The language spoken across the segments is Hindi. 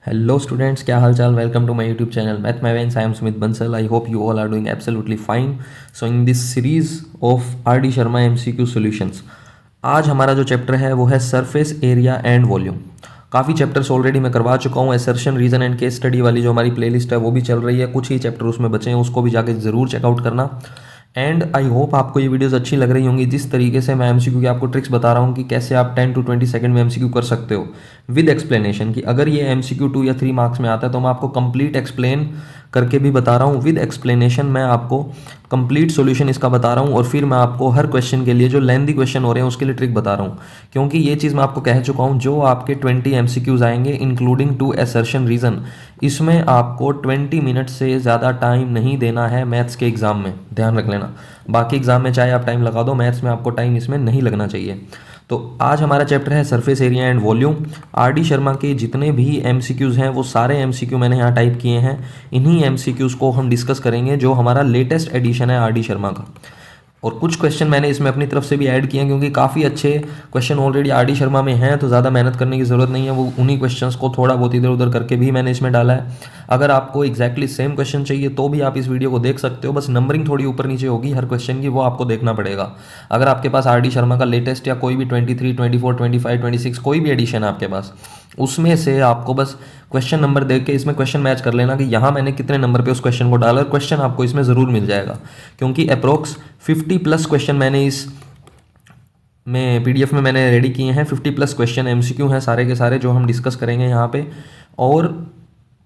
Hello students, क्या हाल चाल? Welcome to my YouTube channel Math Mavens. I am Sumit Bansal. I hope you all are doing absolutely fine. So in this series of R D Sharma MCQ solutions, आज हमारा जो चैप्टर है वो है सरफेस एरिया एंड वॉल्यूम। काफ़ी चैप्टर्स ऑलरेडी मैं करवा चुका हूँ। Assertion, reason and case study वाली जो हमारी प्लेलिस्ट है वो भी चल रही है, कुछ ही चैप्टर उसमें बचे हैं, उसको भी जाके ज़रूर चेकआउट करना। एंड आई होप आपको ये वीडियोस अच्छी लग रही होंगी। जिस तरीके से मैं एमसीक्यू की आपको ट्रिक्स बता रहा हूँ कि कैसे आप 10 to 20 सेकंड में एमसीक्यू कर सकते हो विद एक्सप्लेनेशन, कि अगर ये एमसीक्यू 2 या 3 मार्क्स में आता है तो मैं आपको कंप्लीट एक्सप्लेन करके भी बता रहा हूँ। विद एक्सप्लेनेशन मैं आपको कंप्लीट सॉल्यूशन इसका बता रहा हूँ, और फिर मैं आपको हर क्वेश्चन के लिए जो लेंथी क्वेश्चन हो रहे हैं उसके लिए ट्रिक बता रहा हूँ। क्योंकि ये चीज़ मैं आपको कह चुका हूँ, जो आपके 20 एमसीक्यूज आएंगे इंक्लूडिंग 2 असर्शन रीज़न, इसमें आपको 20 मिनट से ज़्यादा टाइम नहीं देना है मैथ्स के एग्ज़ाम में, ध्यान रख लेना। बाकी एग्ज़ाम में चाहे आप टाइम लगा दो, मैथ्स में आपको टाइम इसमें नहीं लगना चाहिए। तो आज हमारा चैप्टर है surface area and volume. R D Sharma के जितने भी एमसीक्यूज़ हैं वो सारे एमसीक्यू मैंने यहाँ टाइप किए हैं। इन्हीं एमसीक्यूज़ को हम डिस्कस करेंगे जो हमारा लेटेस्ट एडिशन है आर डी शर्मा का। और कुछ क्वेश्चन मैंने इसमें अपनी तरफ से भी ऐड किए हैं, क्योंकि काफ़ी अच्छे question already R D Sharma में हैं, तो ज़्यादा मेहनत करने की ज़रूरत नहीं है। वो उन्हीं क्वेश्चंस को थोड़ा बहुत इधर उधर करके भी मैंने इसमें डाला है। अगर आपको एग्जैक्टली सेम क्वेश्चन चाहिए तो भी आप इस वीडियो को देख सकते हो, बस नंबरिंग थोड़ी ऊपर नीचे होगी हर क्वेश्चन की, वो आपको देखना पड़ेगा। अगर आपके पास आर डी शर्मा का लेटेस्ट या कोई भी 23, 24, 25, 26 कोई भी एडिशन है आपके पास, उसमें से आपको बस क्वेश्चन नंबर देख के इसमें क्वेश्चन मैच कर लेना कि यहाँ मैंने कितने नंबर पे उस क्वेश्चन को डाला, और क्वेश्चन आपको इसमें ज़रूर मिल जाएगा। क्योंकि अप्रोक्स 50+ क्वेश्चन मैंने इस में पीडीएफ में मैंने रेडी किए हैं। 50+ क्वेश्चन एमसीक्यू हैं सारे के सारे, जो हम डिस्कस करेंगे यहाँ पे। और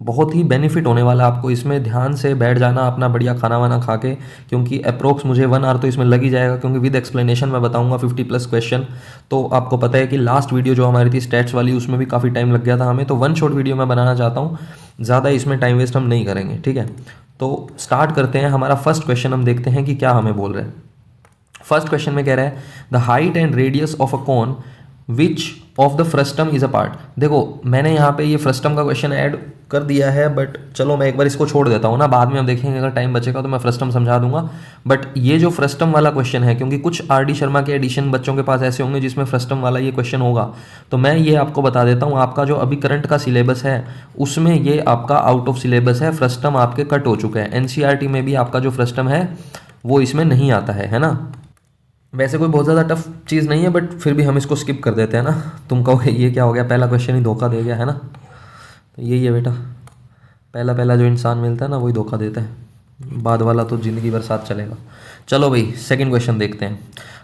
बहुत ही बेनिफिट होने वाला आपको इसमें। ध्यान से बैठ जाना अपना बढ़िया खाना वाना खा के, क्योंकि अप्रोक्स मुझे 1 आवर तो इसमें लग ही जाएगा, क्योंकि विद एक्सप्लेनेशन मैं बताऊंगा 50+ क्वेश्चन। तो आपको पता है कि लास्ट वीडियो जो हमारी थी स्टैट्स वाली, उसमें भी काफ़ी टाइम लग गया था हमें। तो 1 शॉर्ट वीडियो मैं बनाना चाहता हूँ, ज़्यादा इसमें टाइम वेस्ट हम नहीं करेंगे, ठीक है। तो स्टार्ट करते हैं। हमारा फर्स्ट क्वेश्चन हम देखते हैं कि क्या हमें बोल रहे हैं। फर्स्ट क्वेश्चन में कह रहा है the height and radius of a cone which of the frustum is a part. देखो मैंने यहाँ पे ये फ्रस्टम का क्वेश्चन ऐड कर दिया है, बट चलो मैं एक बार इसको छोड़ देता हूँ ना, बाद में हम देखेंगे अगर टाइम बचेगा तो मैं फ्रस्टम समझा दूंगा। बट ये जो फ्रस्टम वाला क्वेश्चन है, क्योंकि कुछ आर डी शर्मा के एडिशन बच्चों के पास ऐसे होंगे जिसमें फ्रस्टम वाला ये क्वेश्चन होगा, तो मैं ये आपको बता देता हूँ। आपका जो अभी करंट का सिलेबस है उसमें ये आपका आउट ऑफ सिलेबस है, फ्रस्टम आपके कट हो चुके हैं। एनसीईआरटी में भी आपका जो फ्रस्टम है वो इसमें नहीं आता है ना। वैसे कोई बहुत ज़्यादा टफ चीज़ नहीं है, बट फिर भी हम इसको स्किप कर देते हैं ना। तुम कहोगे ये क्या हो गया, पहला क्वेश्चन ही धोखा दे गया है ना। तो यही है बेटा, पहला पहला जो इंसान मिलता है ना वही धोखा देता है, बाद वाला तो ज़िंदगी भर साथ चलेगा। चलो भाई सेकंड क्वेश्चन देखते हैं।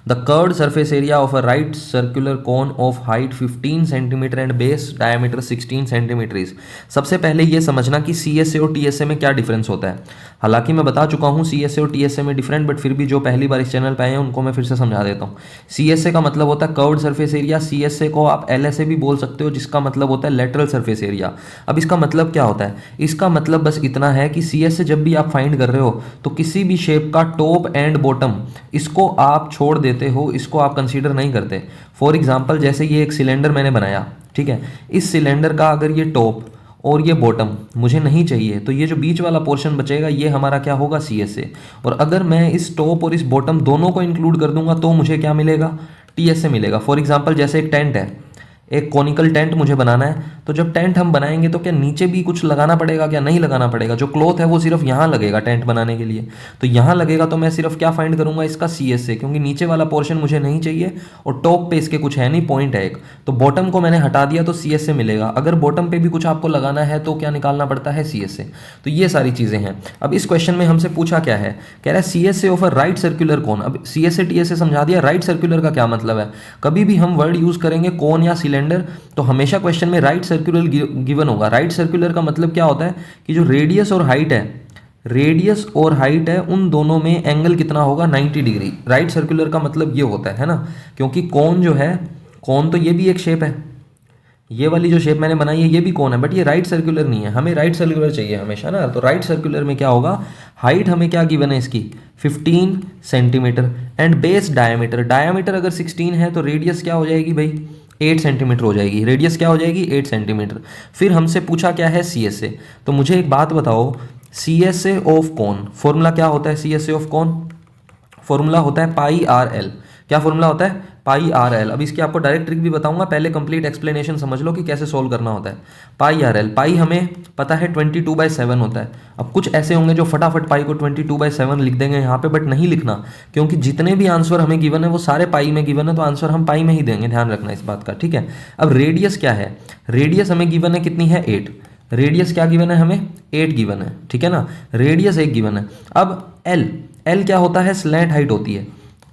The curved surface area of a right circular cone of height 15 centimetre and base diameter 16 centimetre is. सबसे पहले ये समझना कि सीएसए और टीएसए में क्या डिफरेंस होता है। हालांकि मैं बता चुका हूँ सीएसए और टीएसए में डिफरेंट, बट फिर भी जो पहली बार इस चैनल पे आए हैं उनको मैं फिर से समझा देता हूँ। सीएसए का मतलब होता है कर्व्ड सरफेस एरिया। सीएसए को आप एलएसए भी बोल सकते हो, जिसका मतलब होता है लेटरल सरफेस एरिया। अब इसका मतलब क्या होता है? इसका मतलब बस इतना है कि सीएसए जब भी आप फाइंड कर रहे हो तो किसी भी शेप का टॉप एंड बॉटम इसको आप छोड़ देते हो, इसको आप कंसीडर नहीं करते। फॉर एग्जांपल जैसे ये एक सिलेंडर मैंने बनाया, ठीक है, इस सिलेंडर का अगर ये टॉप और ये बॉटम मुझे नहीं चाहिए, तो ये जो बीच वाला पोर्शन बचेगा ये हमारा क्या होगा, सीएसए। और अगर मैं इस टॉप और इस बॉटम दोनों को इंक्लूड कर दूंगा तो मुझे क्या मिलेगा, टीएसए मिलेगा। फॉर एग्जांपल जैसे एक टेंट है, एक कॉनिकल टेंट मुझे बनाना है, तो जब टेंट हम बनाएंगे तो क्या नीचे भी कुछ लगाना पड़ेगा, क्या नहीं लगाना पड़ेगा? जो क्लॉथ है वो सिर्फ यहाँ लगेगा टेंट बनाने के लिए, तो यहाँ लगेगा। तो मैं सिर्फ क्या फाइंड करूंगा, इसका सीएसए, क्योंकि नीचे वाला पोर्शन मुझे नहीं चाहिए और टॉप पे इसके कुछ है नहीं, पॉइंट है एक, तो बॉटम को मैंने हटा दिया तो सीएसए मिलेगा। अगर बॉटम पे भी कुछ आपको लगाना है तो क्या निकालना पड़ता है, सीएसए। तो ये सारी चीज़ें हैं। अब इस क्वेश्चन में हमसे पूछा क्या है, कह रहा है CSA of a right circular कोन। अब सीएसए टीएसए समझा दिया, राइट सर्कुलर का क्या मतलब है। कभी भी हम वर्ड यूज करेंगे कोन या सिलेंडर तो हमेशा क्वेश्चन में राइट सर्कुलर गिवन होगा। राइट सर्कुलर का मतलब क्या होता है कि जो रेडियस और हाइट है, रेडियस और हाइट है उन दोनों में एंगल कितना होगा, 90 डिग्री। राइट सर्कुलर का मतलब ये होता है ना, क्योंकि कौन जो है, कौन तो ये भी एक शेप है, ये वाली जो शेप मैंने बनाई है ये भी कौन है, बट ये राइट सर्कुलर नहीं है। हमें राइट सर्कुलर चाहिए हमेशा ना, तो राइट सर्कुलर में क्या होगा, हाइट हमें क्या गिवन है इसकी 15 centimetre and base diameter, diameter अगर 16 है तो रेडियस क्या हो जाएगी भाई, 8 सेंटीमीटर हो जाएगी। रेडियस क्या हो जाएगी, 8 सेंटीमीटर। फिर हमसे पूछा क्या है, सीएसए। तो मुझे एक बात बताओ, सीएसए ऑफ कौन, फॉर्मूला क्या होता है सीएसए ऑफ कौन, फॉर्मूला होता है पाई आर एल। क्या फॉर्मूला होता है? Pi R L. अब इसकी आपको डायरेक्ट ट्रिक भी बताऊंगा, पहले कंप्लीट एक्सप्लेनेशन समझ लो कि कैसे सोल्व करना होता है। पाई आर एल, पाई हमें पता है 22/7 होता है। अब कुछ ऐसे होंगे जो फटाफट पाई को 22/7 लिख देंगे यहाँ पे, बट नहीं लिखना, क्योंकि जितने भी आंसर हमें गिवन है वो सारे पाई में गिवन है, तो आंसर हम पाई में ही देंगे, ध्यान रखना इस बात का, ठीक है। अब रेडियस क्या है? रेडियस हमें गिवन है कितनी है? 8। रेडियस क्या गिवन है हमें? 8 गिवन है, ठीक है ना। रेडियस 1 गिवन है। अब एल, एल क्या होता है? स्लैंट हाइट होती है।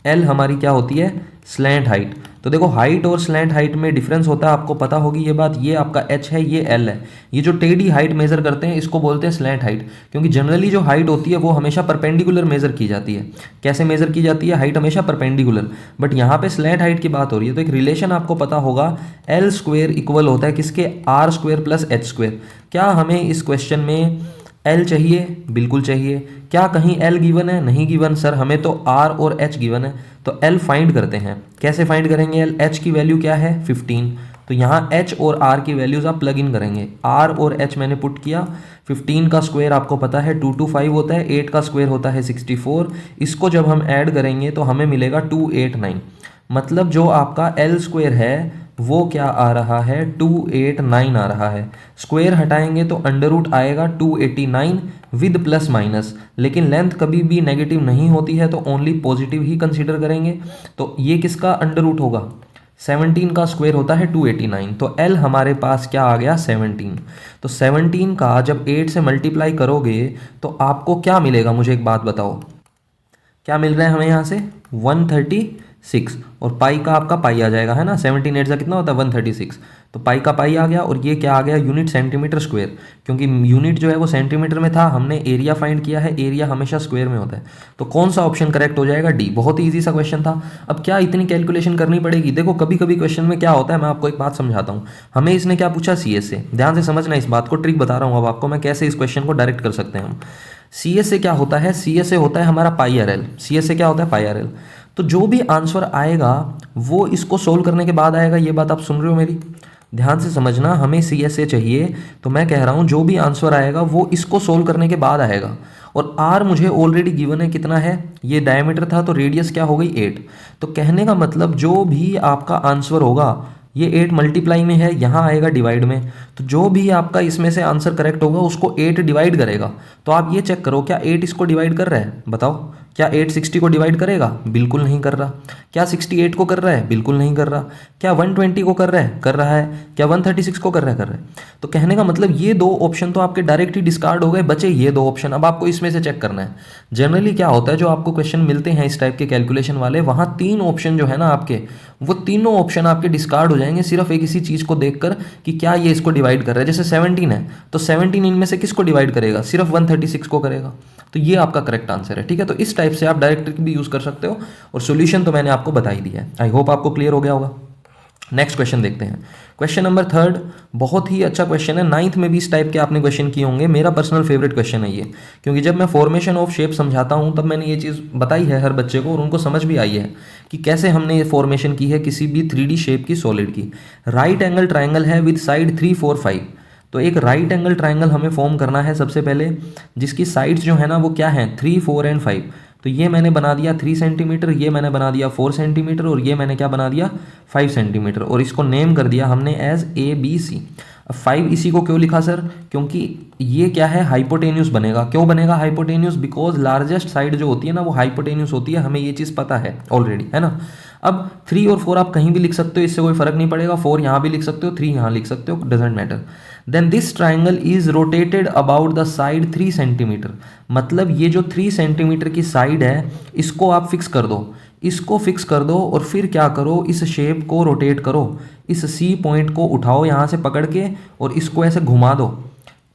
एल हमारी क्या होती है? Slant height. तो देखो हाइट और स्लैंट हाइट में डिफरेंस होता है, आपको पता होगी ये बात। ये आपका एच है, ये एल है। ये जो टेढ़ी हाइट मेजर करते हैं इसको बोलते हैं स्लैंट हाइट, क्योंकि जनरली जो हाइट होती है वो हमेशा परपेंडिकुलर मेजर की जाती है। कैसे मेजर की जाती है? हाइट हमेशा परपेंडिकुलर, बट यहाँ पे स्लैंट हाइट की बात हो रही है। तो एक रिलेशन आपको पता होगा, एल स्क्वेयर इक्वल होता है किसके? R square plus H square. क्या हमें इस क्वेश्चन में एल चाहिए? बिल्कुल चाहिए। क्या कहीं एल गिवन है? नहीं गिवन सर, हमें तो आर और एच गिवन है। तो एल फाइंड करते हैं। कैसे फाइंड करेंगे एल? एच की वैल्यू क्या है? 15। तो यहाँ एच और आर की वैल्यूज आप प्लग इन करेंगे। आर और एच मैंने पुट किया। 15 का स्क्वायर आपको पता है 225 होता है, 8 का स्क्वायर होता है 64। इसको जब हम ऐड करेंगे तो हमें मिलेगा 289। मतलब जो आपका एल स्क्वायर है वो क्या आ रहा है? 289 आ रहा है। स्क्वायर हटाएंगे तो अंडर रूट आएगा 289 विद प्लस माइनस, लेकिन लेंथ कभी भी नेगेटिव नहीं होती है तो ओनली पॉजिटिव ही कंसीडर करेंगे। तो ये किसका अंडर रूट होगा? 17 का स्क्वायर होता है 289। तो एल हमारे पास क्या आ गया? 17। तो 17 का जब 8 से मल्टीप्लाई करोगे तो आपको क्या मिलेगा? मुझे एक बात बताओ, क्या मिल रहा है हमें यहाँ से? 136। और पाई का आपका पाई आ जाएगा, है ना। 17 8 का कितना होता है? 136। तो पाई का पाई आ गया, और ये क्या आ गया? यूनिट सेंटीमीटर स्क्वायर, क्योंकि यूनिट जो है वो सेंटीमीटर में था, हमने एरिया फाइंड किया है, एरिया हमेशा स्क्वायर में होता है। तो कौन सा ऑप्शन करेक्ट हो जाएगा? डी। बहुत ही ईजी सा क्वेश्चन था। अब क्या इतनी कैलकुलेशन करनी पड़ेगी? देखो कभी कभी क्वेश्चन में क्या होता है, मैं आपको एक बात समझाता हूँ। हमें इसने क्या पूछा? CS से। ध्यान से समझना इस बात को, ट्रिक बता रहा हूँ अब आपको मैं कैसे इस क्वेश्चन को डायरेक्ट कर सकते हैं हम। CS से क्या होता है? CS से होता है हमारा पाई आर एल। CS से क्या होता है? Pi R L. तो जो भी आंसर आएगा वो इसको सोल्व करने के बाद आएगा। ये बात आप सुन रहे हो मेरी? ध्यान से समझना, हमें CS से चाहिए, तो मैं कह रहा हूँ जो भी आंसर आएगा वो इसको सोल्व करने के बाद आएगा। और R मुझे ऑलरेडी गिवन है, कितना है? ये डायमीटर था, तो रेडियस क्या हो गई? 8। तो कहने का मतलब जो भी आपका आंसर होगा ये 8 मल्टीप्लाई में है, यहाँ आएगा डिवाइड में। तो जो भी आपका इसमें से आंसर करेक्ट होगा उसको 8 डिवाइड करेगा। तो आप ये चेक करो, क्या 8 इसको डिवाइड कर रहा है? बताओ, क्या 8 60 को डिवाइड करेगा? बिल्कुल नहीं कर रहा। क्या 68 को कर रहा है? बिल्कुल नहीं कर रहा। क्या 120 को कर रहा है? कर रहा है। क्या 136 को कर रहा है? कर रहा है। तो कहने का मतलब ये दो ऑप्शन तो आपके डायरेक्ट ही डिस्कार्ड हो गए, बचे ये दो ऑप्शन। अब आपको इसमें से चेक करना है। जनरली क्या होता है, जो आपको क्वेश्चन मिलते हैं इस टाइप के कैलकुलेशन वाले, वहाँ 3 ऑप्शन जो है ना आपके, वो तीनों ऑप्शन आपके डिस्कार्ड हो जाएंगे सिर्फ एक इसी चीज़ को देखकर कि क्या ये इसको डिवाइड कर रहा है। जैसे 17 है तो 17 इनमें से किसको डिवाइड करेगा? सिर्फ 136 को करेगा। तो ये आपका करेक्ट आंसर है, ठीक है। तो इस टाइप से आप डायरेक्ट ट्रिक भी यूज़ कर सकते हो, और सॉल्यूशन तो मैंने आपको बता ही दिया है। आई होप आपको क्लियर हो गया होगा। नेक्स्ट क्वेश्चन देखते हैं। क्वेश्चन नंबर 3 बहुत ही अच्छा क्वेश्चन है। 9th में भी इस टाइप के आपने क्वेश्चन किए होंगे। मेरा पर्सनल फेवरेट क्वेश्चन है ये, क्योंकि जब मैं फॉर्मेशन ऑफ शेप समझाता हूँ तब मैंने ये चीज़ बताई है हर बच्चे को, और उनको समझ भी आई है कि कैसे हमने ये फॉर्मेशन की है किसी भी 3D शेप की सॉलिड की। राइट एंगल ट्राइंगल है विद साइड 3 4 5। तो एक राइट एंगल ट्राइंगल हमें फॉर्म करना है सबसे पहले, जिसकी साइड्स जो है ना वो क्या है? 3 4 एंड 5। तो ये मैंने बना दिया 3 सेंटीमीटर, ये मैंने बना दिया 4 सेंटीमीटर, और ये मैंने क्या बना दिया? 5 सेंटीमीटर, और इसको नेम कर दिया हमने एज ABC। अब 5 इसी को क्यों लिखा सर? क्योंकि ये क्या है? हाइपोटेन्यूस बनेगा। क्यों बनेगा हाइपोटेन्यूस? बिकॉज लार्जेस्ट साइड जो होती है ना वो हाइपोटेन्यूस होती है, हमें ये चीज़ पता है ऑलरेडी, है ना। अब 3 और 4 आप कहीं भी लिख सकते हो, इससे कोई फर्क नहीं पड़ेगा। 4 यहाँ भी लिख सकते हो, 3 यहाँ लिख सकते हो, doesn't matter. Then this triangle is rotated about the side 3 centimetre. मतलब ये जो 3 सेंटीमीटर की साइड है इसको आप फिक्स कर दो, इसको फिक्स कर दो, और फिर क्या करो? इस शेप को रोटेट करो। इस C पॉइंट को उठाओ यहाँ से पकड़ के और इसको ऐसे घुमा दो।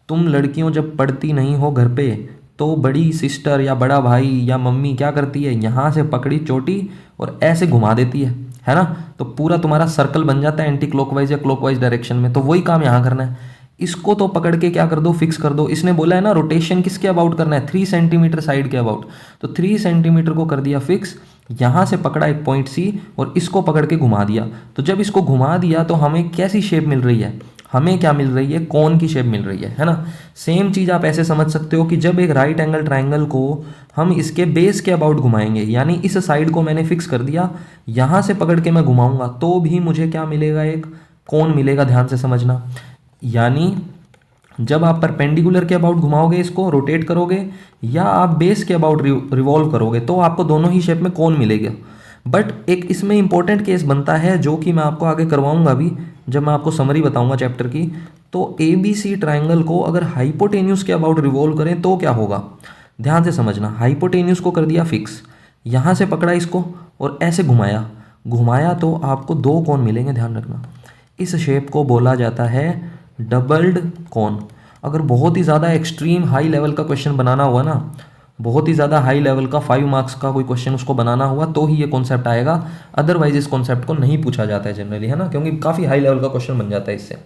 तुम लड़कियों जब पढ़ती नहीं हो घर पे तो बड़ी सिस्टर या बड़ा भाई या मम्मी क्या करती है? यहाँ से पकड़ी चोटी और ऐसे घुमा देती है ना। तो पूरा तुम्हारा सर्कल बन जाता है एंटी क्लॉकवाइज या क्लॉकवाइज डायरेक्शन में। तो वही काम यहाँ करना है। इसको तो पकड़ के क्या कर दो? फिक्स कर दो। इसने बोला है ना रोटेशन किसके अबाउट करना है? 3 सेंटीमीटर साइड के अबाउट। तो 3 सेंटीमीटर को कर दिया फिक्स, यहाँ से पकड़ा एक पॉइंट C और इसको पकड़ के घुमा दिया। तो जब इसको घुमा दिया तो हमें कैसी शेप मिल रही है? हमें क्या मिल रही है, कोन की शेप मिल रही है ना। सेम चीज़ आप ऐसे समझ सकते हो कि जब एक राइट एंगल ट्राइंगल को हम इसके बेस के अबाउट घुमाएंगे, यानी इस साइड को मैंने फिक्स कर दिया, यहाँ से पकड़ के मैं घुमाऊंगा तो भी मुझे क्या मिलेगा, एक कोन मिलेगा। ध्यान से समझना, यानी जब आप परपेंडिकुलर के अबाउट घुमाओगे, इसको रोटेट करोगे, या आप बेस के अबाउट रिवॉल्व करोगे, तो आपको दोनों ही शेप में कोन मिलेगा। बट एक इसमें इंपॉर्टेंट केस बनता है जो कि मैं आपको आगे करवाऊंगा भी, जब मैं आपको समरी बताऊंगा चैप्टर की। तो ए बी सी ट्राइंगल को अगर हाइपोटेन्यूज के अबाउट रिवॉल्व करें तो क्या होगा, ध्यान से समझना। हाइपोटेन्यूज को कर दिया फिक्स, यहाँ से पकड़ा इसको और ऐसे घुमाया, घुमाया तो आपको दो कोन मिलेंगे। ध्यान रखना, इस शेप को बोला जाता है डबल्ड कोन। अगर बहुत ही ज़्यादा एक्सट्रीम हाई लेवल का क्वेश्चन बनाना हुआ ना, बहुत ही ज़्यादा हाई लेवल का 5 मार्क्स का कोई क्वेश्चन उसको बनाना हुआ तो ही ये कॉन्सेप्ट आएगा, अदरवाइज इस कॉन्सेप्ट को नहीं पूछा जाता है जनरली, है ना, क्योंकि काफ़ी हाई लेवल का क्वेश्चन बन जाता है इससे।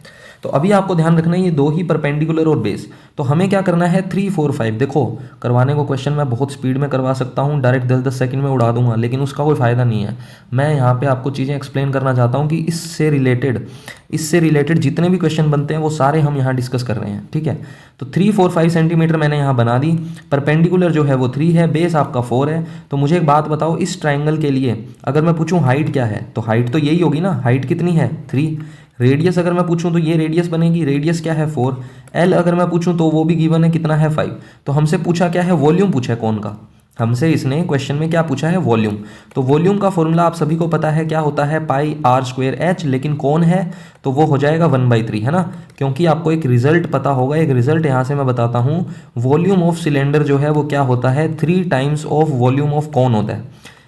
तो अभी आपको ध्यान रखना है ये दो ही परपेंडिकुलर और बेस। तो हमें क्या करना है, 3 4 5। देखो करवाने को क्वेश्चन मैं बहुत स्पीड में करवा सकता हूँ, डायरेक्ट 10-10 सेकंड में उड़ा दूंगा, लेकिन उसका कोई फ़ायदा नहीं है। मैं यहाँ पे आपको चीज़ें एक्सप्लेन करना चाहता हूँ कि इससे रिलेटेड जितने भी क्वेश्चन बनते हैं वो सारे हम यहाँ डिस्कस कर रहे हैं, ठीक है। तो 3 4 5 सेंटीमीटर मैंने यहाँ बना दी, परपेंडिकुलर जो है वो 3 है, बेस आपका 4 है। तो मुझे एक बात बताओ, इस ट्राइंगल के लिए अगर मैं पूछूं हाइट क्या है, तो हाइट तो यही होगी ना, हाइट कितनी है 3। रेडियस अगर मैं पूछूं तो ये रेडियस बनेगी, रेडियस क्या है 4। एल अगर मैं पूछूं तो वो भी गिवन है, कितना है 5। तो हमसे पूछा क्या है, वॉल्यूम पूछा है कौन का, हमसे इसने क्वेश्चन में क्या पूछा है, वॉल्यूम। तो वॉल्यूम का फॉर्मूला आप सभी को पता है क्या होता है, पाई आर स्क्वायर एच, लेकिन कौन है तो वो हो जाएगा 1/3, है ना। क्योंकि आपको एक रिजल्ट पता होगा, एक रिजल्ट यहाँ से मैं बताता हूँ, वॉल्यूम ऑफ सिलेंडर जो है वो क्या होता है, 3 टाइम्स ऑफ वॉल्यूम ऑफ कौन होता है।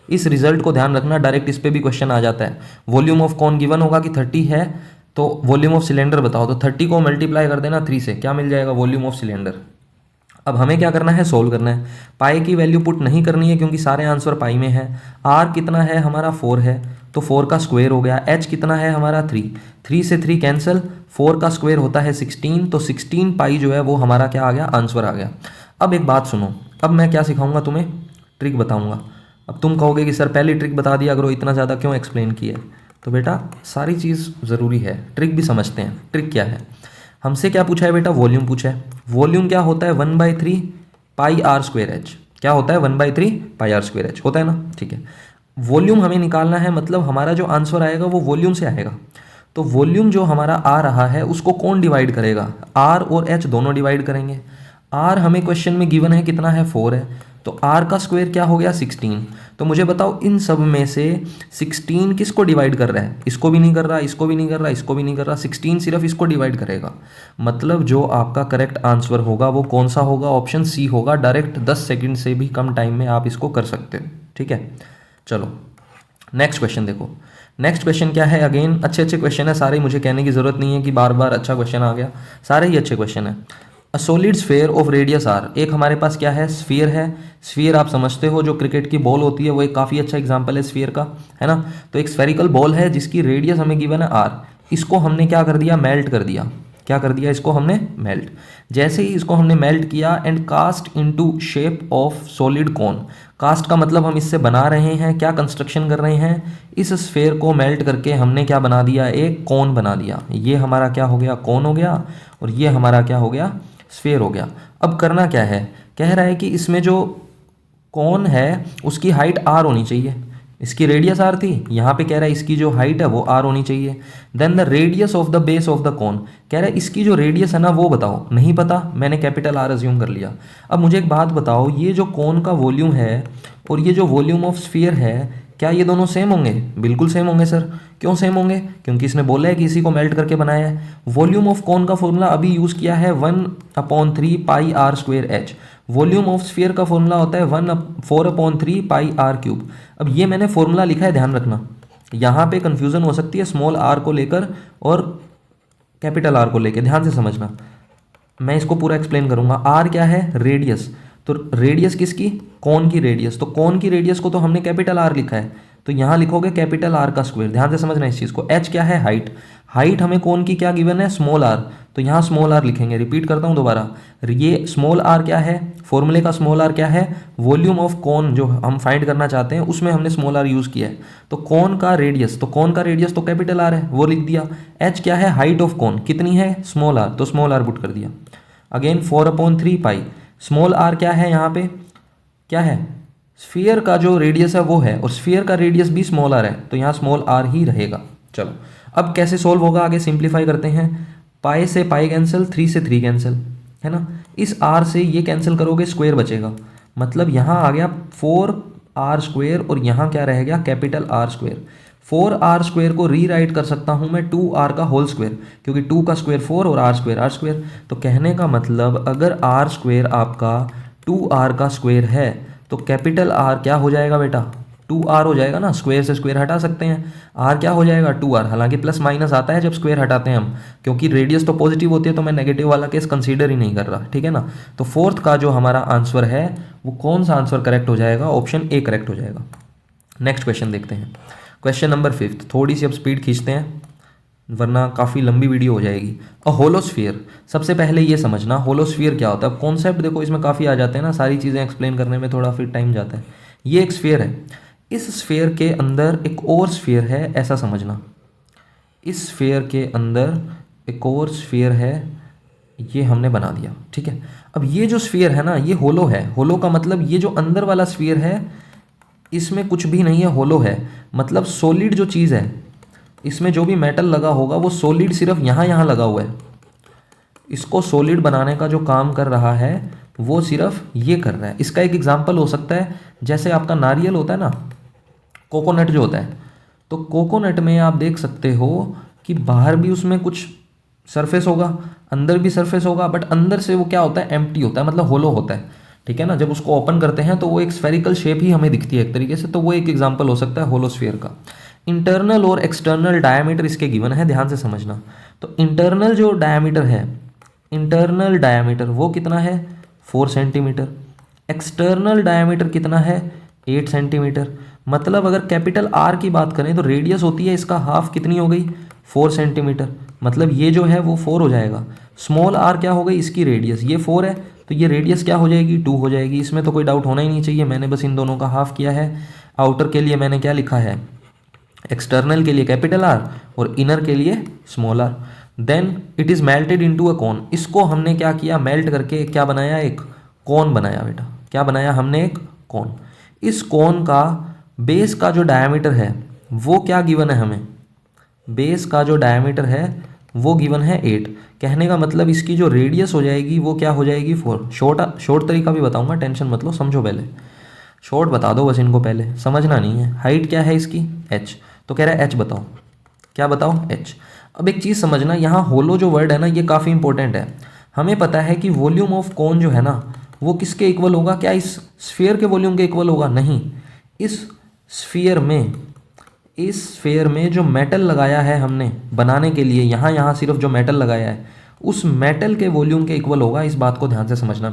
इस रिजल्ट को ध्यान रखना, डायरेक्ट इस पे भी क्वेश्चन आ जाता है। वॉल्यूम ऑफ कौन गिवन होगा कि 30 है, तो वॉल्यूम ऑफ सिलेंडर बताओ, तो 30 को मल्टीप्लाई कर देना 3 से, क्या मिल जाएगा, वॉल्यूम ऑफ सिलेंडर। अब हमें क्या करना है, सोल्व करना है। पाई की वैल्यू पुट नहीं करनी है क्योंकि सारे आंसर पाई में है। आर कितना है हमारा 4 है, तो 4 का स्क्वायर हो गया। एच कितना है हमारा 3, 3 से 3 कैंसिल, 4 का स्क्वायर होता है 16, तो 16 पाई जो है वो हमारा क्या आ गया, आंसर आ गया। अब एक बात सुनो, अब मैं क्या सिखाऊंगा तुम्हें, ट्रिक बताऊंगा। अब तुम कहोगे कि सर पहली ट्रिक बता दिया करो, इतना ज़्यादा क्यों एक्सप्लेन किया है। तो बेटा सारी चीज़ ज़रूरी है, ट्रिक भी समझते हैं। ट्रिक क्या है, हमसे क्या पूछा है बेटा, वॉल्यूम पूछा है। वॉल्यूम क्या होता है, 1/3 पाई आर स्क्वायर एच। क्या होता है, 1/3 पाई आर स्क्वायर एच होता है ना, ठीक है। वॉल्यूम हमें निकालना है, मतलब हमारा जो आंसर आएगा वो वॉल्यूम से आएगा। तो वॉल्यूम जो हमारा आ रहा है उसको कौन डिवाइड करेगा, आर और एच दोनों डिवाइड करेंगे। आर हमें क्वेश्चन में गिवन है कितना है, 4 है, तो आर का स्क्वायर क्या हो गया 16। तो मुझे बताओ इन सब में से 16 किसको डिवाइड कर रहा है, इसको भी नहीं कर रहा, इसको भी नहीं कर रहा, इसको भी नहीं कर रहा, 16 सिर्फ इसको डिवाइड करेगा। मतलब जो आपका करेक्ट आंसर होगा वो कौन सा होगा, ऑप्शन सी होगा। डायरेक्ट 10 सेकंड से भी कम टाइम में आप इसको कर सकते हो, ठीक है। चलो नेक्स्ट क्वेश्चन देखो। नेक्स्ट क्वेश्चन क्या है, अगेन अच्छे अच्छे क्वेश्चन है सारे, मुझे कहने की जरूरत नहीं है कि बार बार अच्छा क्वेश्चन आ गया, सारे ही अच्छे क्वेश्चन है। A solid sphere of radius R, एक हमारे पास क्या है, स्फीयर है। स्फीयर आप समझते हो जो क्रिकेट की बॉल होती है, वो एक काफ़ी अच्छा एग्जांपल है स्फीयर का, है ना। तो एक स्फेरिकल बॉल है जिसकी रेडियस हमें गिवन है आर, इसको हमने क्या कर दिया, मेल्ट कर दिया। क्या कर दिया, इसको हमने मेल्ट। जैसे ही इसको हमने मेल्ट किया and cast into shape of solid cone. Cast का मतलब हम इससे बना रहे हैं, क्या कंस्ट्रक्शन कर रहे हैं, इस स्फेयर को मेल्ट करके हमने क्या बना दिया, एक कोन बना दिया। ये हमारा क्या हो गया, कोन हो गया, और ये हमारा क्या हो गया, स्फेयर हो गया। अब करना क्या है, कह रहा है कि इसमें जो कोन है उसकी हाइट आर होनी चाहिए, इसकी रेडियस आर थी, यहाँ पे कह रहा है इसकी जो हाइट है वो आर होनी चाहिए। Then the radius of the base of the cone, कह रहा है इसकी जो रेडियस है ना वो बताओ, नहीं पता, मैंने कैपिटल आर अज्यूम कर लिया। अब मुझे एक बात बताओ, ये जो कोन का वॉल्यूम है और ये जो वॉल्यूम ऑफ स्फीयर है, क्या ये दोनों सेम होंगे, बिल्कुल सेम होंगे सर। क्यों सेम होंगे, क्योंकि इसने बोला है कि इसी को मेल्ट करके बनाया है। वॉल्यूम ऑफ कोन का फॉर्मूला अभी यूज़ किया है 1/3 pi R square H. Volume of sphere का फॉर्मूला होता है 4/3 पाई आर क्यूब। अब ये मैंने फॉर्मूला लिखा है, ध्यान रखना, यहाँ पे कंफ्यूजन हो सकती है स्मॉल आर को लेकर और कैपिटल आर को लेकर, ध्यान से समझना, मैं इसको पूरा एक्सप्लेन करूंगा। आर क्या है, रेडियस, तो रेडियस किसकी, कोन की रेडियस, तो कोन की रेडियस को तो हमने कैपिटल आर लिखा है, तो यहाँ लिखोगे कैपिटल आर का स्क्वायर। ध्यान से समझना इस चीज़ को। एच क्या है? हाइट। हाइट हमें कोन की क्या गिवन है? Small R. तो यहाँ स्मॉल आर लिखेंगे। रिपीट करता हूँ दोबारा, ये स्मॉल आर क्या है? फॉर्मूले का स्मॉल आर क्या है? वॉल्यूम ऑफ कोन जो हम फाइंड करना चाहते हैं उसमें हमने स्मॉल आर यूज़ किया है। तो कोन का रेडियस, तो कोन का रेडियस तो कैपिटल आर है, वो लिख दिया। एच क्या है? हाइट ऑफ कोन कितनी है? स्मॉल आर, तो स्मॉल आर पुट कर दिया। Again 4/3 pi. स्मॉल आर क्या है यहाँ पे? क्या है? स्फीयर का जो रेडियस है वो है, और स्फीयर का रेडियस भी स्मॉल आर है, तो यहाँ स्मॉल आर ही रहेगा। चलो अब कैसे सोल्व होगा, आगे सिंप्लीफाई करते हैं। पाई से पाई कैंसिल, 3 से 3 कैंसिल, है ना। इस आर से ये कैंसिल करोगे, स्क्वायर बचेगा। मतलब यहाँ आ गया 4r², और यहाँ क्या रह गया? Capital R square. 4r² को रीराइट कर सकता हूँ मैं 2r का होल स्क्वायर, क्योंकि 2 का स्क्वायर 4 और r²। तो कहने का मतलब अगर r² आपका 2r का स्क्वायर है तो कैपिटल आर क्या हो जाएगा बेटा? 2r हो जाएगा ना। स्क्वायर से स्क्वायर हटा सकते हैं, r क्या हो जाएगा? 2r। हालांकि प्लस माइनस आता है जब स्क्वायर हटाते हैं हम, क्योंकि रेडियस तो पॉजिटिव होती है, तो मैं नेगेटिव वाला केस कंसीडर ही नहीं कर रहा, ठीक है ना। तो फोर्थ का जो हमारा आंसर है वो कौन सा आंसर करेक्ट हो जाएगा? ऑप्शन ए करेक्ट हो जाएगा। नेक्स्ट क्वेश्चन देखते हैं। Question number 5। थोड़ी सी अब स्पीड खींचते हैं वरना काफ़ी लंबी वीडियो हो जाएगी। अ होलोस्फीयर, सबसे पहले ये समझना होलोस्फीयर क्या होता है। कॉन्सेप्ट देखो इसमें काफ़ी आ जाते हैं ना, सारी चीज़ें एक्सप्लेन करने में थोड़ा फिर टाइम जाता है। ये एक स्फीयर है, इस स्फीयर के अंदर एक और स्फीयर है, ऐसा समझना। इस स्फीयर के अंदर एक और स्फीयर है, ये हमने बना दिया, ठीक है। अब ये जो स्फीयर है ना, ये होलो है। होलो का मतलब ये जो अंदर वाला स्फीयर है इसमें कुछ भी नहीं है, होलो है। मतलब सॉलिड जो चीज़ है, इसमें जो भी मेटल लगा होगा वो सॉलिड सिर्फ यहाँ लगा हुआ है। इसको सॉलिड बनाने का जो काम कर रहा है वो सिर्फ ये कर रहा है। इसका एक एग्जांपल हो सकता है, जैसे आपका नारियल होता है ना, कोकोनट जो होता है, तो कोकोनट में आप देख सकते हो कि बाहर भी उसमें कुछ सरफेस होगा, अंदर भी सरफेस होगा, बट अंदर से वो क्या होता है? एम्प्टी होता है, मतलब होलो होता है, ठीक है ना। जब उसको ओपन करते हैं तो वो एक स्फेरिकल शेप ही हमें दिखती है एक तरीके से, तो वो एक एग्जांपल हो सकता है होलोस्फीयर का। इंटरनल और एक्सटर्नल डायमीटर इसके गिवन है, ध्यान से समझना। तो इंटरनल जो डायमीटर है, इंटरनल डायमीटर वो कितना है? 4 सेंटीमीटर। एक्सटर्नल डायमीटर कितना है? 8 सेंटीमीटर। मतलब अगर कैपिटल आर की बात करें तो रेडियस होती है इसका हाफ, कितनी हो गई? 4 सेंटीमीटर। मतलब ये जो है वो 4 हो जाएगा। स्मॉल आर क्या हो गई? इसकी रेडियस, ये 4 है, तो ये रेडियस क्या हो जाएगी? 2 हो जाएगी। इसमें तो कोई डाउट होना ही नहीं चाहिए, मैंने बस इन दोनों का हाफ किया है। आउटर के लिए मैंने क्या लिखा है? एक्सटर्नल के लिए कैपिटल आर और इनर के लिए small R. Then it is melted into a cone. इसको हमने क्या किया? मेल्ट करके क्या बनाया? एक कॉन बनाया बेटा। क्या बनाया हमने? एक कॉन। इस कॉन का बेस का जो डायमीटर है वो क्या गिवन है हमें? बेस का जो डायमीटर है वो गिवन है 8। कहने का मतलब इसकी जो रेडियस हो जाएगी वो क्या हो जाएगी? 4। शॉर्ट तरीका भी बताऊंगा, टेंशन मत लो, समझो पहले। शॉर्ट बता दो बस इनको, पहले समझना नहीं है। हाइट क्या है इसकी? h। तो कह रहा है h बताओ। क्या बताओ? h। अब एक चीज़ समझना, यहाँ होलो जो वर्ड है ना ये काफ़ी इंपॉर्टेंट है। हमें पता है कि वॉल्यूम ऑफ कॉन जो है ना वो किसके इक्वल होगा? क्या इस स्फीयर के वॉल्यूम के इक्वल होगा? नहीं। इस स्फीयर में जो मेटल लगाया है हमने बनाने के लिए, यहाँ सिर्फ जो मेटल लगाया है उस मेटल के वॉल्यूम के इक्वल होगा। इस बात को ध्यान से समझना,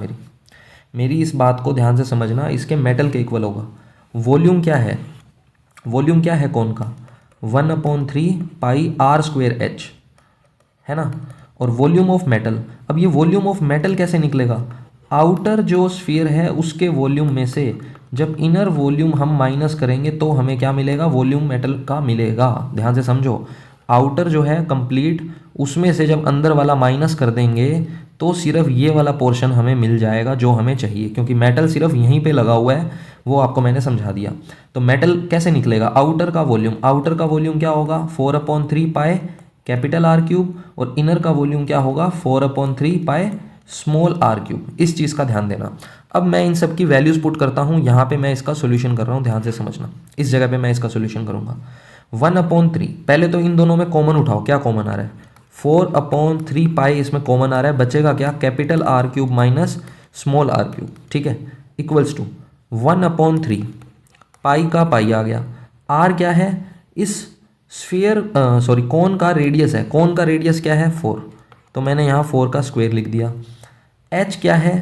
मेरी इस बात को ध्यान से समझना, इसके मेटल के इक्वल होगा। वॉल्यूम क्या है? वॉल्यूम क्या है कौन का? 1/3 पाई r² h, है ना। और वॉल्यूम ऑफ मेटल, अब ये वॉल्यूम ऑफ मेटल कैसे निकलेगा? आउटर जो स्फीयर है उसके वॉल्यूम में से जब इनर वॉल्यूम हम माइनस करेंगे तो हमें क्या मिलेगा? वॉल्यूम मेटल का मिलेगा। ध्यान से समझो, आउटर जो है कंप्लीट, उसमें से जब अंदर वाला माइनस कर देंगे तो सिर्फ ये वाला पोर्शन हमें मिल जाएगा जो हमें चाहिए, क्योंकि मेटल सिर्फ यहीं पे लगा हुआ है, वो आपको मैंने समझा दिया। तो मेटल कैसे निकलेगा? आउटर का वॉल्यूम, आउटर का वॉल्यूम क्या होगा? 4/3 पाई कैपिटल R³ और इनर का वॉल्यूम क्या होगा? 4/3 पाई स्मॉल r³। इस चीज़ का ध्यान देना। अब मैं इन सब की वैल्यूज़ पुट करता हूँ, यहाँ पे मैं इसका सोल्यूशन कर रहा हूँ, ध्यान से समझना। इस जगह पे मैं इसका सोल्यूशन करूँगा। 1/3, पहले तो इन दोनों में कॉमन उठाओ, क्या कॉमन आ रहा है? 4/3 पाई इसमें कॉमन आ रहा है, बचेगा क्या? Capital R³ minus small r³, ठीक है, इक्वल्स टू 1/3 पाई का पाई आ गया। r क्या है? इस कॉन का रेडियस है। कॉन का रेडियस क्या है? 4, तो मैंने यहाँ 4 का स्क्वायर लिख दिया। h क्या है?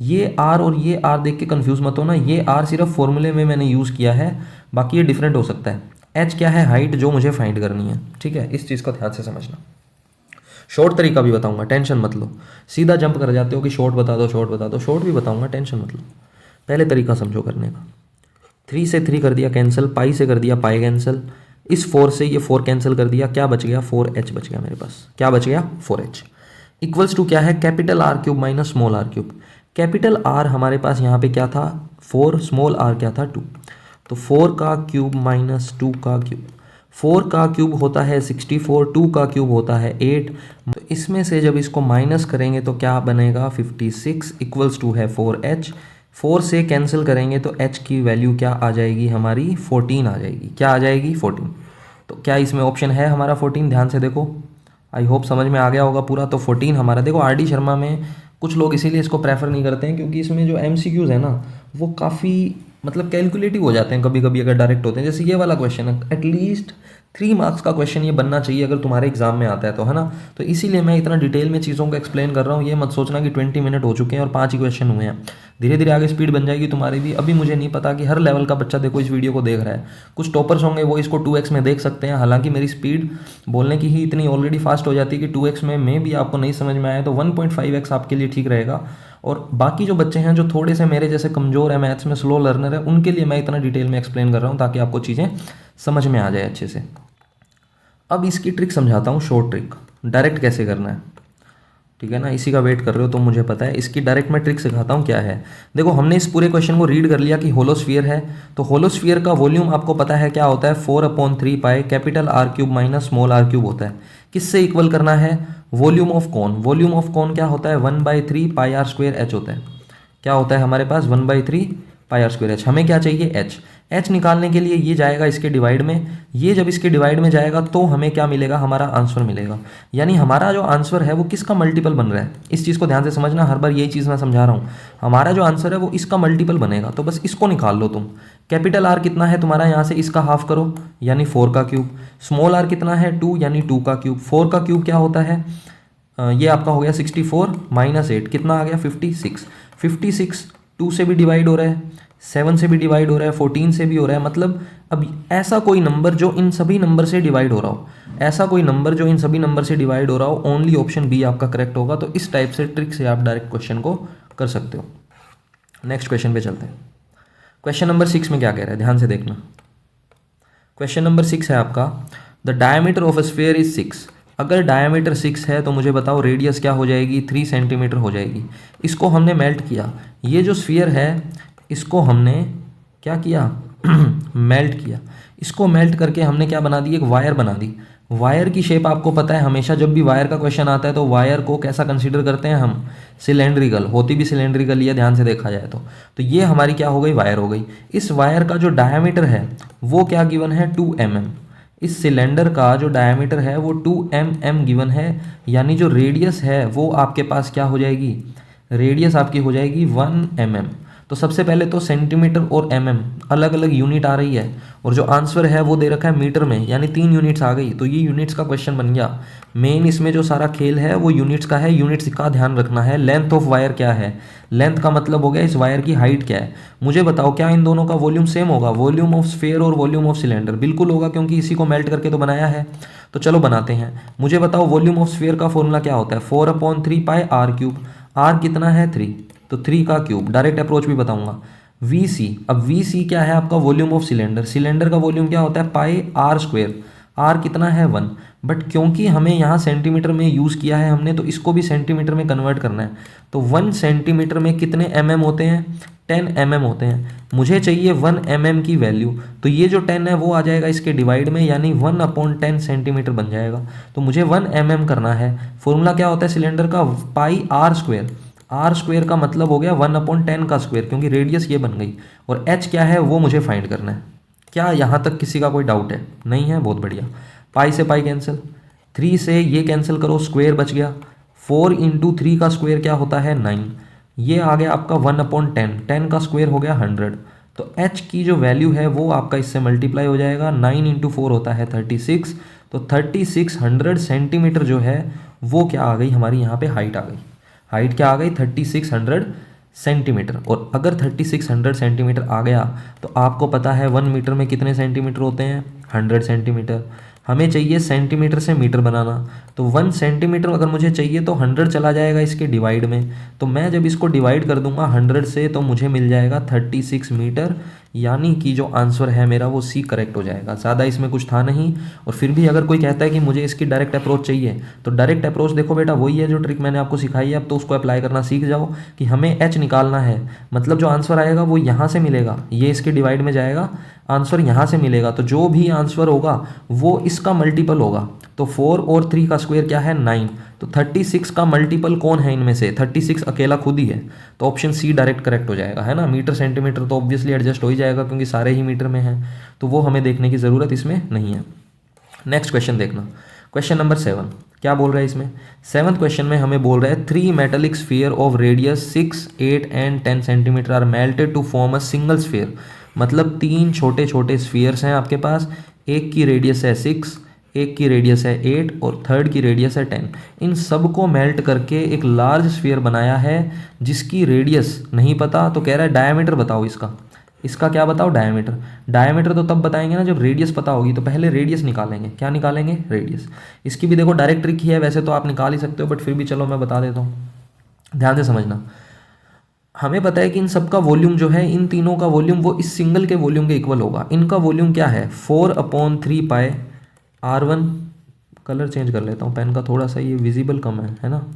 ये आर और ये आर देख के कंफ्यूज मत हो ना, ये आर सिर्फ फॉर्मूले में मैंने यूज़ किया है, बाकी ये डिफरेंट हो सकता है। एच क्या है, हाइट जो मुझे फाइंड करनी है, ठीक है, इस चीज़ को ध्यान से समझना। शॉर्ट तरीका भी बताऊंगा, टेंशन मत लो। सीधा जंप कर जाते हो कि शॉर्ट बता दो, शॉर्ट बता दो, शॉर्ट भी बताऊंगा, टेंशन मत लो। पहले तरीका समझो करने का। 3 से 3 कर दिया कैंसिल, पाई से कर दिया पाई कैंसिल, इस 4 से ये 4 कैंसिल कर दिया, क्या बच गया, 4h बच गया मेरे पास। क्या बच गया, 4h इक्वल्स टू क्या है, capital R cube minus small R cube. Capital R हमारे पास यहाँ पे क्या था 4, स्मॉल आर क्या था 2, तो 4 का क्यूब माइनस 2 का क्यूब। 4 का क्यूब होता है 64, 2 का क्यूब होता है 8, तो इसमें से जब इसको माइनस करेंगे तो क्या बनेगा 56 इक्वल्स टू है 4h। 4 से कैंसिल करेंगे तो h की वैल्यू क्या आ जाएगी हमारी 14 आ जाएगी। क्या आ जाएगी 14। तो क्या इसमें ऑप्शन है हमारा 14, ध्यान से देखो, आई होप समझ में आ गया होगा पूरा। तो 14 हमारा, देखो आर डी शर्मा में कुछ लोग इसीलिए इसको प्रेफर नहीं करते हैं क्योंकि इसमें जो MCQs है ना वो काफ़ी मतलब कैलकुलेटिव हो जाते हैं कभी कभी अगर डायरेक्ट होते हैं। जैसे ये वाला क्वेश्चन है, एटलीस्ट 3 मार्क्स का क्वेश्चन ये बनना चाहिए अगर तुम्हारे एग्जाम में आता है तो, है ना। तो इसीलिए मैं इतना डिटेल में चीज़ों को एक्सप्लेन कर रहा हूँ। ये मत सोचना कि 20 मिनट हो चुके हैं और 5 ही क्वेश्चन हुए हैं। धीरे धीरे आगे स्पीड बन जाएगी तुम्हारी भी। अभी मुझे नहीं पता कि हर लेवल का बच्चा देखो इस वीडियो को देख रहा है, कुछ टॉपर्स होंगे वो इसको 2x में देख सकते हैं। हालांकि मेरी स्पीड बोलने की ही इतनी ऑलरेडी फास्ट हो जाती है कि 2x में भी आपको नहीं समझ में आया तो 1.5x आपके लिए ठीक रहेगा। और बाकी जो बच्चे हैं जो थोड़े से मेरे जैसे कमज़ोर है, मैथ्स में स्लो लर्नर है, उनके लिए मैं इतना डिटेल में एक्सप्लेन कर रहा हूँ ताकि आपको चीज़ें समझ में आ जाए अच्छे से। अब इसकी ट्रिक समझाता हूँ, शॉर्ट ट्रिक, डायरेक्ट कैसे करना है, ठीक है ना। इसी का वेट कर रहे हो तो मुझे पता है, इसकी डायरेक्ट मैं ट्रिक सिखाता हूँ क्या है। देखो हमने इस पूरे क्वेश्चन को रीड कर लिया कि होलोस्फीयर है, तो होलोस्फीयर का वॉल्यूम आपको पता है क्या होता है 4/3 pi capital R cube minus small R cube होता है। किससे इक्वल करना है, volume of cone. Volume of cone क्या होता है 1/3 पाई आर स्क्वेयर एच होता है। क्या होता है हमारे पास 1/3 पाई आर स्क्वेयर एच। हमें क्या चाहिए एच। एच निकालने के लिए ये जाएगा इसके डिवाइड में, ये जब इसके डिवाइड में जाएगा तो हमें क्या मिलेगा, हमारा आंसर मिलेगा। यानी हमारा जो आंसर है वो किसका मल्टीपल बन रहा है, इस चीज़ को ध्यान से समझना, हर बार यही चीज़ मैं समझा रहा हूँ। हमारा जो आंसर है वो इसका मल्टीपल बनेगा, तो बस इसको निकाल लो तुम। कैपिटल आर कितना है तुम्हारा, यहाँ से इसका हाफ करो यानी 4 का क्यूब। स्मॉल आर कितना है 2 यानी 2 का क्यूब। 4 का क्यूब क्या होता है, ये आपका हो गया 64 माइनस 8 कितना आ गया 56। 56 2 से भी डिवाइड हो रहा है, 7 से भी डिवाइड हो रहा है, 14 से भी हो रहा है। मतलब अब ऐसा कोई नंबर जो इन सभी नंबर से डिवाइड हो रहा हो, ऐसा कोई नंबर जो इन सभी नंबर से डिवाइड हो रहा हो, ओनली ऑप्शन बी आपका करेक्ट होगा। तो इस टाइप से ट्रिक से आप डायरेक्ट क्वेश्चन को कर सकते हो। नेक्स्ट क्वेश्चन पे चलते हैं। क्वेश्चन नंबर 6 में क्या कह रहा है, ध्यान से देखना। क्वेश्चन नंबर 6 है आपका, the diameter of a sphere is 6। अगर डायमीटर 6 है तो मुझे बताओ रेडियस क्या हो जाएगी, 3 सेंटीमीटर हो जाएगी। इसको हमने मेल्ट किया, ये जो स्फीयर है इसको हमने क्या किया मेल्ट किया। इसको मेल्ट करके हमने क्या बना दी, एक वायर बना दी। वायर की शेप आपको पता है, हमेशा जब भी वायर का क्वेश्चन आता है तो वायर को कैसा कंसीडर करते हैं हम, सिलेंड्रिकल, होती भी सिलेंड्रिकल ही है ध्यान से देखा जाए तो ये हमारी क्या हो गई, वायर हो गई। इस वायर का जो डायमीटर है वो क्या गिवन है 2 mm। इस सिलेंडर का जो डायमीटर है वो 2 mm गिवन है, यानी जो रेडियस है वो आपके पास क्या हो जाएगी, रेडियस आपकी हो जाएगी 1 mm। तो सबसे पहले तो सेंटीमीटर और mm अलग अलग यूनिट आ रही है, और जो आंसर है वो दे रखा है मीटर में, यानी 3 यूनिट्स आ गई। तो ये यूनिट्स का क्वेश्चन बन गया। मेन इसमें जो सारा खेल है वो यूनिट्स का है, यूनिट्स का ध्यान रखना है। लेंथ ऑफ वायर क्या है, लेंथ का मतलब हो गया इस वायर की हाइट क्या है। मुझे बताओ क्या इन दोनों का वॉल्यूम सेम होगा, वॉल्यूम ऑफ स्फीयर और वॉल्यूम ऑफ सिलेंडर बिल्कुल होगा क्योंकि इसी को मेल्ट करके तो बनाया है। तो चलो बनाते हैं। मुझे बताओ वॉल्यूम ऑफ स्फीयर का फॉर्मूला क्या होता है 4/3 पाई आर क्यूब। आर कितना है 3, तो 3 का क्यूब। डायरेक्ट अप्रोच भी बताऊंगा। VC, अब VC क्या है आपका वॉल्यूम ऑफ सिलेंडर। सिलेंडर का वॉल्यूम क्या होता है पाई आर स्क्वेयर। आर कितना है 1, बट क्योंकि हमें यहाँ सेंटीमीटर में यूज़ किया है हमने, तो इसको भी सेंटीमीटर में कन्वर्ट करना है। तो 1 सेंटीमीटर में कितने mm होते हैं, 10 mm होते हैं। मुझे चाहिए 1 mm की वैल्यू, तो ये जो 10 है वो आ जाएगा इसके डिवाइड में, यानी 1/10 सेंटीमीटर बन जाएगा। तो मुझे 1 mm करना है। फॉर्मूला क्या होता है सिलेंडर का, पाई आर स्क्वेयर। आर स्क्वेयर का मतलब हो गया 1/10 का स्क्वेयर, क्योंकि रेडियस ये बन गई। और एच क्या है वो मुझे फाइंड करना है। क्या यहाँ तक किसी का कोई डाउट है, नहीं है, बहुत बढ़िया। पाई से पाई कैंसिल, 3 से ये कैंसिल करो, स्क्वेयर बच गया। 4 × 3 का स्क्वेयर क्या होता है 9। ये आ गया आपका 1/10, 10 का स्क्वेयर हो गया 100। तो एच की जो वैल्यू है वो आपका इससे मल्टीप्लाई हो जाएगा। 9 × 4 होता है 36, तो 3600 सेंटीमीटर जो है वो क्या आ गई हमारी यहाँ पे हाइट आ गई। हाइट क्या आ गई 3600 सेंटीमीटर, और अगर 3600 सेंटीमीटर आ गया तो आपको पता है 1 मीटर में कितने सेंटीमीटर होते हैं, 100 सेंटीमीटर। हमें चाहिए सेंटीमीटर से मीटर बनाना, तो 1 सेंटीमीटर अगर मुझे चाहिए तो 100 चला जाएगा इसके डिवाइड में, तो मैं जब इसको डिवाइड कर दूंगा 100 से तो मुझे मिल जाएगा 36 मीटर, यानी कि जो आंसर है मेरा वो सी करेक्ट हो जाएगा। ज़्यादा इसमें कुछ था नहीं। और फिर भी अगर कोई कहता है कि मुझे इसकी डायरेक्ट अप्रोच चाहिए, तो डायरेक्ट अप्रोच देखो बेटा वही है जो ट्रिक मैंने आपको सिखाई है, अब तो उसको अप्लाई करना सीख जाओ कि हमें एच निकालना है, मतलब जो आंसर आएगा वो यहाँ से मिलेगा, ये इसके डिवाइड में जाएगा, आंसर यहाँ से मिलेगा, तो जो भी आंसर होगा वो इसका मल्टीपल होगा। तो 4 और 3 का स्क्वायर क्या है, 9, तो 36 का मल्टीपल कौन है इनमें से, 36 अकेला खुद ही है, तो ऑप्शन सी डायरेक्ट करेक्ट हो जाएगा, है ना। मीटर सेंटीमीटर तो ऑब्वियसली एडजस्ट हो ही जाएगा क्योंकि सारे ही मीटर में हैं, तो वो हमें देखने की ज़रूरत इसमें नहीं है। नेक्स्ट क्वेश्चन देखना, क्वेश्चन नंबर 7 क्या बोल रहा है इसमें। 7th क्वेश्चन में हमें बोल रहा है 3 metallic sphere of radius 6, 8 and 10 centimetre are melted to form a single sphere, मतलब 3 छोटे छोटे स्फीयर्स हैं आपके पास, एक की रेडियस है 6, एक की रेडियस है 8 और थर्ड की रेडियस है 10। इन सब को मेल्ट करके एक लार्ज स्फीयर बनाया है जिसकी रेडियस नहीं पता, तो कह रहा है डायमीटर बताओ इसका। इसका क्या बताओ, डायमीटर। डायमीटर तो तब बताएंगे ना जब रेडियस पता होगी, तो पहले रेडियस निकालेंगे। क्या निकालेंगे, रेडियस। इसकी भी देखो डायरेक्ट ट्रिक ही है, वैसे तो आप निकाल ही सकते हो, बट फिर भी चलो मैं बता देता हूँ, ध्यान से समझना। हमें पता है कि इन सब का वॉल्यूम जो है, इन तीनों का वॉल्यूम वो इस सिंगल के वॉल्यूम के इक्वल होगा। इनका वॉल्यूम क्या है, 4/3 पाई R1। कलर चेंज कर लेता हूँ पेन का, थोड़ा सा ये विजिबल कम है ना।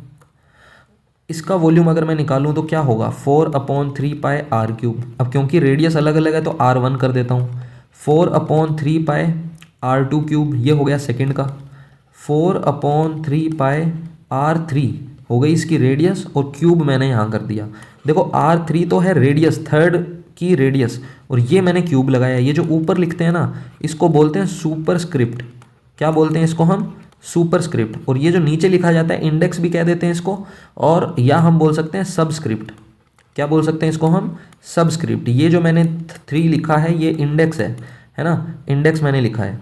इसका वॉल्यूम अगर मैं निकालूं तो क्या होगा, 4/3 पाई R3। अब क्योंकि रेडियस अलग अलग है तो R1 कर देता हूँ, 4/3 पाई R2 क्यूब, ये हो गया सेकंड का, 4/3 पाई R3 हो गई इसकी रेडियस, और क्यूब मैंने यहाँ कर दिया। देखो R3 तो है रेडियस, थर्ड की रेडियस, और ये मैंने क्यूब लगाया। ये जो ऊपर लिखते हैं ना, इसको बोलते हैं सुपरस्क्रिप्ट। क्या बोलते हैं इसको हम, सुपरस्क्रिप्ट। और ये जो नीचे लिखा जाता है इंडेक्स भी कह देते हैं इसको, और या हम बोल सकते हैं सबस्क्रिप्ट। क्या बोल सकते हैं इसको हम, सबस्क्रिप्ट। ये जो मैंने 3 लिखा है ये इंडेक्स है ना, इंडेक्स मैंने लिखा है।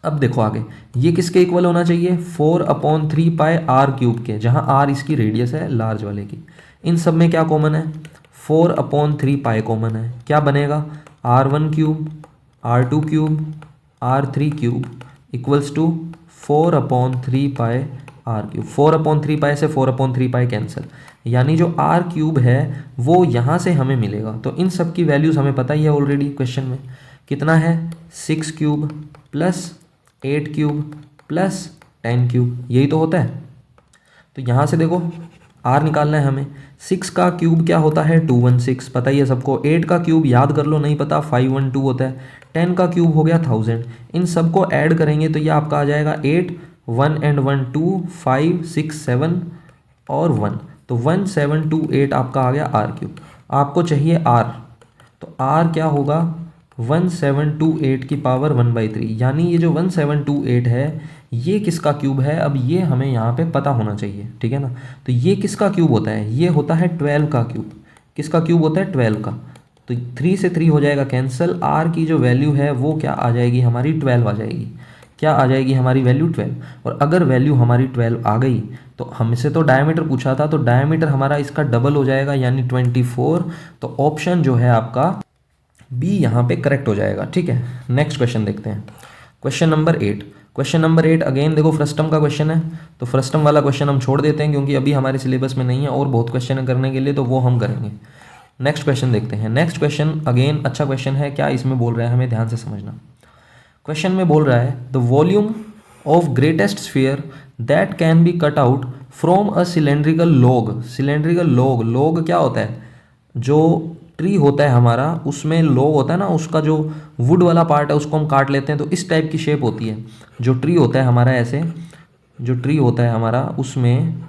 अब देखो आगे, ये किसके इक्वल होना चाहिए, 4/3 पाई R3 के, जहाँ R इसकी रेडियस है लार्ज वाले की। इन सब में क्या कॉमन है, 4/3 पाई कॉमन है। क्या बनेगा, R1 cube, R2 cube, R3 cube equals to 4/3 pi R3। 4/3 pi से 4/3 पाई कैंसिल, यानी जो R क्यूब है वो यहाँ से हमें मिलेगा। तो इन सब की वैल्यूज़ हमें पता ही है ऑलरेडी, क्वेश्चन में कितना है, 6 cube plus 8 cube plus 10 cube, यही तो होता है। तो यहाँ से देखो R निकालना है हमें। 6 का क्यूब क्या होता है, 216, पता ही है सबको। 8 का क्यूब याद कर लो, नहीं पता 512 होता है। 10 का क्यूब हो गया 1000। इन सबको ऐड करेंगे तो ये आपका आ जाएगा 8, 1 and 1 2, 5 6 7 और 1, तो 1728 आपका आ गया R क्यूब। आपको चाहिए R, तो R क्या होगा, 1728 की पावर 1/3, यानी ये जो 1728 है ये किसका क्यूब है, अब ये हमें यहाँ पे पता होना चाहिए, ठीक है ना। तो ये किसका क्यूब होता है, ये होता है 12 का क्यूब। किसका क्यूब होता है, 12 का। तो 3 से 3 हो जाएगा कैंसिल, R की जो वैल्यू है वो क्या आ जाएगी हमारी, 12 आ जाएगी। क्या आ जाएगी हमारी वैल्यू, 12। और अगर वैल्यू हमारी 12 आ गई तो हमसे तो डायमीटर पूछा था, तो डायमीटर हमारा इसका डबल हो जाएगा यानी 24। तो ऑप्शन जो है आपका बी यहाँ पे करेक्ट हो जाएगा, ठीक है। नेक्स्ट क्वेश्चन देखते हैं, question number 8। Question number 8 again देखो फ्रस्टम का क्वेश्चन है, तो फ्रस्टम वाला क्वेश्चन हम छोड़ देते हैं क्योंकि अभी हमारे सिलेबस में नहीं है, और बहुत क्वेश्चन है करने के लिए, तो वो हम करेंगे। नेक्स्ट क्वेश्चन देखते हैं। नेक्स्ट क्वेश्चन अगेन अच्छा क्वेश्चन है, क्या इसमें बोल रहा है हमें ध्यान से समझना। क्वेश्चन में बोल रहा है the volume of greatest sphere that can be cut out from a cylindrical log. Cylindrical log, log क्या होता है, जो ट्री होता है हमारा उसमें लॉग होता है ना, उसका जो वुड वाला पार्ट है उसको हम काट लेते हैं, तो इस टाइप की शेप होती है। जो ट्री होता है हमारा ऐसे, जो ट्री होता है हमारा उसमें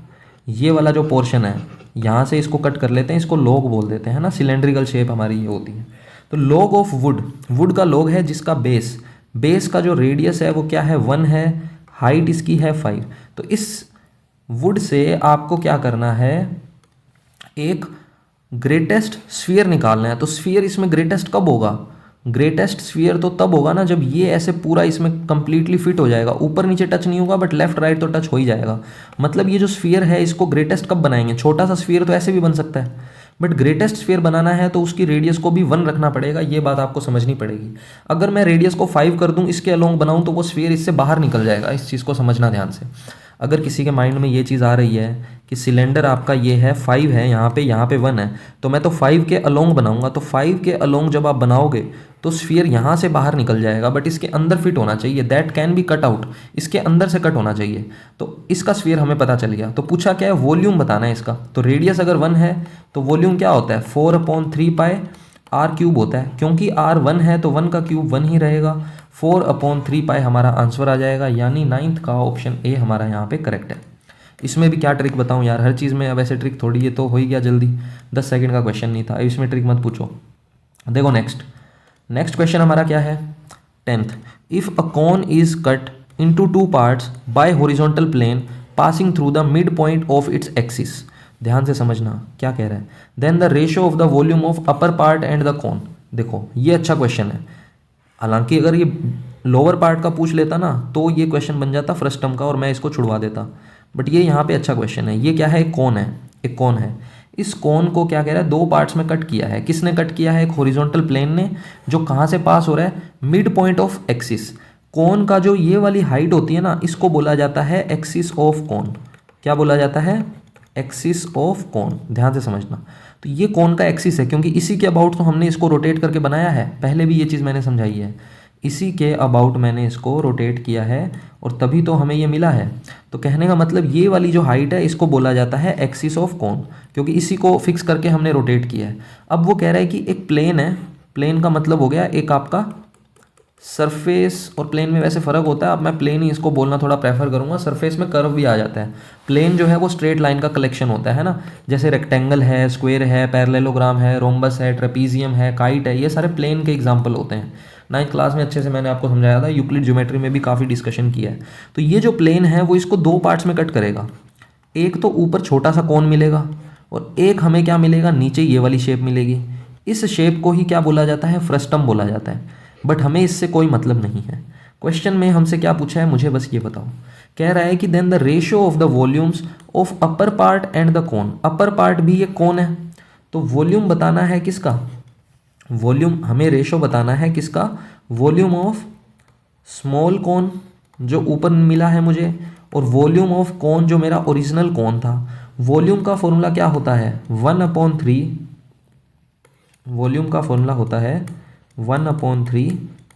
ये वाला जो पोर्शन है यहाँ से इसको कट कर लेते हैं, इसको लॉग बोल देते हैं ना, सिलेंड्रिकल शेप हमारी ये होती है। तो लॉग ऑफ वुड, वुड का लॉग है जिसका बेस, बेस का जो रेडियस है वो क्या है, 1 है, हाइट इसकी है 5। तो इस वुड से आपको क्या करना है, एक ग्रेटेस्ट स्फीयर निकालना है। तो स्फीयर इसमें ग्रेटेस्ट कब होगा, ग्रेटेस्ट स्फीयर तो तब होगा ना जब ये ऐसे पूरा इसमें कंप्लीटली फिट हो जाएगा, ऊपर नीचे टच नहीं होगा बट लेफ्ट राइट तो टच हो ही जाएगा। मतलब ये जो स्फीयर है इसको ग्रेटेस्ट कब बनाएंगे, छोटा सा स्फीयर तो ऐसे भी बन सकता है, बट ग्रेटेस्ट स्फीयर बनाना है तो उसकी रेडियस को भी 1 रखना पड़ेगा, ये बात आपको समझनी पड़ेगी। अगर मैं रेडियस को 5 कर दूं इसके अलोंग बनाऊं तो वो स्फीयर इससे बाहर निकल जाएगा, इस चीज़ को समझना ध्यान से। अगर किसी के माइंड में ये चीज़ आ रही है कि सिलेंडर आपका ये है 5 है, यहाँ पे 1 है, तो मैं तो 5 के अलोंग बनाऊंगा, तो 5 के अलोंग जब आप बनाओगे तो स्फीयर यहाँ से बाहर निकल जाएगा, बट इसके अंदर फिट होना चाहिए, that can be cut out, इसके अंदर से कट होना चाहिए। तो इसका स्फीयर हमें पता चल गया। तो पूछा क्या है, वॉल्यूम बताना है इसका। तो रेडियस अगर 1 है तो वॉल्यूम क्या होता है, 4/3 पाई आर क्यूब होता है, क्योंकि आर 1 है तो 1 का क्यूब 1 ही रहेगा, 4/3 पाई हमारा आंसर आ जाएगा, यानी 9th का ऑप्शन ए हमारा यहाँ पे करेक्ट है। इसमें भी क्या ट्रिक बताऊँ यार, हर चीज़ में अब ऐसे ट्रिक थोड़ी, ये तो हो ही गया जल्दी, 10 सेकंड का क्वेश्चन नहीं था, इसमें ट्रिक मत पूछो। देखो नेक्स्ट क्वेश्चन हमारा क्या है, 10th। If a cone is cut into 2 parts by horizontal plane passing through the mid point of its axis, ध्यान से समझना क्या कह रहा है, then the ratio of the volume of upper part and the cone. देखो ये अच्छा क्वेश्चन है, हालांकि अगर ये लोअर पार्ट का पूछ लेता ना तो ये क्वेश्चन बन जाता फर्स्ट टर्म का और मैं इसको छुड़वा देता, बट ये यहाँ पे अच्छा क्वेश्चन है। ये क्या है, एक कोन है। इस कोन को क्या कह रहा है, 2 पार्ट्स में कट किया है। किसने कट किया है, एक हॉरिजॉन्टल प्लेन ने, जो कहाँ से पास हो रहा है, मिड पॉइंट ऑफ एक्सिस। कोन का जो ये वाली हाइट होती है ना, इसको बोला जाता है एक्सिस ऑफ कोन। क्या बोला जाता है, एक्सिस ऑफ कोन, ध्यान से समझना। तो ये कोन का एक्सिस है, क्योंकि इसी के अबाउट तो हमने इसको रोटेट करके बनाया है, पहले भी ये चीज़ मैंने समझाई है, इसी के अबाउट मैंने इसको रोटेट किया है और तभी तो हमें ये मिला है। तो कहने का मतलब ये वाली जो हाइट है इसको बोला जाता है एक्सिस ऑफ कोन, क्योंकि इसी को फिक्स करके हमने रोटेट किया है। अब वो कह रहा है कि एक प्लेन है, प्लेन का मतलब हो गया एक आपका सरफेस, और प्लेन में वैसे फ़र्क होता है, अब मैं प्लेन ही इसको बोलना थोड़ा प्रेफर करूँगा, सरफेस में कर्व भी आ जाता है। प्लेन जो है वो स्ट्रेट लाइन का कलेक्शन होता है ना, जैसे रेक्टेंगल है, स्क्वायर है, पैरेललोग्राम है, रोम्बस है, ट्रेपीजियम है, काइट है, ये सारे प्लेन के एग्जाम्पल होते हैं। 9th क्लास में अच्छे से मैंने आपको समझाया था, यूक्लिड ज्योमेट्री में भी काफ़ी डिस्कशन किया है। तो ये जो प्लेन है वो इसको 2 पार्ट्स में कट करेगा, एक तो ऊपर छोटा सा कोन मिलेगा और एक हमें क्या मिलेगा, नीचे ये वाली शेप मिलेगी। इस शेप को ही क्या बोला जाता है, फ्रस्टम बोला जाता है, बट हमें इससे कोई मतलब नहीं है। क्वेश्चन में हमसे क्या पूछा है, मुझे बस ये बताओ। कह रहा है कि then the ratio of the volumes of upper part and the cone, upper part भी ये कोन है, तो वॉल्यूम बताना है किसका, वॉल्यूम हमें रेशो बताना है किसका, वॉल्यूम ऑफ स्मॉल कोन जो ऊपर मिला है मुझे, और वॉल्यूम ऑफ कोन जो मेरा ओरिजिनल कोन था। वॉल्यूम का फॉर्मूला क्या होता है, 1/3, वॉल्यूम का फॉर्मूला होता है 1/3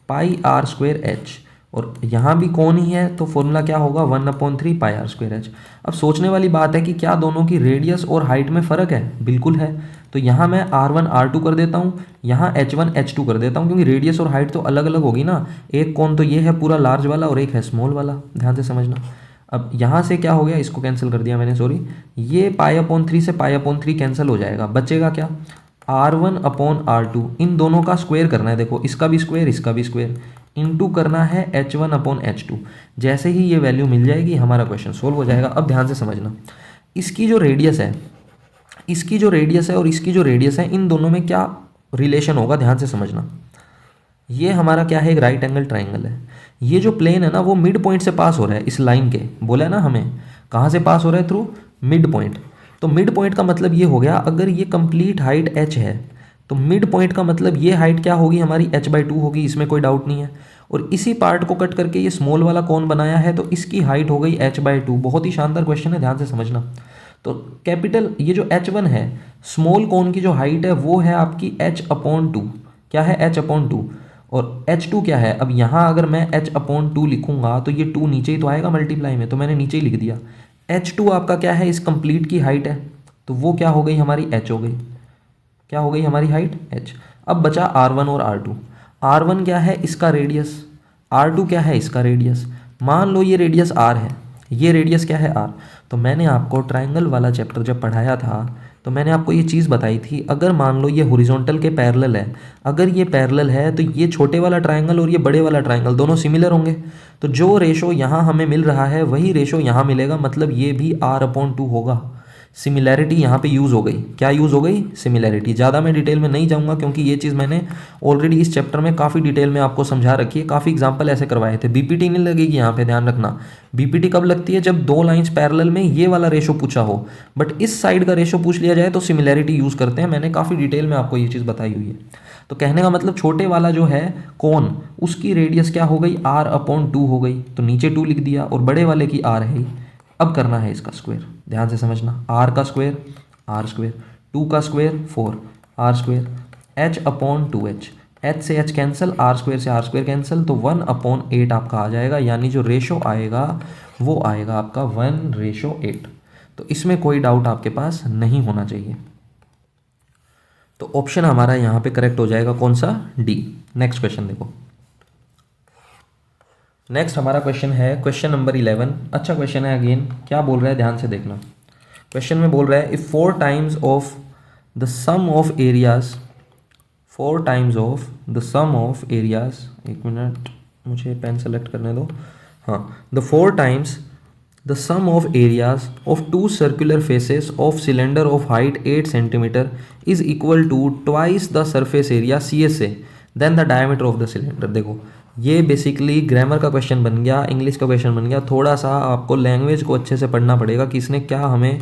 पाई आर स्क्वायर एच, और यहाँ भी कोन ही है तो फॉर्मूला क्या होगा, 1/3 पाई आर स्क्वायर एच। अब सोचने वाली बात है कि क्या दोनों की रेडियस और हाइट में फ़र्क है, बिल्कुल है। तो यहाँ मैं R1 R2 कर देता हूँ, यहाँ H1 H2 कर देता हूँ, क्योंकि रेडियस और हाइट तो अलग अलग होगी ना। एक कोन तो ये है पूरा लार्ज वाला और एक है स्मॉल वाला, ध्यान से समझना। अब यहाँ से क्या हो गया, इसको कैंसिल कर दिया मैंने, सॉरी, ये पाई/3 से पाई/3 कैंसिल हो जाएगा, बचेगा क्या, R1/R2, इन दोनों का स्क्वायर करना है। देखो इसका भी स्क्वायर, इसका भी स्क्वायर, इनटू करना है H1/H2। जैसे ही ये वैल्यू मिल जाएगी हमारा क्वेश्चन सोल्व हो जाएगा। अब ध्यान से समझना, इसकी जो रेडियस है, इसकी जो रेडियस है और इसकी जो रेडियस है, इन दोनों में क्या रिलेशन होगा, ध्यान से समझना। ये हमारा क्या है, एक राइट एंगल ट्राइंगल है। ये जो प्लेन है ना वो मिड पॉइंट से पास हो रहा है, इस लाइन के, बोला है ना हमें, कहाँ से पास हो रहा है, थ्रू मिड पॉइंट। तो मिड पॉइंट का मतलब ये हो गया, अगर ये कंप्लीट हाइट h है तो मिड पॉइंट का मतलब ये हाइट क्या होगी हमारी, h/2 होगी, इसमें कोई डाउट नहीं है। और इसी पार्ट को कट करके ये स्मॉल वाला कोन बनाया है, तो इसकी हाइट हो गई h/2। बहुत ही शानदार क्वेश्चन है, ध्यान से समझना। तो कैपिटल ये जो H1 है, स्मॉल कोन की जो हाइट है वो है आपकी h/2, क्या है, h/2, और h2 क्या है। अब यहाँ अगर मैं h/2 लिखूंगा तो ये 2 नीचे ही तो आएगा मल्टीप्लाई में, तो मैंने नीचे ही लिख दिया। h2 आपका क्या है, इस कंप्लीट की हाइट है, तो वो क्या हो गई हमारी, h हो गई, क्या हो गई हमारी हाइट, h। अब बचा R1 और R2। R1 क्या है, इसका रेडियस, R2 क्या है, इसका रेडियस। मान लो ये रेडियस R है, ये रेडियस क्या है, R। तो मैंने आपको ट्राइंगल वाला चैप्टर जब पढ़ाया था तो मैंने आपको ये चीज़ बताई थी, अगर मान लो ये हॉरिजॉन्टल के पैरेलल है, अगर ये पैरेलल है तो ये छोटे वाला ट्राइंगल और ये बड़े वाला ट्राइंगल दोनों सिमिलर होंगे। तो जो रेशो यहाँ हमें मिल रहा है वही रेशो यहाँ मिलेगा, मतलब ये भी R/2 होगा। सिमिलैरिटी यहाँ पे यूज़ हो गई। क्या यूज़ हो गई? सिमिलैरिटी। ज़्यादा मैं डिटेल में नहीं जाऊँगा क्योंकि ये चीज़ मैंने ऑलरेडी इस चैप्टर में काफ़ी डिटेल में आपको समझा रखी है, काफ़ी एग्जाम्पल ऐसे करवाए थे। बीपीटी नहीं लगेगी यहाँ पे, ध्यान रखना। बीपीटी कब लगती है? जब दो लाइंस पैरेलल में ये वाला रेशो पूछा हो, बट इस साइड का रेशो पूछ लिया जाए तो सिमिलैरिटी यूज़ करते हैं। मैंने काफ़ी डिटेल में आपको ये चीज़ बताई हुई है। तो कहने का मतलब छोटे वाला जो है कोन, उसकी रेडियस क्या हो गई? r/2 हो गई, तो नीचे 2 लिख दिया, और बड़े वाले की r है। अब करना है इसका स्क्वायर, ध्यान से समझना। r का स्क्वायर r स्क्वायर, 2 का square 4 r square, h/2h, h से h कैंसिल, r स्क्वायर से r स्क्वायर कैंसिल, तो 1/8 आपका आ जाएगा। यानी जो रेशो आएगा वो आएगा आपका 1:8। तो इसमें कोई डाउट आपके पास नहीं होना चाहिए। तो ऑप्शन हमारा यहाँ पे करेक्ट हो जाएगा कौन सा? डी। नेक्स्ट क्वेश्चन देखो। नेक्स्ट हमारा क्वेश्चन है क्वेश्चन नंबर 11। अच्छा क्वेश्चन है अगेन। क्या बोल रहा है ध्यान से देखना। क्वेश्चन में बोल रहा है if 4 times of the sum of areas, 4 times of the sum of areas, एक मिनट मुझे पेन सेलेक्ट करने दो। हाँ, the 4 times the sum of areas of two circular faces of cylinder of height 8 cm is equal to twice the surface area CSA then the diameter of the cylinder। देखो ये बेसिकली ग्रामर का क्वेश्चन बन गया, इंग्लिश का क्वेश्चन बन गया। थोड़ा सा आपको लैंग्वेज को अच्छे से पढ़ना पड़ेगा कि इसने क्या हमें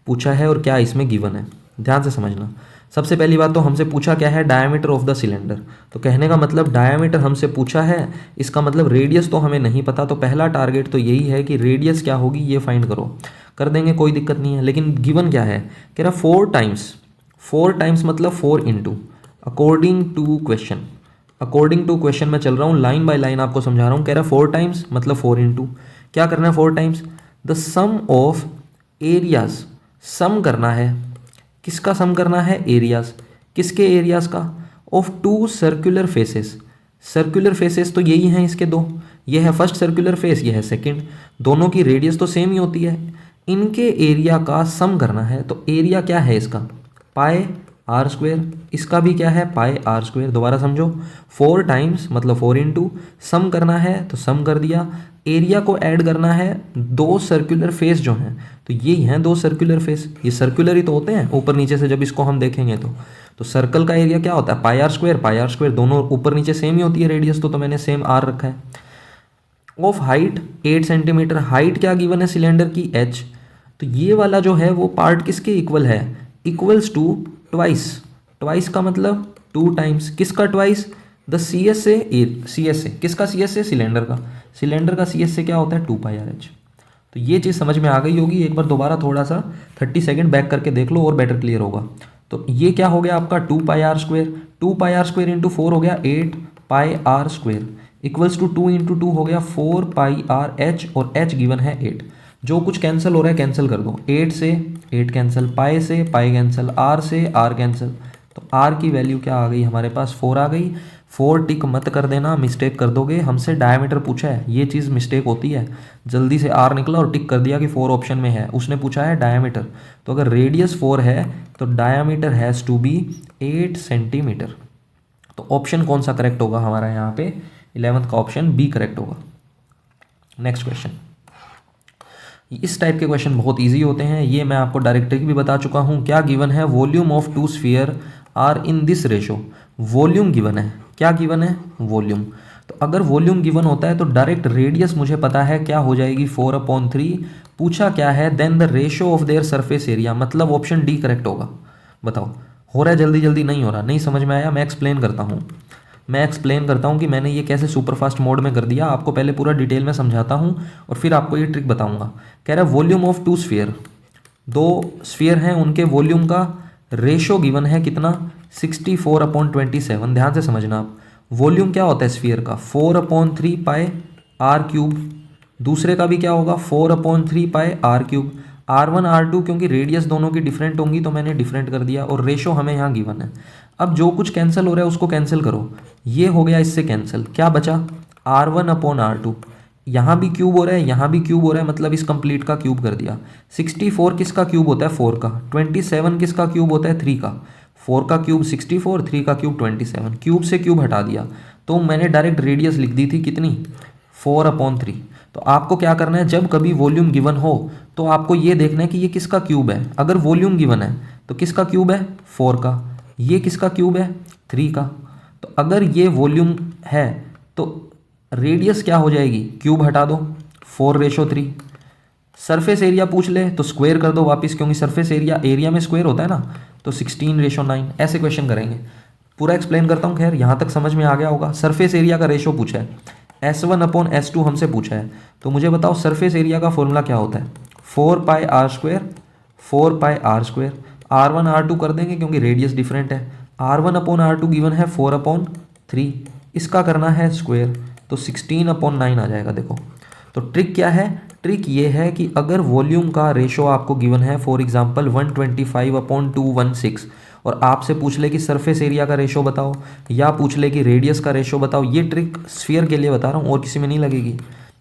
पूछा है और क्या इसमें गिवन है। ध्यान से समझना। सबसे पहली बात तो हमसे पूछा क्या है? Diameter of the cylinder. तो कहने का मतलब डायमीटर हमसे पूछा है, इसका मतलब रेडियस तो हमें नहीं पता। तो पहला टारगेट तो यही है कि रेडियस क्या होगी ये फाइंड करो। कर देंगे, कोई दिक्कत नहीं है। लेकिन गिवन क्या है? कह रहा 4 टाइम्स, 4 टाइम्स मतलब 4 into, according to question. According to question मैं चल रहा हूँ, लाइन बाय लाइन आपको समझा रहा हूँ। कह रहा 4 टाइम्स मतलब 4 इंटू, क्या करना है? 4 times the sum of areas. Sum करना है, किसका सम करना है? एरियाज। किसके एरियाज का? Of 2 circular faces. Circular faces तो यही हैं इसके दो, ये है फर्स्ट सर्कुलर फेस, ये है सेकंड। दोनों की रेडियस तो सेम ही होती है। इनके एरिया का सम करना है। तो एरिया क्या है इसका? पाई आर स्क्वायर। इसका भी क्या है? Pi R square. दोबारा समझो, 4 टाइम्स मतलब 4 इंटू, सम करना है तो सम कर दिया। एरिया को ऐड करना है, 2 सर्कुलर फेस जो हैं, तो ये हैं 2 सर्कुलर फेस। ये सर्कुलर ही तो होते हैं ऊपर नीचे से, जब इसको हम देखेंगे तो सर्कल का एरिया क्या होता है? Pi R square. Pi R square दोनों ऊपर नीचे सेम ही होती है रेडियस, तो मैंने सेम आर रखा है। Of height 8 centimetre. हाइट क्या गिवन है सिलेंडर की? h। तो ये वाला जो है वो पार्ट किसके इक्वल है? Equals to twice. ट्वाइस का मतलब 2 टाइम्स। किसका twice? The C S A. किसका सी एस ए? सिलेंडर का। सिलेंडर का सी एस ए क्या होता है? 2 पाई आर एच। तो ये चीज़ समझ में आ गई होगी। एक बार दोबारा थोड़ा सा 30 सेकेंड बैक करके देख लो और बेटर क्लियर होगा। तो ये क्या हो गया आपका? 2 pi R square. 2 pi R square into 4 हो गया 8 pi R square, equals to 2 into 2 हो गया 4 पाई आर एच, और एच गिवन है 8। जो कुछ कैंसिल हो रहा है कैंसिल कर दो। 8 से 8 कैंसिल, पाई से पाई कैंसिल, आर से आर कैंसिल। तो आर की वैल्यू क्या आ गई हमारे पास? 4 आ गई। 4 टिक मत कर देना, मिस्टेक कर दोगे। हमसे डायमीटर पूछा है, ये चीज़ मिस्टेक होती है। जल्दी से आर निकला और टिक कर दिया कि 4 ऑप्शन में है। उसने पूछा है डायमीटर, तो अगर रेडियस 4 है तो diameter has to be 8 centimetre. तो ऑप्शन कौन सा करेक्ट होगा हमारा यहाँ पे? 11th का ऑप्शन बी करेक्ट होगा। Next question. इस टाइप के क्वेश्चन बहुत इजी होते हैं, ये मैं आपको डायरेक्टली भी बता चुका हूँ। क्या गिवन है? Volume of 2 sphere are in this ratio. Volume given है। क्या गिवन है? वॉल्यूम। तो अगर वॉल्यूम गिवन होता है तो डायरेक्ट रेडियस मुझे पता है क्या हो जाएगी? 4/3। पूछा क्या है? Then the ratio of their surface area, मतलब ऑप्शन डी करेक्ट होगा। बताओ हो रहा है? जल्दी जल्दी नहीं हो रहा? नहीं समझ में आया? मैं एक्सप्लेन करता हूँ कि मैंने ये कैसे सुपरफास्ट मोड में कर दिया। आपको पहले पूरा डिटेल में समझाता हूँ और फिर आपको ये ट्रिक बताऊँगा। कह रहा है वॉल्यूम ऑफ 2 स्फीयर, 2 स्फीयर हैं, उनके वॉल्यूम का रेशो गिवन है कितना? 64/27। ध्यान से समझना आप। वॉल्यूम क्या होता है स्फीयर का? 4/3 पाई आर क्यूब। दूसरे का भी क्या होगा? 4/3 पाई आर क्यूब। R1 R2 क्योंकि रेडियस दोनों की डिफरेंट होंगी तो मैंने डिफरेंट कर दिया, और रेशो हमें यहाँ गिवन है। अब जो कुछ कैंसिल हो रहा है उसको कैंसिल करो। ये हो गया इससे कैंसिल, क्या बचा? R1/R2। यहाँ भी क्यूब हो रहा है, यहाँ भी क्यूब हो रहा है, मतलब इस कंप्लीट का क्यूब कर दिया। 64 किसका क्यूब होता है? 4 का। 27 किसका क्यूब होता है? 3 का। 4 का क्यूब 64, 3 का क्यूब 27। क्यूब से क्यूब हटा दिया तो मैंने डायरेक्ट रेडियस लिख दी थी कितनी? 4/3। तो आपको क्या करना है, जब कभी वॉल्यूम गिवन हो तो आपको ये देखना है कि ये किसका क्यूब है। अगर वॉल्यूम गिवन है तो किसका क्यूब है, 4 का। ये किसका क्यूब है, 3 का। तो अगर ये वॉल्यूम है तो रेडियस क्या हो जाएगी, क्यूब हटा दो, 4/3। सरफेस एरिया पूछ ले तो स्क्वायर कर दो वापस, क्योंकि सरफेस एरिया एरिया में स्क्वायर होता है ना, तो 16/9। ऐसे क्वेश्चन करेंगे। पूरा एक्सप्लेन करता हूँ, खैर यहाँ तक समझ में आ गया होगा। सरफेस एरिया का रेशो पूछा है, S1/S2 हमसे पूछा है। तो मुझे बताओ सरफेस एरिया का फॉर्मूला क्या होता है, 4πr², 4πr²। R1 R2 कर देंगे क्योंकि रेडियस डिफरेंट है। R1/R2 गिवन है 4/3, इसका करना है स्क्वायर, तो 16/9 आ जाएगा। देखो तो ट्रिक क्या है, ट्रिक ये है कि अगर वॉल्यूम का रेशो आपको गिवन है फॉर एग्जांपल 125/216, और आपसे पूछ ले कि सरफेस एरिया का रेशो बताओ, या पूछ ले कि रेडियस का रेशो बताओ, ये ट्रिक स्फीयर के लिए बता रहा हूँ और किसी में नहीं लगेगी,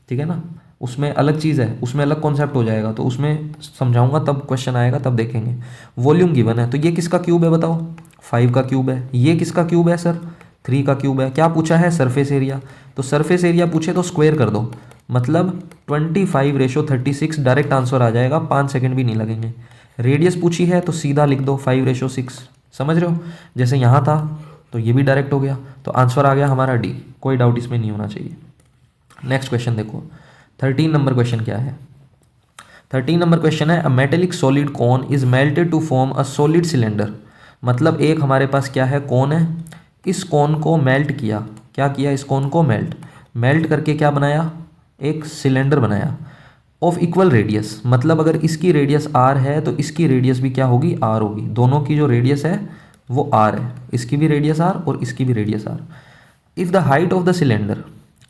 ठीक है ना। उसमें अलग चीज़ है, उसमें अलग कॉन्सेप्ट हो जाएगा, तो उसमें समझाऊंगा तब क्वेश्चन आएगा तब देखेंगे। वॉल्यूम गिवन है तो ये किसका क्यूब है बताओ, 5 का क्यूब है। ये किसका क्यूब है सर, 3 का क्यूब है। क्या पूछा है, सरफेस एरिया। तो सरफेस एरिया पूछे तो स्क्वायर कर दो, मतलब 25/36 डायरेक्ट आंसर आ जाएगा, 5 सेकंड भी नहीं लगेंगे। रेडियस पूछी है तो सीधा लिख दो 5/6, समझ रहे हो। जैसे यहाँ था तो ये भी डायरेक्ट हो गया, तो आंसर आ गया हमारा डी, कोई डाउट इसमें नहीं होना चाहिए। नेक्स्ट क्वेश्चन देखो, 13 नंबर क्वेश्चन क्या है। 13 नंबर क्वेश्चन है, a metallic solid cone is melted to form a solid cylinder. मतलब एक हमारे पास क्या है, कॉन है, इस कॉन को मेल्ट किया। क्या किया, इस कॉन को मेल्ट करके क्या बनाया, एक सिलेंडर बनाया ऑफ इक्वल रेडियस। मतलब अगर इसकी रेडियस r है तो इसकी रेडियस भी क्या होगी, r होगी। दोनों की जो रेडियस है वो r है, इसकी भी रेडियस r और इसकी भी radius r। If the height of the cylinder,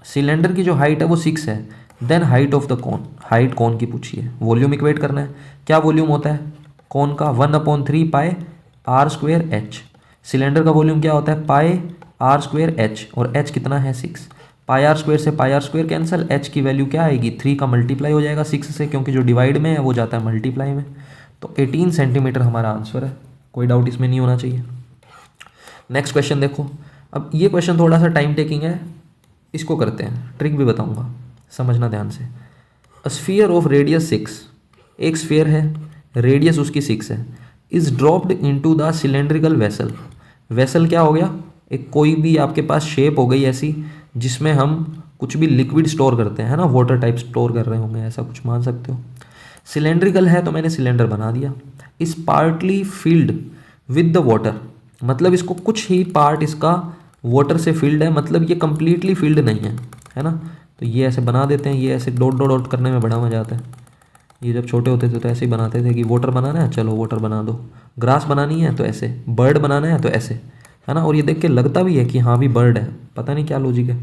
cylinder की जो हाइट है वो 6 है, then height of the cone, height cone की पूछी है। वॉल्यूम इक्वेट करना है। क्या वॉल्यूम होता है कॉन का, 1/3 पाई r² h। सिलेंडर का वॉल्यूम क्या होता है, पाई r² h, और h कितना है, 6। πr² से πr² कैंसिल, h की वैल्यू क्या आएगी, 3 का मल्टीप्लाई हो जाएगा 6 से, क्योंकि जो डिवाइड में है वो जाता है मल्टीप्लाई में। तो 18 सेंटीमीटर हमारा आंसर है, कोई डाउट इसमें नहीं होना चाहिए। नेक्स्ट क्वेश्चन देखो, अब ये क्वेश्चन थोड़ा सा टाइम टेकिंग है, इसको करते हैं, ट्रिक भी बताऊंगा, समझना ध्यान से। अ स्फीयर ऑफ रेडियस 6, एक स्फीयर है, रेडियस उसकी 6 है, is dropped into the cylindrical vessel. Vessel क्या हो गया, एक कोई भी आपके पास शेप हो गई ऐसी जिसमें हम कुछ भी लिक्विड स्टोर करते हैं, है ना, वाटर टाइप स्टोर कर रहे होंगे, ऐसा कुछ मान सकते हो। सिलेंड्रिकल है तो मैंने सिलेंडर बना दिया। इस partly filled with the water, मतलब इसको कुछ ही पार्ट इसका वाटर से फिल्ड है, मतलब ये कंप्लीटली फिल्ड नहीं है ना। तो ये ऐसे बना देते हैं, ये ऐसे डॉट डॉट डॉट करने में बड़ा मजा आता है। ये जब छोटे होते थे तो ऐसे ही बनाते थे कि वाटर बनाना है, चलो वाटर बना दो, ग्रास बनानी है तो ऐसे, बर्ड बनाना है तो ऐसे, है ना। और ये देख के लगता भी है कि हाँ भी बर्ड है, पता नहीं क्या लॉजिक है।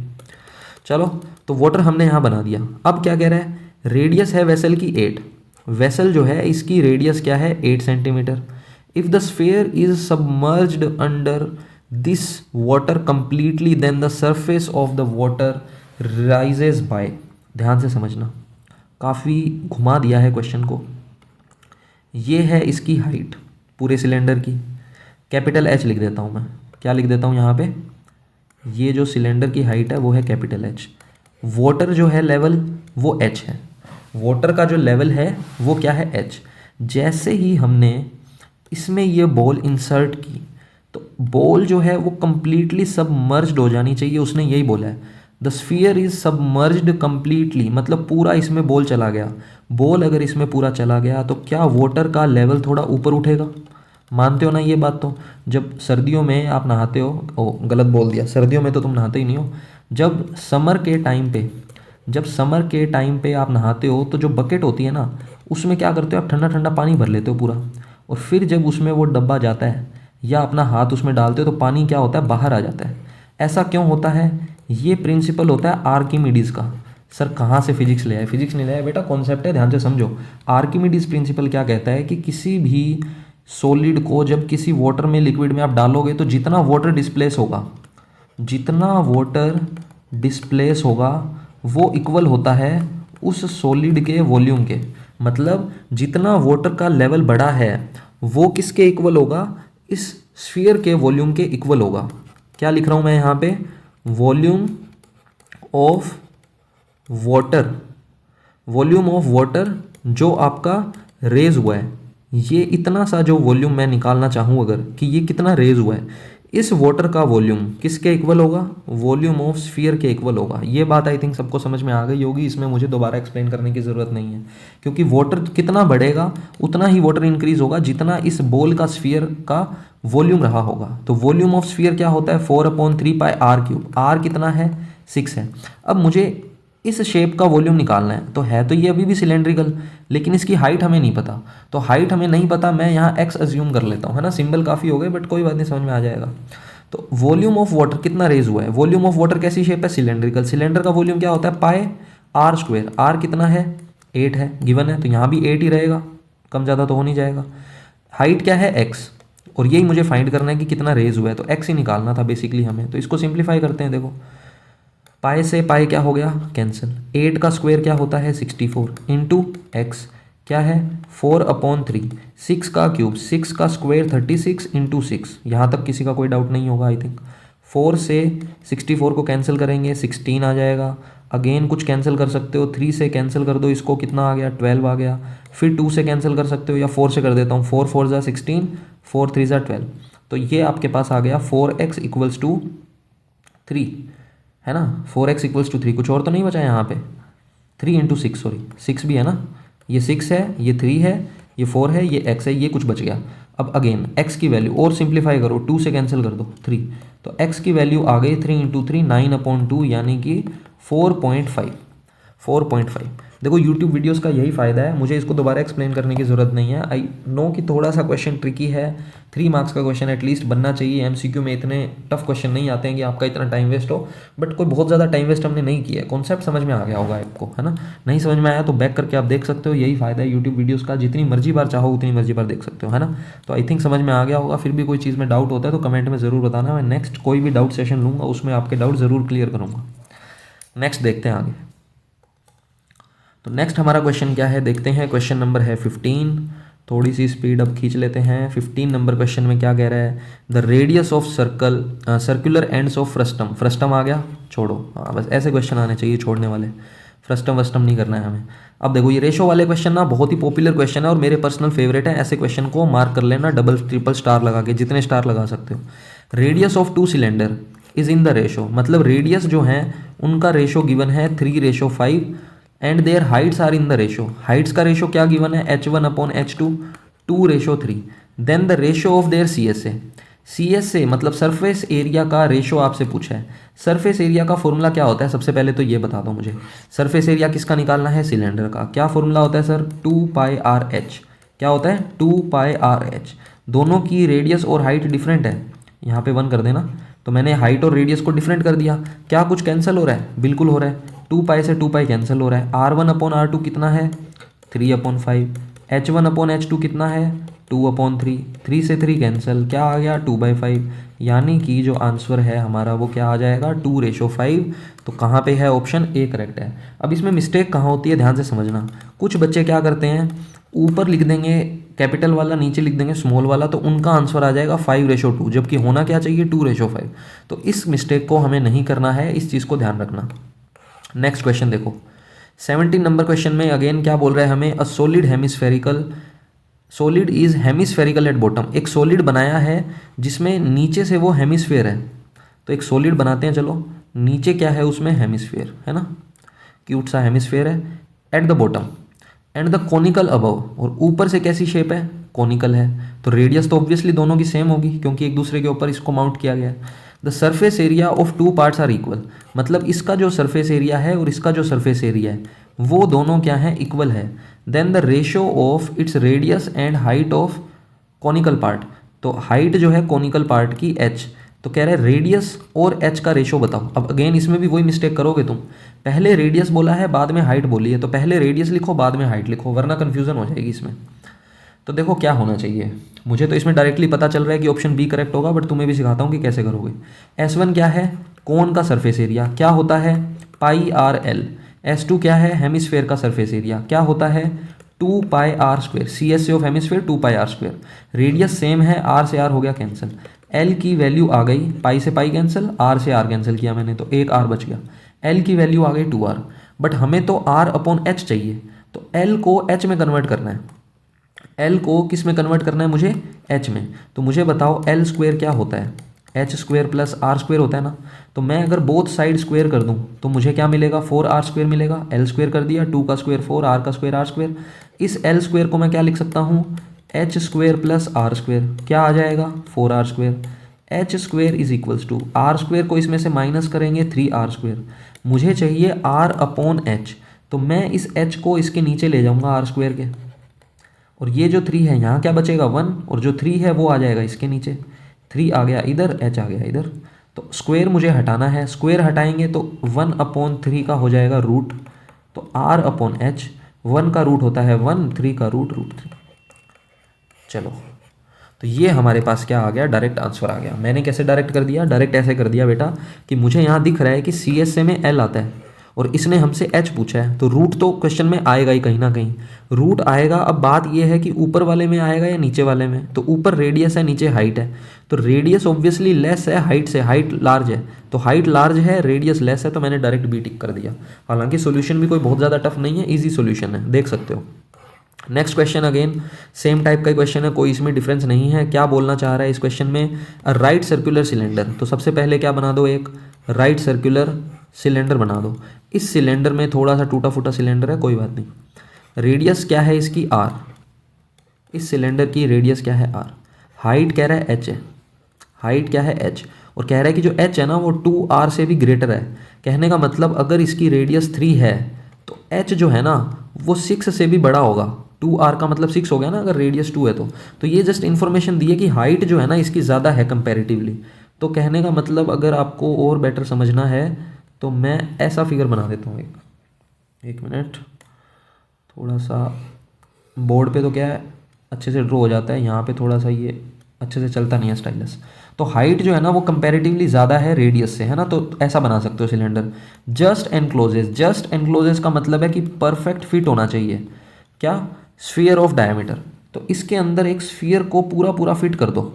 चलो तो वाटर हमने यहाँ बना दिया। अब क्या कह रहा है, रेडियस है वेसल की 8, वेसल जो है इसकी रेडियस क्या है, 8 centimetre. If the sphere is submerged under this water completely then the surface of the water rises by. ध्यान से समझना, काफ़ी घुमा दिया है क्वेश्चन को। ये है इसकी हाइट पूरे सिलेंडर की, कैपिटल H लिख देता हूँ मैं। क्या लिख देता हूँ यहाँ पे, ये जो सिलेंडर की हाइट है वो है कैपिटल H। वाटर जो है लेवल वो H है, वाटर का जो लेवल है वो क्या है, H। जैसे ही हमने इसमें ये बॉल इंसर्ट की तो बॉल जो है वो कंप्लीटली सबमर्ज्ड हो जानी चाहिए, उसने यही बोला है। The sphere is submerged completely, मतलब पूरा इसमें बॉल चला गया। बॉल अगर इसमें पूरा चला गया तो क्या वाटर का लेवल थोड़ा ऊपर उठेगा, मानते हो ना ये बात। तो जब सर्दियों में आप नहाते हो, ओ गलत बोल दिया, सर्दियों में तो तुम नहाते ही नहीं हो। जब समर के टाइम पे आप नहाते हो तो जो बकेट होती है ना, उसमें क्या करते हो आप, ठंडा ठंडा पानी भर लेते हो पूरा, और फिर जब उसमें वो डब्बा जाता है या अपना हाथ उसमें डालते हो तो पानी क्या होता है, बाहर आ जाता है। ऐसा क्यों होता है, ये प्रिंसिपल होता है आर्किमिडीज का। सर कहाँ से फिजिक्स ले आए, फिजिक्स नहीं लाया बेटा, कॉन्सेप्ट है, ध्यान से समझो। आर्किमिडीज प्रिंसिपल क्या कहता है कि किसी भी सॉलिड को जब किसी वाटर में, लिक्विड में आप डालोगे तो जितना वाटर डिस्प्लेस होगा वो इक्वल होता है उस सॉलिड के वॉल्यूम के। मतलब जितना वाटर का लेवल बढ़ा है वो किसके इक्वल होगा, इस स्फीयर के वॉल्यूम के इक्वल होगा। क्या लिख रहा हूँ मैं यहाँ पे, volume of water, volume of water जो आपका रेज हुआ है, ये इतना सा जो वॉल्यूम मैं निकालना चाहूँ अगर कि ये कितना रेज हुआ है, इस वाटर का वॉल्यूम किसके इक्वल होगा, वॉल्यूम ऑफ स्फीयर के इक्वल होगा। ये बात आई थिंक सबको समझ में आ गई होगी, इसमें मुझे दोबारा एक्सप्लेन करने की ज़रूरत नहीं है, क्योंकि वाटर कितना बढ़ेगा उतना ही वाटर इंक्रीज होगा जितना इस बॉल का स्फीयर का वॉल्यूम रहा होगा। तो वॉल्यूम ऑफ स्फीयर क्या होता है, 4/3 पाई आर क्यूब। आर कितना है, 6 है। अब मुझे इस शेप का वॉल्यूम निकालना है तो ये अभी भी सिलेंड्रिकल, लेकिन इसकी हाइट हमें नहीं पता। तो हाइट हमें नहीं पता, मैं यहाँ एक्स अज्यूम कर लेता हूँ, है ना। सिंबल काफ़ी हो गए बट कोई बात नहीं, समझ में आ जाएगा। तो वॉल्यूम ऑफ वाटर कितना रेज हुआ है, वॉल्यूम ऑफ वाटर कैसी शेप है, सिलेंड्रिकल। सिलेंडर का वॉल्यूम क्या होता है, पाए आर स्क्वायर। आर कितना है, 8 है, गिवन है, तो यहाँ भी 8 ही रहेगा, कम ज़्यादा तो हो नहीं जाएगा। हाइट क्या है, एक्स, और यही मुझे फाइंड करना है कि कितना रेज हुआ है, तो एक्स ही निकालना था बेसिकली हमें। तो इसको सिंप्लीफाई करते हैं। देखो पाए से पाए क्या हो गया, कैंसिल। 8 का स्क्वायर क्या होता है, 64 इंटू एक्स क्या है, 4/3। 6 का क्यूब, 6 का स्क्वायर 36 इंटू 6। यहाँ तक किसी का कोई डाउट नहीं होगा आई थिंक। 4 से 64 को कैंसिल करेंगे, 16 आ जाएगा। अगेन कुछ कैंसिल कर सकते हो, 3 से कैंसिल कर दो इसको, कितना आ गया, 12 आ गया। फिर 2 से कैंसिल कर सकते हो, या 4 से कर देता हूँ, 4 4 = 16, 4 3 = 12। तो ये आपके पास आ गया 4x = 3, है ना। 4x = 3, कुछ और तो नहीं बचा यहाँ पे। 3 × 6, सॉरी 6 भी है ना, ये 6 है, ये 3 है, ये 4 है, ये x है, ये कुछ बच गया। अब अगेन x की वैल्यू और सिंप्लीफाई करो, 2 से कैंसिल कर दो, 3। तो x की वैल्यू आ गई 3 × 3 9/2, यानी कि 4.5। देखो यूट्यूब वीडियोस का यही फ़ायदा है, मुझे इसको दोबारा एक्सप्लेन करने की ज़रूरत नहीं है। आई नो कि थोड़ा सा क्वेश्चन ट्रिकी है, 3 मार्क्स का क्वेश्चन एटलीस्ट बनना चाहिए। एमसीक्यू में इतने टफ क्वेश्चन नहीं आते हैं कि आपका इतना टाइम वेस्ट हो, बट कोई बहुत ज़्यादा टाइम वेस्ट हमने नहीं किया है। कॉन्सेप्ट समझ में आ गया होगा आपको, है ना। नहीं समझ में आया तो बैक करके आप देख सकते हो, यही फ़ायदा है यूट्यूब वीडियोज़ का, जितनी मर्जी बार चाहो उतनी मर्जी बार देख सकते हो, है ना। तो आई थिंक समझ में आ गया होगा। फिर भी कोई चीज़ में डाउट होता है तो कमेंट में ज़रूर बताना, मैं नेक्स्ट कोई भी डाउट सेशन लूँगा उसमें आपके डाउट ज़रूर क्लियर करूँगा। नेक्स्ट देखते हैं आगे। तो नेक्स्ट हमारा क्वेश्चन क्या है, देखते हैं। क्वेश्चन नंबर है 15, थोड़ी सी स्पीड अब खींच लेते हैं। 15 नंबर क्वेश्चन में क्या कह रहा है, the radius of circular ends of frustum. Frustum आ गया, छोड़ो, हाँ बस ऐसे क्वेश्चन आने चाहिए छोड़ने वाले, फ्रस्टम वस्टम नहीं करना है हमें। अब देखो ये रेशो वाले क्वेश्चन ना बहुत ही पॉपुलर क्वेश्चन है और मेरे पर्सनल फेवरेट है। ऐसे क्वेश्चन को मार्क कर लेना, डबल ट्रिपल स्टार लगा के, जितने स्टार लगा सकते हो। Radius of 2 cylinder is in the ratio, मतलब रेडियस जो है उनका रेशो गिवन है 3:5 and their heights are in the ratio. Heights का रेशो क्या गिवन है, h1/h2 2:3। Then the ratio of their CSA मतलब सरफेस एरिया का रेशो आपसे पूछा है। सरफेस एरिया का फॉर्मूला क्या होता है, सबसे पहले तो ये बता दो मुझे। सरफेस एरिया किसका निकालना है, सिलेंडर का। क्या फॉर्मूला होता है सर, 2πRh। क्या होता है, 2πRh। दोनों की रेडियस और हाइट डिफरेंट है, यहाँ पे 1 कर देना। तो मैंने हाइट और रेडियस को डिफरेंट कर दिया। क्या कुछ कैंसिल हो रहा है, बिल्कुल हो रहा है। 2π से 2π कैंसिल हो रहा है। R1/R2 कितना है, 3/5। H1/H2 कितना है, 2/3। 3 से 3 कैंसिल, क्या आ गया, 2/5। यानी कि जो आंसर है हमारा वो क्या आ जाएगा, 2:5। तो कहाँ पे है, ऑप्शन ए करेक्ट है। अब इसमें मिस्टेक कहाँ होती है, ध्यान से समझना। कुछ बच्चे क्या करते हैं, ऊपर लिख देंगे कैपिटल वाला, नीचे लिख देंगे स्मॉल वाला, तो उनका आंसर आ जाएगा 5:2, जबकि होना क्या चाहिए, 2:5। तो इस मिस्टेक को हमें नहीं करना है, इस चीज़ को ध्यान रखना। नेक्स्ट क्वेश्चन देखो, 17 नंबर क्वेश्चन में अगेन क्या बोल रहा है हमें, a solid is hemispherical at bottom. एक सॉलिड बनाया है जिसमें नीचे से वो हेमिस्फेयर है। तो एक सॉलिड बनाते हैं, चलो नीचे क्या है उसमें, हेमिस्फेयर है ना, क्यूट सा हेमिस्फेयर है। At the bottom and the conical above, और ऊपर से कैसी शेप है, कोनिकल है। तो रेडियस तो ऑब्वियसली दोनों की सेम होगी क्योंकि एक दूसरे के ऊपर इसको माउंट किया गया है। The surface area of 2 parts are equal, मतलब इसका जो सरफेस एरिया है और इसका जो सरफेस एरिया है वो दोनों क्या है, इक्वल है। Then the ratio of its radius and height of conical part, तो हाइट जो है कॉनिकल पार्ट की h, तो कह रहे हैं रेडियस और h का रेशो बताओ। अब अगेन इसमें भी वही मिस्टेक करोगे तुम, पहले रेडियस बोला है बाद में हाइट बोली है, तो पहले रेडियस लिखो बाद में हाइट लिखो, वरना कन्फ्यूजन हो जाएगी इसमें। तो देखो क्या होना चाहिए, मुझे तो इसमें डायरेक्टली पता चल रहा है कि ऑप्शन बी करेक्ट होगा, बट तुम्हें भी सिखाता हूँ कि कैसे करोगे। S1 क्या है, कोन का सरफेस एरिया, क्या होता है, πRL। S2 क्या है, हेमिस्फेयर का सरफेस एरिया, क्या होता है, 2πr²। CSA of hemisphere 2πr²। Radius same है, r से r हो गया कैंसिल। L की वैल्यू आ गई, पाई से पाई कैंसिल, r से r कैंसिल किया मैंने तो एक r बच गया। L की वैल्यू आ गई 2r। बट हमें तो r अपॉन एच चाहिए, तो l को h में कन्वर्ट करना है। l को किस में कन्वर्ट करना है मुझे? h में। तो मुझे बताओ l स्क्वेयर क्या होता है? H square plus R square होता है ना। तो मैं अगर बोथ साइड स्क्वेयर कर दूं तो मुझे क्या मिलेगा? 4r स्क्वेयर मिलेगा। एल स्क्वेयर कर दिया, 2 का स्क्वेयर 4, आर का स्क्वेयर आर स्क्वेयर। इस एल स्क्वेयर को मैं क्या लिख सकता हूँ? H square plus R square. क्या आ जाएगा? 4r square. H square is equals to R square को इसमें से माइनस करेंगे 3r स्क्वेयर। मुझे चाहिए r अपॉन एच, तो मैं इस h को इसके नीचे ले जाऊंगा आर स्क्वेयर के, और ये जो 3 है यहाँ क्या बचेगा? 1, और जो 3 है वो आ जाएगा इसके नीचे। 3 आ गया इधर, h आ गया इधर। तो स्क्वेयर मुझे हटाना है, स्क्वेयर हटाएंगे तो 1 अपॉन 3 का हो जाएगा रूट। तो r अपॉन एच, 1 का रूट होता है 1, 3 का रूट 3। चलो, तो ये हमारे पास क्या आ गया? डायरेक्ट आंसर आ गया। मैंने कैसे डायरेक्ट कर दिया? डायरेक्ट ऐसे कर दिया बेटा कि मुझे यहाँ दिख रहा है कि सी एस ए में एल आता है और इसने हमसे एच पूछा है, तो रूट तो क्वेश्चन में आएगा ही कहीं ना कहीं, रूट आएगा। अब बात ये है कि ऊपर वाले में आएगा या नीचे वाले में। तो ऊपर रेडियस है, नीचे हाइट है, तो रेडियस ऑब्वियसली लेस है हाइट से, हाइट लार्ज है, तो हाइट लार्ज है रेडियस लेस है, तो मैंने डायरेक्ट बी टिक कर दिया। हालांकि सोल्यूशन भी कोई बहुत ज़्यादा टफ नहीं है, ईजी सोल्यूशन है, देख सकते हो। Next question again same type का क्वेश्चन है, कोई इसमें डिफरेंस नहीं है। क्या बोलना चाह रहा है इस क्वेश्चन में? अ राइट सर्कुलर सिलेंडर। तो सबसे पहले क्या बना दो? एक राइट सर्कुलर सिलेंडर बना दो। इस सिलेंडर में थोड़ा सा टूटा फूटा सिलेंडर है, कोई बात नहीं। रेडियस क्या है इसकी? r। इस सिलेंडर की रेडियस क्या है? r। हाइट कह रहा है h है, हाइट क्या है? h, और कह रहा है कि जो h है ना वो 2r से भी ग्रेटर है। कहने का मतलब अगर इसकी रेडियस 3 है तो h जो है ना वो 6 से भी बड़ा होगा। 2r का मतलब 6 हो गया ना अगर रेडियस 2 है तो ये जस्ट इन्फॉर्मेशन दी है कि हाइट जो है ना इसकी ज़्यादा है कंपैरेटिवली। तो कहने का मतलब अगर आपको और बेटर समझना है तो मैं ऐसा फिगर बना देता हूँ। एक मिनट, थोड़ा सा बोर्ड पे तो क्या है अच्छे से ड्रॉ हो जाता है, यहाँ पे थोड़ा सा ये अच्छे से चलता नहीं है स्टाइलस। तो हाइट जो है ना वो कंपैरेटिवली ज़्यादा है रेडियस से, है ना। तो ऐसा बना सकते हो cylinder. Just encloses, just encloses का मतलब है कि परफेक्ट फिट होना चाहिए। क्या? Sphere of diameter. तो इसके अंदर एक स्फीयर को पूरा पूरा फिट कर दो,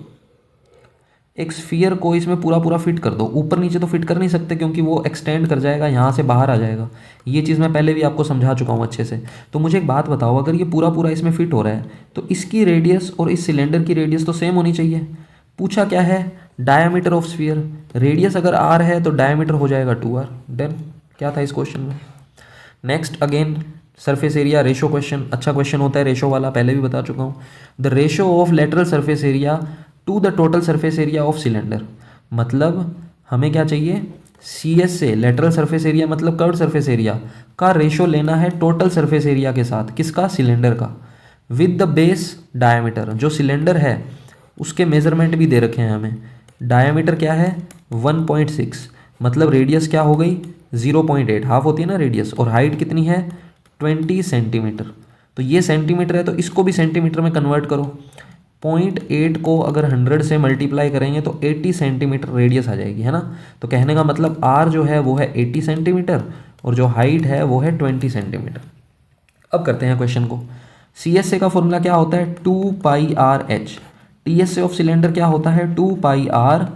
एक स्फीयर को इसमें पूरा पूरा फिट कर दो। ऊपर नीचे तो फिट कर नहीं सकते क्योंकि वो एक्सटेंड कर जाएगा, यहाँ से बाहर आ जाएगा। ये चीज़ मैं पहले भी आपको समझा चुका हूँ अच्छे से। तो मुझे एक बात बताओ, अगर ये पूरा पूरा इसमें फिट हो रहा है तो इसकी रेडियस और इस सिलेंडर की रेडियस तो सेम होनी चाहिए। पूछा क्या है? Diameter of sphere. रेडियस अगर r है तो डायमीटर हो जाएगा 2r। डन। क्या था इस क्वेश्चन में? Next again surface area ratio question. अच्छा क्वेश्चन होता है रेशो वाला, पहले भी बता चुका हूँ। The ratio of lateral surface area to the total surface area of cylinder. मतलब हमें क्या चाहिए? सी एस से लेटरल सरफेस एरिया मतलब कर्व्ड सरफेस एरिया का रेशो लेना है टोटल सरफेस एरिया के साथ। किसका? सिलेंडर का। With the base diameter. जो सिलेंडर है उसके मेजरमेंट भी दे रखे हैं हमें। डायमीटर क्या है? 1.6, मतलब रेडियस क्या हो गई? 0.8, हाफ होती है ना रेडियस। और हाइट कितनी है? 20 सेंटीमीटर। तो ये सेंटीमीटर है तो इसको भी सेंटीमीटर में कन्वर्ट करो। 0.8 को अगर 100 से मल्टीप्लाई करेंगे तो 80 सेंटीमीटर रेडियस आ जाएगी, है ना। तो कहने का मतलब r जो है वो है 80 सेंटीमीटर और जो हाइट है वो है 20 सेंटीमीटर। अब करते हैं क्वेश्चन को। सी एस ए का फॉर्मूला क्या होता है? 2 pi R H. T S A of cylinder क्या होता है? 2 pi R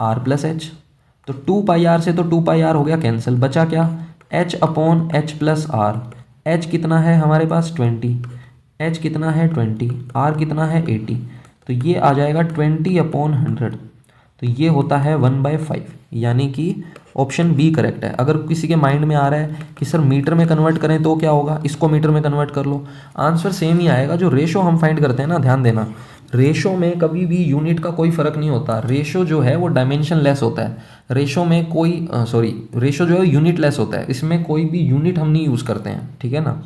R plus H. तो 2 पाई आर से तो 2 पाई आर हो गया कैंसिल, बचा क्या? H upon H plus R. H कितना है हमारे पास? 20। एच कितना है? 20। आर कितना है? 80। तो ये आ जाएगा 20 अपॉन 100। तो ये होता है 1/5, यानी कि ऑप्शन बी करेक्ट है। अगर किसी के माइंड में आ रहा है कि सर मीटर में कन्वर्ट करें तो क्या होगा, इसको मीटर में कन्वर्ट कर लो, आंसर सेम ही आएगा। जो रेशो हम फाइंड करते हैं ना, ध्यान देना, रेशो में कभी भी यूनिट का कोई फ़र्क नहीं होता। रेशो जो है वो डायमेंशन लेस होता है। रेशो में कोई रेशो जो है यूनिट लेस होता है, इसमें कोई भी यूनिट हम नहीं यूज़ करते हैं, ठीक है ना।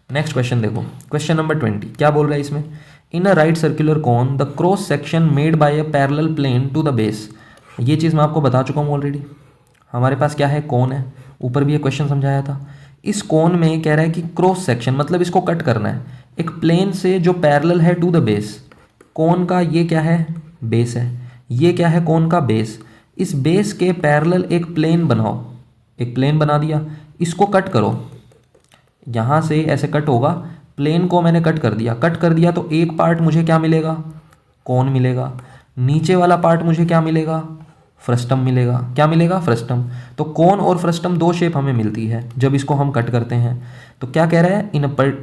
नेक्स्ट क्वेश्चन देखो, क्वेश्चन नंबर 20 क्या बोल रहा है इसमें? In a right circular cone the cross section made by a parallel plane to the base. ये चीज़ मैं आपको बता चुका हूँ ऑलरेडी। हमारे पास क्या है? कॉन है। ऊपर भी ये क्वेश्चन समझाया था। इस कॉन में कह रहा है कि क्रॉस सेक्शन मतलब इसको कट करना है एक प्लेन से जो पैरेलल है टू द बेस। कॉन का ये क्या है? बेस है। ये क्या है? कॉन का बेस। इस बेस के पैरेलल एक प्लेन बनाओ। एक प्लेन बना दिया, इसको कट करो। यहाँ से ऐसे कट होगा, प्लेन को मैंने कट कर दिया। कट कर दिया तो एक पार्ट मुझे क्या मिलेगा? कॉन मिलेगा। नीचे वाला पार्ट मुझे क्या मिलेगा? फ्रस्टम मिलेगा। क्या मिलेगा? फ्रस्टम। तो कोन और फ्रस्टम दो शेप हमें मिलती है जब इसको हम कट करते हैं। तो क्या कह रहा है?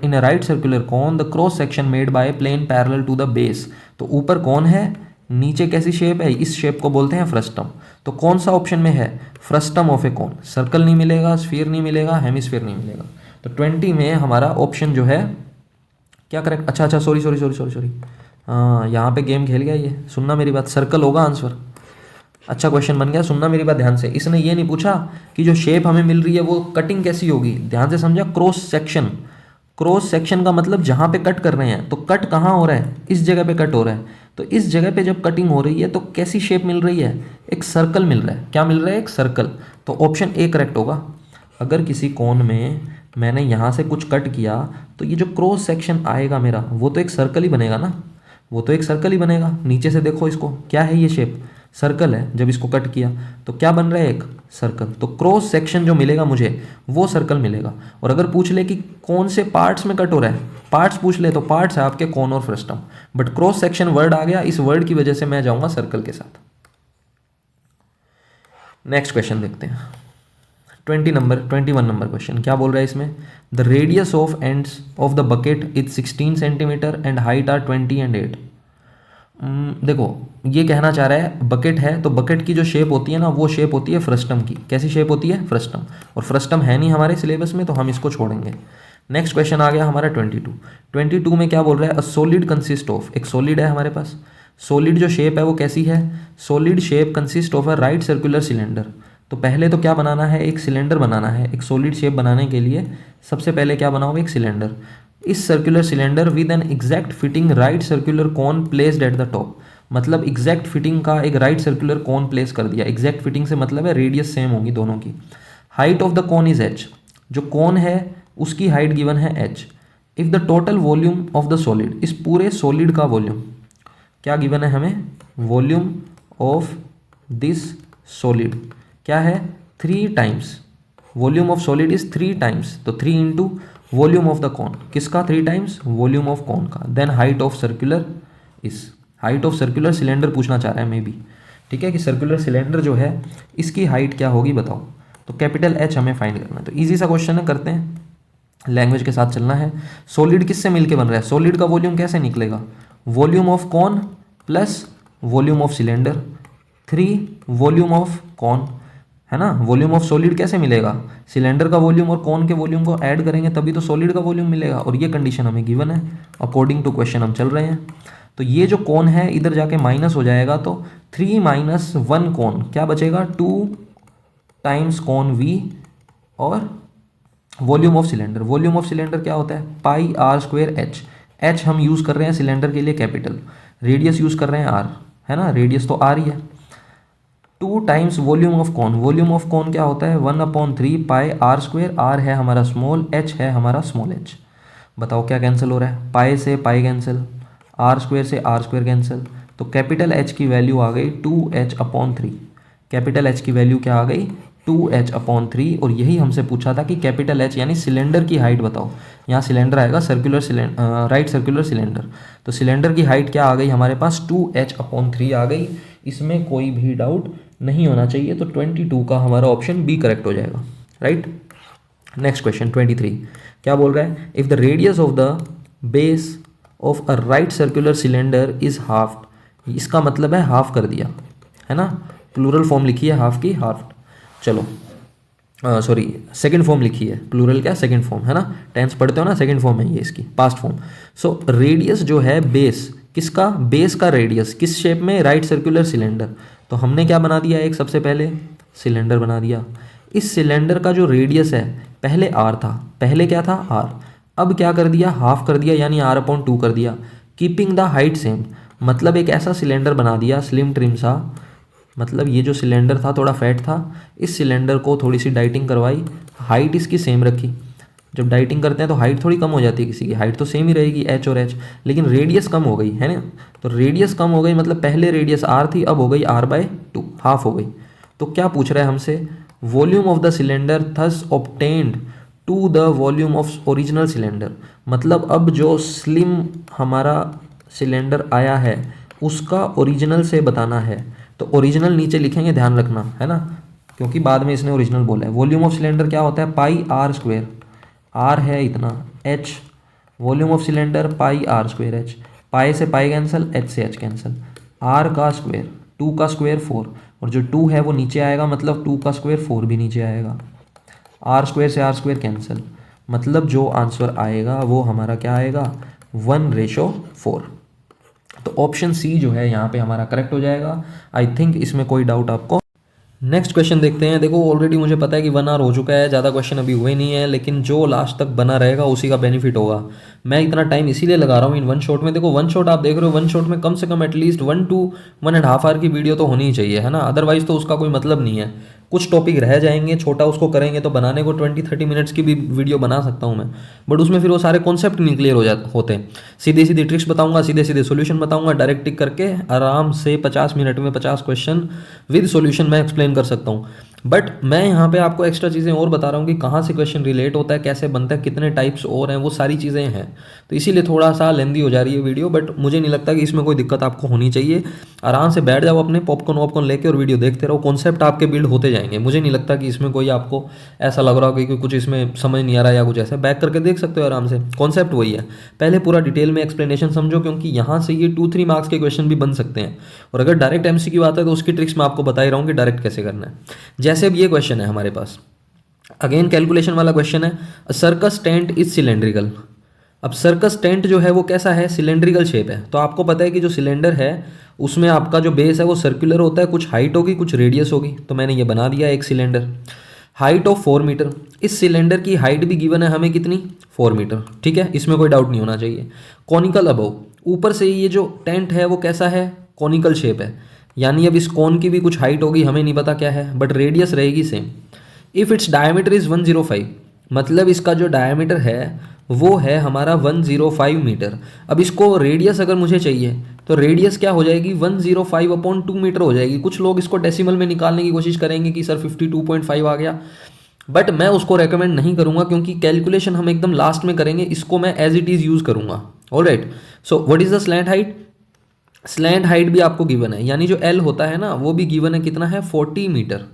In a right circular cone the cross section made by plane parallel to the base. तो ऊपर कौन है, नीचे कैसी शेप है? इस शेप को बोलते हैं फ्रस्टम। तो कौन सा ऑप्शन में है? Frustum of A cone. Circle नहीं मिलेगा, स्फीयर नहीं मिलेगा, हेमिस्फीयर नहीं मिलेगा। तो 20 में हमारा ऑप्शन जो है क्या करेक्ट? अच्छा, सॉरी, हाँ यहाँ पे गेम खेल गया ये। सुनना मेरी बात, सर्कल होगा आंसर। अच्छा क्वेश्चन बन गया, सुनना मेरी बात ध्यान से। इसने ये नहीं पूछा कि जो शेप हमें मिल रही है वो कटिंग कैसी होगी, ध्यान से समझा। क्रॉस सेक्शन, क्रॉस सेक्शन का मतलब जहाँ पे कट कर रहे हैं, तो कट कहाँ हो रहा है? इस जगह पे कट हो रहा है। तो इस जगह पे जब कटिंग हो रही है तो कैसी शेप मिल रही है? एक सर्कल मिल रहा है। क्या मिल रहा है? एक सर्कल। तो ऑप्शन ए करेक्ट होगा। अगर किसी कोन में मैंने यहाँ से कुछ कट किया तो ये जो क्रॉस सेक्शन आएगा मेरा, वो तो एक सर्कल ही बनेगा ना, वो तो एक सर्कल ही बनेगा। नीचे से देखो इसको, क्या है ये शेप? सर्कल है। जब इसको कट किया तो क्या बन रहा है? एक सर्कल। तो क्रॉस सेक्शन जो मिलेगा मुझे वो सर्कल मिलेगा। और अगर पूछ ले कि कौन से पार्ट्स में कट हो रहा है, पार्ट्स पूछ ले तो पार्ट्स है आपके कोन और frustum. But cross section word आ गया, इस वर्ड की वजह से मैं जाऊंगा सर्कल के साथ। नेक्स्ट क्वेश्चन देखते हैं। 21 नंबर क्वेश्चन क्या बोल रहा है इसमें? The radius of ends of the bucket is 16 centimetre and height are 20 and 8। देखो ये कहना चाह रहा है बकेट है, तो बकेट की जो शेप होती है ना, वो शेप होती है फ्रस्टम की। कैसी शेप होती है? फ्रस्टम। और फ्रस्टम है नहीं हमारे सिलेबस में, तो हम इसको छोड़ेंगे। नेक्स्ट क्वेश्चन आ गया हमारा 22 में क्या बोल रहा है? अ सॉलिड कंसिस्ट ऑफ, एक सॉलिड है हमारे पास। सॉलिड जो शेप है वो कैसी है? Solid shape consist of a right circular cylinder. तो पहले तो क्या बनाना है? एक सिलेंडर बनाना है। एक सॉलिड शेप बनाने के लिए सबसे पहले क्या बनाओ? एक सिलेंडर। इस circular cylinder with an exact fitting right circular cone placed at the top. मतलब एग्जैक्ट फिटिंग का एक राइट सर्कुलर कोन प्लेस कर दिया। एग्जैक्ट फिटिंग से मतलब है रेडियस सेम होगी दोनों की। Height of the cone is h। जो कोन है उसकी हाइट गिवन है h। If the total volume of the solid, इस पूरे सॉलिड का वॉल्यूम क्या गिवन है हमें? वॉल्यूम ऑफ दिस सॉलिड क्या है? 3 times. Volume of solid is 3 times. तो 3 into volume of the cone, किसका? 3 टाइम्स वॉल्यूम ऑफ कॉन का। देन हाइट ऑफ सर्कुलर इस, हाइट ऑफ सर्कुलर सिलेंडर पूछना चाह रहा है मे बी। ठीक है कि सर्कुलर सिलेंडर जो है इसकी हाइट क्या होगी बताओ। तो कैपिटल H हमें फाइंड करना है। तो इजी सा क्वेश्चन है, करते हैं। लैंग्वेज के साथ चलना है। सॉलिड किससे मिलके बन रहा है? सॉलिड का वॉल्यूम कैसे निकलेगा? Volume of cone plus volume of cylinder, 3 volume of cone, है ना। वॉल्यूम ऑफ सॉलिड कैसे मिलेगा? सिलेंडर का वॉल्यूम और कॉन के वॉल्यूम को ऐड करेंगे तभी तो सॉलिड का वॉल्यूम मिलेगा। और ये कंडीशन हमें गिवन है, अकॉर्डिंग टू क्वेश्चन हम चल रहे हैं। तो ये जो कॉन है इधर जाके माइनस हो जाएगा, तो 3 माइनस 1 कॉन क्या बचेगा? 2 टाइम्स कॉन v और volume of cylinder. Volume of cylinder क्या होता है? Pi R square H. H हम यूज़ कर रहे हैं सिलेंडर के लिए कैपिटल, रेडियस यूज़ कर रहे हैं आर, है ना। रेडियस तो आर ही है। 2 times volume of cone. Volume of cone क्या होता है? 1/3 पाई आर स्क्वेयर। आर है हमारा स्मॉल, एच है हमारा स्मॉल एच। बताओ क्या कैंसिल हो रहा है? पाई से पाई कैंसिल, आर स्क्वेयर से आर स्क्वेयर कैंसिल। तो कैपिटल एच की वैल्यू आ गई 2h/3। कैपिटल एच की वैल्यू क्या आ गई? 2h/3। और यही हमसे पूछा था कि कैपिटल एच यानी सिलेंडर की हाइट बताओ। यहाँ सिलेंडर आएगा, circular cylinder, right circular cylinder. तो सिलेंडर की हाइट क्या आ गई हमारे पास? 2h/3 आ गई। इसमें कोई भी डाउट नहीं होना चाहिए। तो 22 का हमारा ऑप्शन बी करेक्ट हो जाएगा, राइट। नेक्स्ट क्वेश्चन 23 क्या बोल रहा है? If the radius of the base of a right circular cylinder is half. इसका मतलब है हाफ कर दिया, है ना। प्लूरल फॉर्म लिखी है हाफ की, हाफ। चलो सॉरी सेकंड फॉर्म लिखी है, प्लूरल क्या? सेकंड फॉर्म, है ना। टेंस पढ़ते हो ना, सेकंड फॉर्म है ये इसकी, पास्ट फॉर्म। सो रेडियस जो है बेस, किसका? बेस का रेडियस किस शेप में? Right circular cylinder. तो हमने क्या बना दिया? एक सबसे पहले सिलेंडर बना दिया। इस सिलेंडर का जो रेडियस है, पहले आर था, पहले क्या था? आर। अब क्या कर दिया? हाफ कर दिया, यानी r/2 कर दिया। कीपिंग द हाइट सेम, मतलब एक ऐसा सिलेंडर बना दिया स्लिम ट्रिम सा। मतलब ये जो सिलेंडर था थोड़ा फैट था, इस सिलेंडर को थोड़ी सी डाइटिंग करवाई, हाइट इसकी सेम रखी। जब डाइटिंग करते हैं तो हाइट थोड़ी कम हो जाती है किसी की, हाइट तो सेम ही रहेगी h और h, लेकिन रेडियस कम हो गई, है ना। तो रेडियस कम हो गई मतलब पहले रेडियस r थी, अब हो गई r/2, हाफ हो गई। तो क्या पूछ रहा है हमसे? Volume of the cylinder thus obtained to the volume of original cylinder. मतलब अब जो स्लिम हमारा सिलेंडर आया है उसका ओरिजिनल से बताना है। तो ओरिजिनल नीचे लिखेंगे, ध्यान रखना है ना, क्योंकि बाद में इसने ओरिजिनल बोला है। वॉल्यूम ऑफ सिलेंडर क्या होता है, पाई आर स्क्वायर, आर है इतना, H volume of cylinder pi R square H, pi से पाई कैंसिल, एच से एच कैंसिल, आर का स्क्वायर, 2 का स्क्वायर 4, और जो 2 है वो नीचे आएगा, मतलब 2 का स्क्वायर 4 भी नीचे आएगा, आर स्क्वायर से आर स्क्वायर कैंसिल, मतलब जो आंसर आएगा वो हमारा क्या आएगा, 1:4। तो ऑप्शन सी जो है यहाँ पे हमारा करेक्ट हो जाएगा। आई थिंक इसमें कोई डाउट आपको। नेक्स्ट क्वेश्चन देखते हैं। देखो ऑलरेडी मुझे पता है कि 1 आवर हो चुका है, ज़्यादा क्वेश्चन अभी हुए नहीं है, लेकिन जो लास्ट तक बना रहेगा उसी का बेनिफिट होगा। मैं इतना टाइम इसीलिए लगा रहा हूँ इन वन शॉट में। देखो वन शॉट आप देख रहे हो, वन शॉट में कम से कम एटलीस्ट 1 to 1.5 आवर की वीडियो तो होनी ही चाहिए, है ना, अदरवाइज तो उसका कोई मतलब नहीं है। कुछ टॉपिक रह जाएंगे, छोटा उसको करेंगे तो बनाने को 20-30 मिनट्स की भी वीडियो बना सकता हूँ मैं, बट उसमें फिर वो सारे कॉन्सेप्ट नहीं क्लियर होते हैं। सीधे सीधे ट्रिक्स बताऊंगा, सीधे सीधे सॉल्यूशन बताऊंगा, डायरेक्ट टिक करके आराम से 50 मिनट में 50 क्वेश्चन विद सॉल्यूशन मैं एक्सप्लेन कर सकता हूँ। बट मैं यहाँ पे आपको एक्स्ट्रा चीज़ें और बता रहा हूँ कि कहाँ से क्वेश्चन रिलेट होता है, कैसे बनता है, कितने टाइप्स और हैं, वो सारी चीज़ें हैं। तो इसीलिए थोड़ा सा लेंदी हो जा रही है वीडियो, बट मुझे नहीं लगता कि इसमें कोई दिक्कत आपको होनी चाहिए। आराम से बैठ जाओ अपने पॉपकॉर्न वॉपकॉर्न लेके और वीडियो देखते रहो, कॉन्सेप्ट आपके बिल्ड होते जाएंगे। मुझे नहीं लगता कि इसमें कोई आपको ऐसा लग रहा हो कि कुछ इसमें समझ नहीं आ रहा या कुछ ऐसा। बैक करके देख सकते हो आराम से, कॉन्सेप्ट वही है। पहले पूरा डिटेल में एक्सप्लेनेशन समझो, क्योंकि यहाँ से ये 2-3 मार्क्स के क्वेश्चन भी बन सकते हैं। और अगर डायरेक्ट एमसीक्यू आता है तो उसकी ट्रिक्स मैं आपको बता ही रहा हूँ कि डायरेक्ट कैसे करना है। जैसे अब ये क्वेश्चन है हमारे पास, अगेन कैलकुलेशन वाला क्वेश्चन है। Circus tent is cylindrical. अब सर्कस टेंट जो है वो कैसा है, सिलेंड्रिकल शेप है। तो आपको पता है कि जो सिलेंडर है उसमें आपका जो बेस है वो सर्कुलर होता है, कुछ हाइट होगी कुछ रेडियस होगी। तो मैंने ये बना दिया एक सिलेंडर, हाइट ऑफ 4 मीटर। इस सिलेंडर की हाइट भी गिवन है हमें कितनी, 4 मीटर, ठीक है, इसमें कोई डाउट नहीं होना चाहिए। कॉनिकल अबव, ऊपर से ये जो टेंट है वो कैसा है, कॉनिकल शेप है, यानी अब इस कॉन की भी कुछ हाइट होगी, हमें नहीं पता क्या है, बट रेडियस रहेगी same. If its diameter is 105, मतलब इसका जो डायमीटर है वो है हमारा 105 मीटर। अब इसको रेडियस अगर मुझे चाहिए तो रेडियस क्या हो जाएगी, 105/2 मीटर हो जाएगी। कुछ लोग इसको डेसिमल में निकालने की कोशिश करेंगे कि सर 52.5 आ गया, बट मैं उसको रेकमेंड नहीं करूंगा, क्योंकि कैलकुलेशन हम एकदम लास्ट में करेंगे। इसको मैं एज इट इज़ यूज़ करूंगा। Alright, so what is the slant height. Slant height भी आपको गिवन है, यानी जो एल होता है ना वो भी गिवन है, कितना है, 40 मीटर।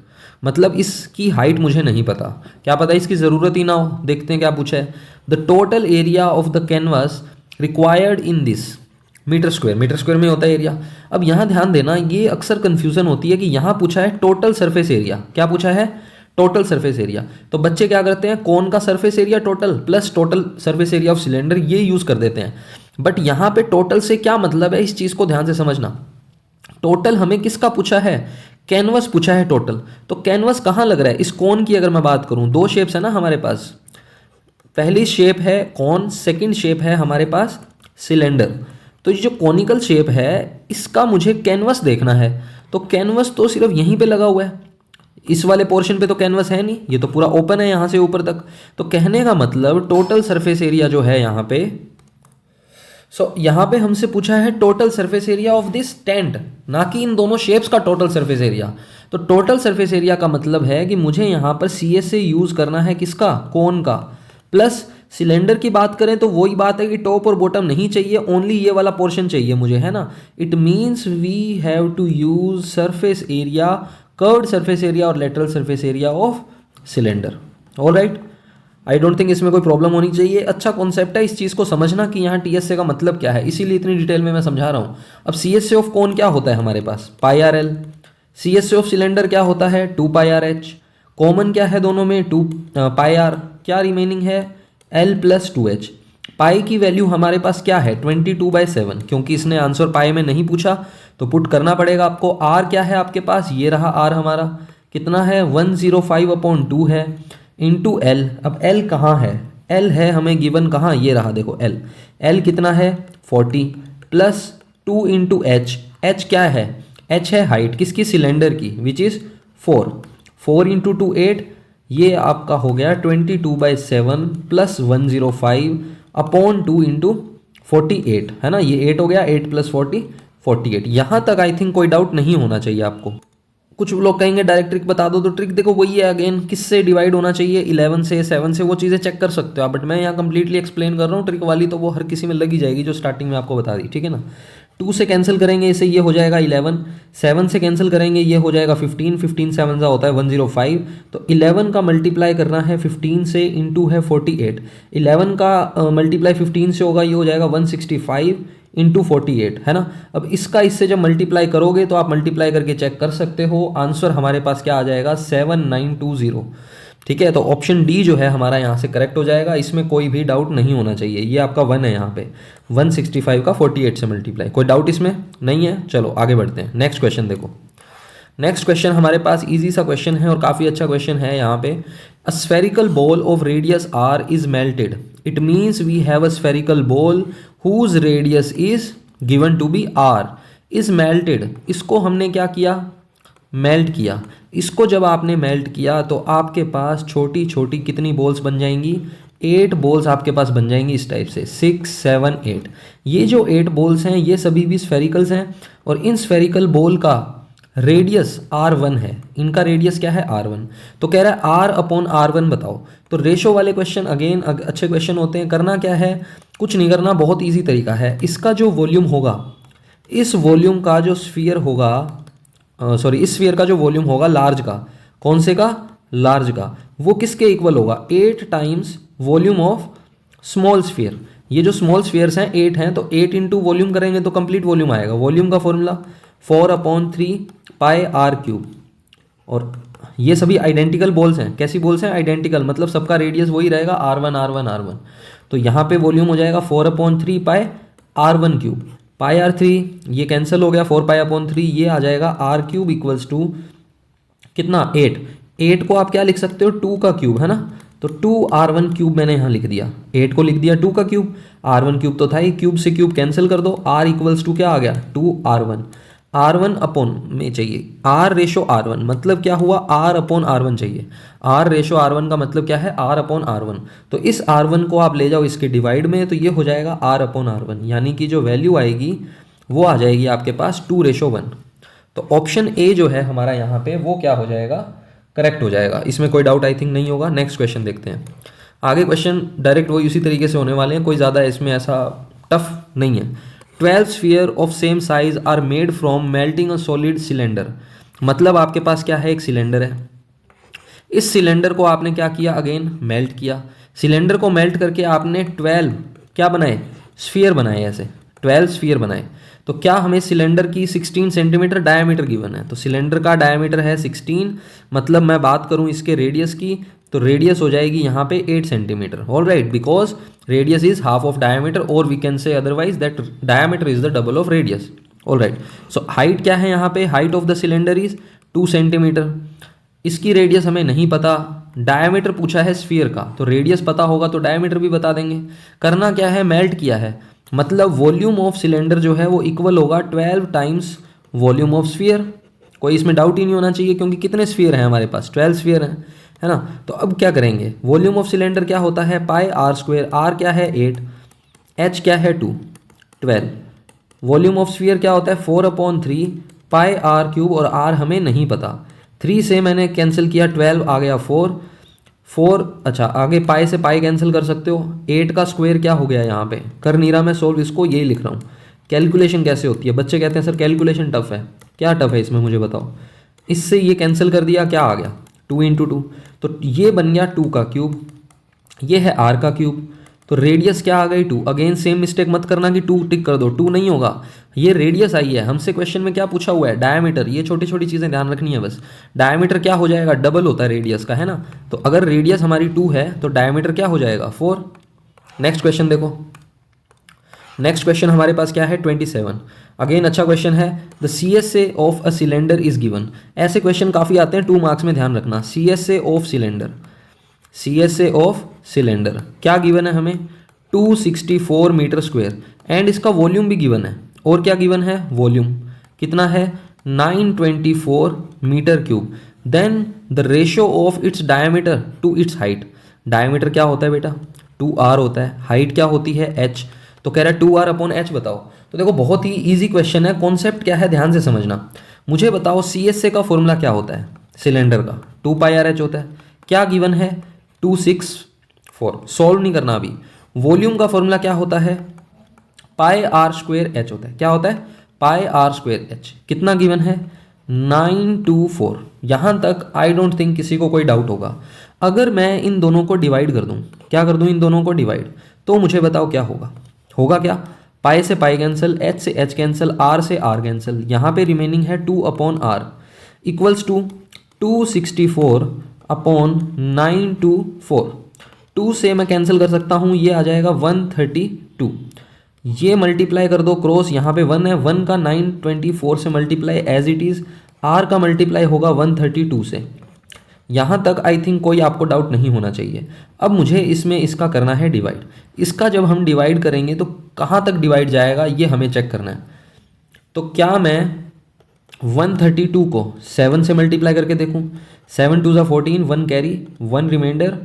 मतलब इसकी हाइट मुझे नहीं पता, क्या पता इसकी ज़रूरत ही ना हो। देखते हैं क्या पूछा है। The total area of the canvas required in this metre square, metre square में होता है एरिया। अब यहाँ ध्यान देना, ये अक्सर कन्फ्यूजन होती है कि यहाँ पूछा है टोटल सरफेस एरिया। क्या पूछा है, टोटल सरफेस एरिया। तो बच्चे क्या करते हैं, कौन का surface area total plus total surface area of cylinder, ये यूज़ कर देते हैं। बट यहाँ पे टोटल से क्या मतलब है, इस चीज़ को ध्यान से समझना। टोटल हमें किसका पूछा है, कैनवस पूछा है टोटल। तो कैनवस कहाँ लग रहा है, इस कोन की अगर मैं बात करूँ, दो शेप्स है ना हमारे पास। पहली शेप है कॉन, सेकंड शेप है हमारे पास सिलेंडर। तो ये जो कॉनिकल शेप है इसका मुझे कैनवस देखना है। तो कैनवस तो सिर्फ यहीं पे लगा हुआ है, इस वाले पोर्शन पे तो कैनवस है नहीं, ये तो पूरा ओपन है यहाँ से ऊपर तक। तो कहने का मतलब टोटल सरफेस एरिया जो है यहाँ पे, यहाँ पे हमसे पूछा है total surface area of this tent, ना कि इन दोनों शेप्स का टोटल सरफेस एरिया। तो टोटल सरफेस एरिया का मतलब है कि मुझे यहाँ पर CS से यूज़ करना है किसका, कोन का। प्लस सिलेंडर की बात करें तो वही बात है कि टॉप और बॉटम नहीं चाहिए, ओनली ये वाला पोर्शन चाहिए मुझे, है ना। It means we have to use surface area, curved surface area और lateral surface area of cylinder. Alright, I don't think इसमें कोई प्रॉब्लम होनी चाहिए। अच्छा कॉन्सेप्ट है, इस चीज़ को समझना कि यहाँ TSA का मतलब क्या है, इसीलिए इतनी डिटेल में मैं समझा रहा हूँ। अब CSA ऑफ कोन क्या होता है हमारे पास, πRL। CSA ऑफ सिलेंडर क्या होता है, 2πRH। कॉमन क्या है दोनों में, 2πR। क्या रिमेनिंग है, L + 2H। पाई की वैल्यू हमारे पास क्या है, 22/7। क्योंकि इसने आंसर पाई में नहीं पूछा तो पुट करना पड़ेगा आपको। R क्या है आपके पास, ये रहा R हमारा, कितना है, 105/2 है, इंटू L। अब L कहाँ है, L है हमें गिवन कहाँ, ये रहा देखो L। L कितना है, 40 + 2 × H। H क्या है, H है हाइट किसकी, सिलेंडर की, विच इज़ 4। 4 × 2 8, ये आपका हो गया 22/7 + 105/2 × 48, है ना। ये 8 हो गया, 8 + 40 48। यहाँ तक आई थिंक कोई डाउट नहीं होना चाहिए आपको। कुछ लोग कहेंगे डायरेक्ट ट्रिक बता दो, तो ट्रिक देखो वही है, अगेन किससे डिवाइड होना चाहिए, 11 से 7 से, वो चीज़ें चेक कर सकते हो आप। बट मैं यहाँ कंप्लीटली एक्सप्लेन कर रहा हूँ, ट्रिक वाली तो वो हर किसी में लगी जाएगी जो स्टार्टिंग में आपको बता दी, ठीक है ना। 2 से कैंसिल करेंगे इसे, ये हो जाएगा 11, 7 से कैंसिल करेंगे ये हो जाएगा 15, 15 7 सा होता है 105, तो 11 का मल्टीप्लाई करना है 15 से, इंटू है 48, 11 का मल्टीप्लाई 15 से होगा, ये हो जाएगा 165 इंटू 48, है ना। अब इसका इससे जब मल्टीप्लाई करोगे तो आप मल्टीप्लाई करके चेक कर सकते हो, आंसर हमारे पास क्या आ जाएगा 7920। ठीक है, तो ऑप्शन डी जो है हमारा यहाँ से करेक्ट हो जाएगा, इसमें कोई भी डाउट नहीं होना चाहिए। ये आपका 1 है यहाँ पे, 165 का 48 से मल्टीप्लाई, कोई डाउट इसमें नहीं है। चलो आगे बढ़ते हैं, नेक्स्ट क्वेश्चन देखो। नेक्स्ट क्वेश्चन हमारे पास इजी सा क्वेश्चन है और काफ़ी अच्छा क्वेश्चन है यहाँ पे। A spherical ball of radius R is melted, it means we have a spherical ball whose radius is given to be R, is melted. इसको हमने क्या किया, मेल्ट किया। इसको जब आपने मेल्ट किया तो आपके पास छोटी छोटी कितनी बॉल्स बन जाएंगी, 8 बॉल्स आपके पास बन जाएंगी इस टाइप से, 6 7 8। ये जो 8 बॉल्स हैं ये सभी भी स्फेरिकल्स हैं और इन स्फेरिकल बॉल का रेडियस R1 है, इनका रेडियस क्या है R1। तो कह रहा है R अपॉन R1 बताओ। तो रेशो वाले क्वेश्चन अगेन अच्छे क्वेश्चन होते हैं। करना क्या है, कुछ नहीं करना, बहुत ईजी तरीका है। इसका जो वॉल्यूम होगा, इस वॉल्यूम का जो स्फीयर होगा, सॉरी इस स्फीयर का जो वॉल्यूम होगा लार्ज का, कौन से का, लार्ज का, वो किसके इक्वल होगा, 8 times volume of small sphere. ये जो स्मॉल स्फीयर्स हैं 8 हैं, तो 8 इंटू वॉल्यूम करेंगे तो कंप्लीट वॉल्यूम आएगा। वॉल्यूम का फॉर्मूला 4/3 पाई आर क्यूब। और ये सभी आइडेंटिकल बॉल्स हैं। कैसी बॉल्स हैं, आइडेंटिकल, मतलब सबका रेडियस वही रहेगा R1 R1 R1। तो यहाँ पे वॉल्यूम हो जाएगा 4/3 पाई R1 क्यूब, पाई R3 ये कैंसिल हो गया, 4 पाई/3 ये आ जाएगा आर क्यूब इक्वल्स टू कितना, 8। 8 को आप क्या लिख सकते हो, 2 का क्यूब, है ना। तो 2R1 क्यूब मैंने यहाँ लिख दिया, 8 को लिख दिया 2 का क्यूब, R1 क्यूब तो था ही, क्यूब से क्यूब कैंसिल कर दो, R इक्वल्स टू क्या आ गया 2R1। R1 अपॉन में चाहिए R रेशो R1, मतलब क्या हुआ, R अपॉन R1 चाहिए। R रेशो R1 का मतलब क्या है, R अपॉन R1। तो इस R1 को आप ले जाओ इसके डिवाइड में, तो ये हो जाएगा R अपॉन R1, यानी कि जो वैल्यू आएगी वो आ जाएगी आपके पास 2:1। तो ऑप्शन ए जो है हमारा यहाँ पे वो क्या हो जाएगा, करेक्ट हो जाएगा। इसमें कोई डाउट आई थिंक नहीं होगा। नेक्स्ट क्वेश्चन देखते हैं। आगे क्वेश्चन डायरेक्ट वही उसी तरीके से होने वाले हैं, कोई ज़्यादा इसमें ऐसा टफ नहीं है। 12 sphere of same size are made from melting a solid cylinder. मतलब आपके पास क्या है, एक सिलेंडर है, इस सिलेंडर को आपने क्या किया, अगेन मेल्ट किया। सिलेंडर को मेल्ट करके आपने 12 क्या बनाए, स्फीयर बनाए, ऐसे 12 स्फीयर बनाए। तो क्या हमें सिलेंडर की 16 सेंटीमीटर डायमीटर गिवन है, तो सिलेंडर का डायमीटर है 16, मतलब मैं बात करूं इसके रेडियस की, तो रेडियस हो जाएगी यहाँ पे 8 centimetre. All right, because radius is half of diameter, और we can say otherwise that diameter is the double of radius. All right, so height क्या है यहाँ पे, height of the cylinder is 2 centimetre. इसकी रेडियस हमें नहीं पता, डायमीटर पूछा है स्फीयर का, तो रेडियस पता होगा तो डायमीटर भी बता देंगे। करना क्या है, मेल्ट किया है, मतलब वॉल्यूम ऑफ सिलेंडर जो है वो इक्वल होगा 12 टाइम्स वॉल्यूम ऑफ स्फीयर। कोई इसमें डाउट ही नहीं होना चाहिए, क्योंकि कितने स्फीयर हैं हमारे पास, 12 स्फीयर हैं, है ना। तो अब क्या करेंगे, वॉल्यूम ऑफ सिलेंडर क्या होता है, पाई R², R क्या है 8, H क्या है 2, 12। वॉल्यूम ऑफ स्फीयर क्या होता है 4/3 पाई R³ और R हमें नहीं पता। 3 से मैंने कैंसिल किया, 12 आ गया 4, अच्छा आगे पाई से पाई कैंसिल कर सकते हो। 8 का स्क्वायर क्या हो गया यहाँ पे, कर नहीं रहा मैं सोल्व इसको, यही लिख रहा हूँ। कैलकुलेशन कैसे होती है, बच्चे कहते हैं सर कैलकुलेशन टफ है, क्या टफ है इसमें मुझे बताओ। इससे ये कैंसिल कर दिया, क्या आ गया 2 × 2, तो ये बन गया 2 का क्यूब, ये है R का क्यूब, तो रेडियस क्या आ गई 2। अगेन सेम मिस्टेक मत करना कि 2 टिक कर दो, 2 नहीं होगा, ये रेडियस आई है। हमसे क्वेश्चन में क्या पूछा हुआ है, डायमीटर। ये छोटी छोटी चीज़ें ध्यान रखनी है बस। डायमीटर क्या हो जाएगा, डबल होता है रेडियस का, है ना। तो अगर रेडियस हमारी 2 है तो डायमीटर क्या हो जाएगा 4। नेक्स्ट क्वेश्चन देखो, नेक्स्ट क्वेश्चन हमारे पास क्या है 27। अगेन अच्छा क्वेश्चन है, the CSA of a cylinder is given. ऐसे क्वेश्चन काफ़ी आते हैं 2 मार्क्स में, ध्यान रखना। CSA of cylinder, CSA of cylinder क्या गिवन है हमें, 264 मीटर स्क्वायर, एंड इसका वॉल्यूम भी गिवन है। और क्या गिवन है, वॉल्यूम कितना है 924 metre cube. Then the ratio of its diameter to its height. Diameter क्या होता है बेटा 2R होता है, हाइट क्या होती है h। तो कह रहा है 2R/h बताओ। तो देखो बहुत ही ईजी क्वेश्चन है, कॉन्सेप्ट क्या है ध्यान से समझना। मुझे बताओ CSA का फॉर्मूला क्या होता है सिलेंडर का, 2πRh होता है। क्या गिवन है 264, सॉल्व नहीं करना अभी। वॉल्यूम का फॉर्मूला क्या होता है पाई आर स्क्वेयर एच होता है। क्या होता है? Pi R square H. कितना गिवन है? 924। यहाँ तक आई डोंट थिंक किसी को कोई डाउट होगा। अगर मैं इन दोनों को डिवाइड कर दूँ, क्या कर दूँ? इन दोनों को डिवाइड, तो मुझे बताओ क्या होगा? होगा क्या? पाई से पाई कैंसिल, एच से एच कैंसिल, आर से आर कैंसिल, यहाँ पे रिमेनिंग है 2/r इक्वल्स टू 264/924। 2 से मैं कैंसिल कर सकता हूँ, ये आ जाएगा 132। ये मल्टीप्लाई कर दो क्रॉस, यहाँ पे 1 है, 1 का 924 से multiply as it is, R का मल्टीप्लाई होगा 132 से। यहाँ तक आई थिंक कोई आपको डाउट नहीं होना चाहिए। अब मुझे इसमें इसका करना है डिवाइड। इसका जब हम डिवाइड करेंगे तो कहाँ तक डिवाइड जाएगा ये हमें चेक करना है। तो क्या मैं 132 को 7 से मल्टीप्लाई करके देखूँ? 7 2 14, 1 कैरी, 1 रिमाइंडर,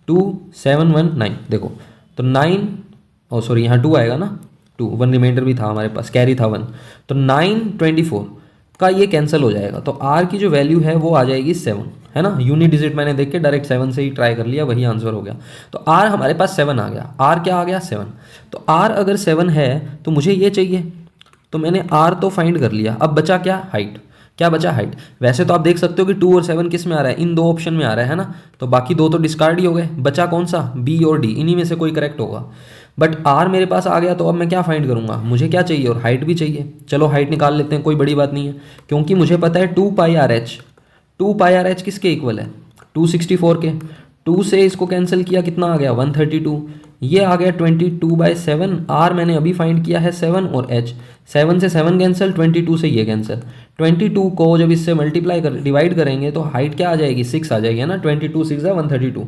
2 7 1 9। देखो तो 9, ओ सॉरी यहाँ 2 आएगा ना, 2 1 रिमाइंडर भी था हमारे पास, कैरी था 1, तो 924 का ये कैंसिल हो जाएगा। तो आर की जो वैल्यू है वो आ जाएगी 7, है ना। यूनिट डिजिट मैंने देख के डायरेक्ट 7 से ही ट्राई कर लिया, वही आंसर हो गया। तो आर हमारे पास 7 आ गया। आर क्या आ गया? 7। तो आर अगर 7 है तो मुझे ये चाहिए, तो मैंने आर तो फाइंड कर लिया। अब बचा क्या? हाइट। क्या बचा? हाइट। वैसे तो आप देख सकते हो कि 2 और 7 किस में आ रहा है? इन दो ऑप्शन में आ रहा है ना। तो बाकी दो तो डिस्कार्ड ही हो गए, बचा कौन सा? बी और डी, इन्हीं में से कोई करेक्ट होगा। बट आर मेरे पास आ गया, तो अब मैं क्या फाइंड करूंगा? मुझे क्या चाहिए? और हाइट भी चाहिए। चलो हाइट निकाल लेते हैं, कोई बड़ी बात नहीं है, क्योंकि मुझे पता है 2πRh। 2πRh किसके इक्वल है? 264 के। 2 से इसको कैंसिल किया, कितना आ गया? 132। ये आ गया 22/7। आर मैंने अभी फाइंड किया है 7, और एच 7 से 7 कैंसिल, 22 से ये कैंसिल। 22 को जब इससे मल्टीप्लाई कर डिवाइड करेंगे तो हाइट क्या आ जाएगी? 6 आ जाएगी, है ना। 22 6 है 132।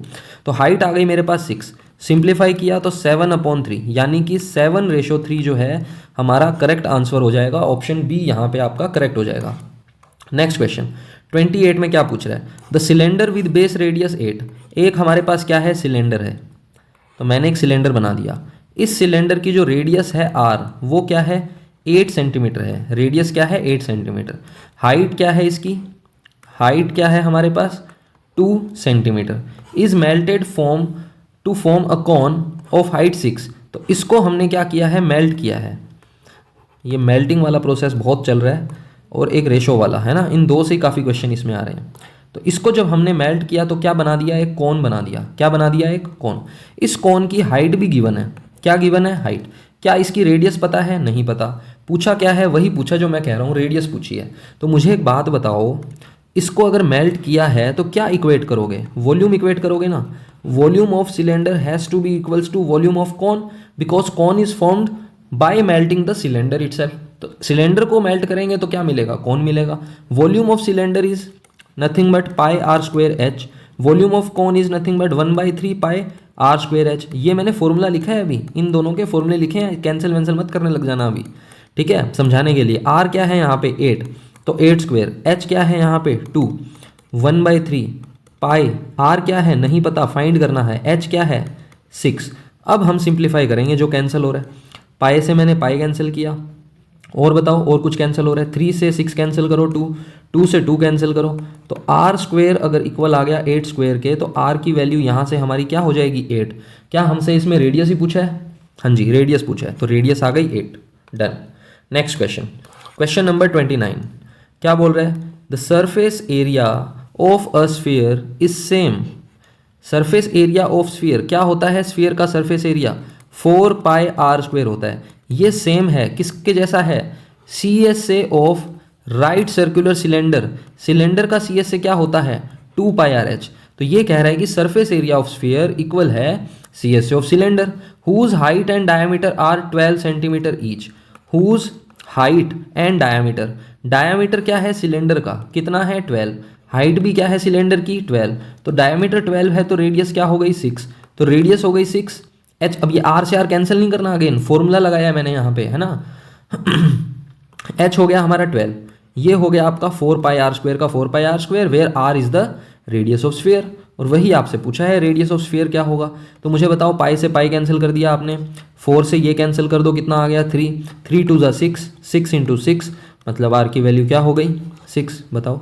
तो हाइट आ गई मेरे पास 6। सिंप्लीफाई किया तो 7/3, यानी कि 7:3 जो है हमारा करेक्ट आंसर हो जाएगा। ऑप्शन बी यहाँ पे आपका करेक्ट हो जाएगा। नेक्स्ट क्वेश्चन 28 में क्या पूछ रहा है? The cylinder with base radius 8। एक हमारे पास क्या है? सिलेंडर है। तो मैंने एक सिलेंडर बना दिया। इस सिलेंडर की जो रेडियस है आर, वो क्या है? 8 सेंटीमीटर है। रेडियस क्या है? 8 सेंटीमीटर। हाइट क्या है इसकी? हाइट क्या है हमारे पास? 2 centimetre. Is melted form to form a cone of height 6। तो इसको हमने क्या किया है? मेल्ट किया है। ये मेल्टिंग वाला प्रोसेस बहुत चल रहा है, और एक रेशो वाला, है ना। इन दो से ही काफ़ी क्वेश्चन इसमें आ रहे हैं। तो इसको जब हमने मेल्ट किया तो क्या बना दिया? एक कॉन बना दिया। क्या बना दिया? एक कॉन। इस कॉन की हाइट भी गिवन है। क्या गिवन है? हाइट। क्या इसकी रेडियस पता है? नहीं पता। पूछा क्या है? वही पूछा जो मैं कह रहा हूँ, रेडियस पूछी है। तो मुझे एक बात बताओ, इसको अगर मेल्ट किया है तो क्या इक्वेट करोगे? वॉल्यूम इक्वेट करोगे ना। Volume of cylinder has to be equals to volume of cone, because cone is formed by melting the cylinder itself. तो सिलेंडर को मेल्ट करेंगे तो क्या मिलेगा? कौन मिलेगा। Volume of cylinder is nothing but pi R square H. Volume of cone is nothing but 1/3 pi R square H. ये मैंने फॉर्मूला लिखा है अभी, इन दोनों के फॉर्मूले लिखे हैं, कैंसिल वैंसिल मत करने लग जाना अभी, ठीक है, समझाने के लिए। आर क्या है यहाँ पे? 8, तो 8 स्क्वेयर। एच क्या है यहाँ पे? 2, 1/3 पाई। आर क्या है? नहीं पता, फाइंड करना है। एच क्या है? 6। अब हम सिंप्लीफाई करेंगे जो कैंसिल हो रहा है। पाई से मैंने पाई कैंसिल किया, और बताओ और कुछ कैंसिल हो रहा है? 3 से 6 कैंसिल करो, 2 से 2 कैंसिल करो, तो आर स्क्वेयर अगर इक्वल आ गया 8 स्क्वेयर के, तो आर की वैल्यू यहाँ से हमारी क्या हो जाएगी? 8। क्या हमसे इसमें रेडियस ही पूछा है? हाँ जी, रेडियस पूछा है, तो रेडियस आ गई 8। Done. Next question, question number 29 क्या बोल रहा है? The surface area of a sphere is same. Surface area of sphere क्या होता है? स्फीयर का surface area 4 pi R square होता है। ये सेम है, किसके जैसा है? सी एस से of right circular cylinder. Cylinder का सी एस से क्या होता है? 2 पाई आर एच। तो ये कह रहा है कि surface area of sphere equal है सी एस से of cylinder, whose height and diameter are 12 centimetre each. Whose height and diameter, diameter क्या है सिलेंडर का? कितना है? 12। हाइट भी क्या है सिलेंडर की? 12। तो डायमीटर 12 है, तो रेडियस क्या हो गई? 6। तो रेडियस हो गई 6। एच, अब ये आर से आर कैंसिल नहीं करना, अगेन फॉर्मूला लगाया मैंने यहाँ पे, है ना। एच हो गया हमारा 12, ये हो गया आपका 4 पाई आर स्क्वेयर का 4 pi R square, where R is the radius of sphere. और वही आपसे पूछा है रेडियस ऑफ स्फीयर क्या होगा। तो मुझे बताओ, पाई से पाई कैंसिल कर दिया आपने, 4 से ये कैंसिल कर दो, कितना आ गया? 3, 3 2 ज़ा 6, 6 × 6, मतलब आर की वैल्यू क्या हो गई? 6। बताओ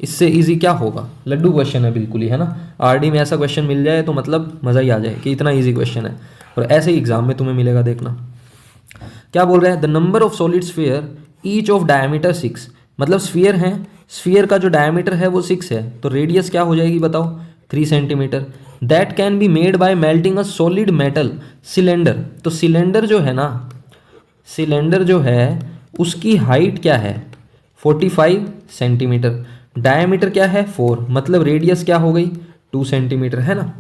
इससे इजी क्या होगा? लड्डू क्वेश्चन है बिल्कुल ही, है ना। आरडी में ऐसा क्वेश्चन मिल जाए तो मतलब मज़ा ही आ जाए कि इतना ईजी क्वेश्चन है, और ऐसे ही एग्जाम में तुम्हें मिलेगा, देखना। क्या बोल रहा है, the number of solid sphere each of diameter 6, मतलब स्फीयर हैं, स्फीयर का जो डायमीटर है वो 6 है, तो रेडियस क्या हो जाएगी बताओ, 3 centimetre. That can be made by melting a solid metal cylinder, तो सिलेंडर जो है ना, सिलेंडर जो है उसकी हाइट क्या है 45 सेंटीमीटर, डायमीटर क्या है 4, मतलब रेडियस क्या हो गई 2 सेंटीमीटर, है ना।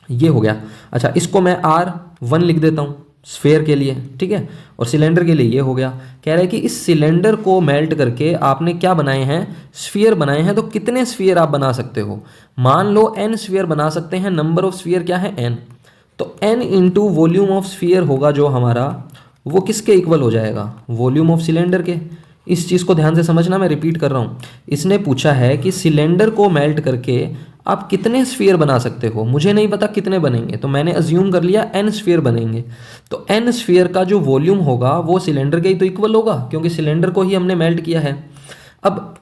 ये हो गया। अच्छा, इसको मैं R1 लिख देता हूँ स्फेयर के लिए, ठीक है, और सिलेंडर के लिए ये हो गया। कह रहा है कि इस सिलेंडर को मेल्ट करके आपने क्या बनाए हैं, स्फीयर बनाए हैं, तो कितने स्फीयर आप बना सकते हो, मान लो n स्फीयर बना सकते हैं, नंबर ऑफ स्फीयर क्या है n, तो n into volume of sphere होगा जो हमारा, वो किसके इक्वल हो जाएगा, वॉल्यूम ऑफ सिलेंडर के। इस चीज़ को ध्यान से समझना, मैं रिपीट कर रहा हूँ। इसने पूछा है कि सिलेंडर को मेल्ट करके आप कितने स्फीयर बना सकते हो, मुझे नहीं पता कितने बनेंगे, तो मैंने अज्यूम कर लिया n स्फीयर बनेंगे, तो n स्फीयर का जो वॉल्यूम होगा वो सिलेंडर के ही तो इक्वल होगा, क्योंकि सिलेंडर को ही हमने मेल्ट किया है। अब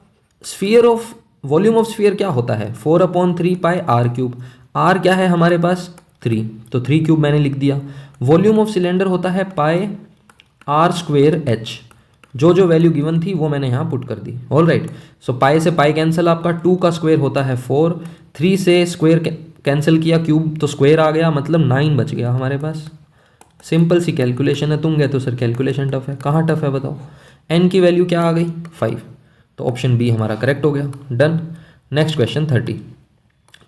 sphere of volume of sphere क्या होता है, 4/3 पाई r³ r क्या है हमारे पास 3, तो 3³ मैंने लिख दिया। वॉल्यूम ऑफ सिलेंडर होता है पाई r²h, जो जो वैल्यू गिवन थी वो मैंने यहाँ पुट कर दी। ऑल राइट, सो पाई से पाई कैंसिल, आपका 2 का स्क्वायर होता है 4, 3 से स्क्वायर कैंसिल किया, क्यूब तो स्क्वायर आ गया, मतलब 9 बच गया हमारे पास। सिंपल सी कैलकुलेशन है, तुम गए तो सर कैलकुलेशन टफ है, कहाँ टफ है बताओ। n की वैल्यू क्या आ गई 5, तो ऑप्शन बी हमारा करेक्ट हो गया। Done. Next question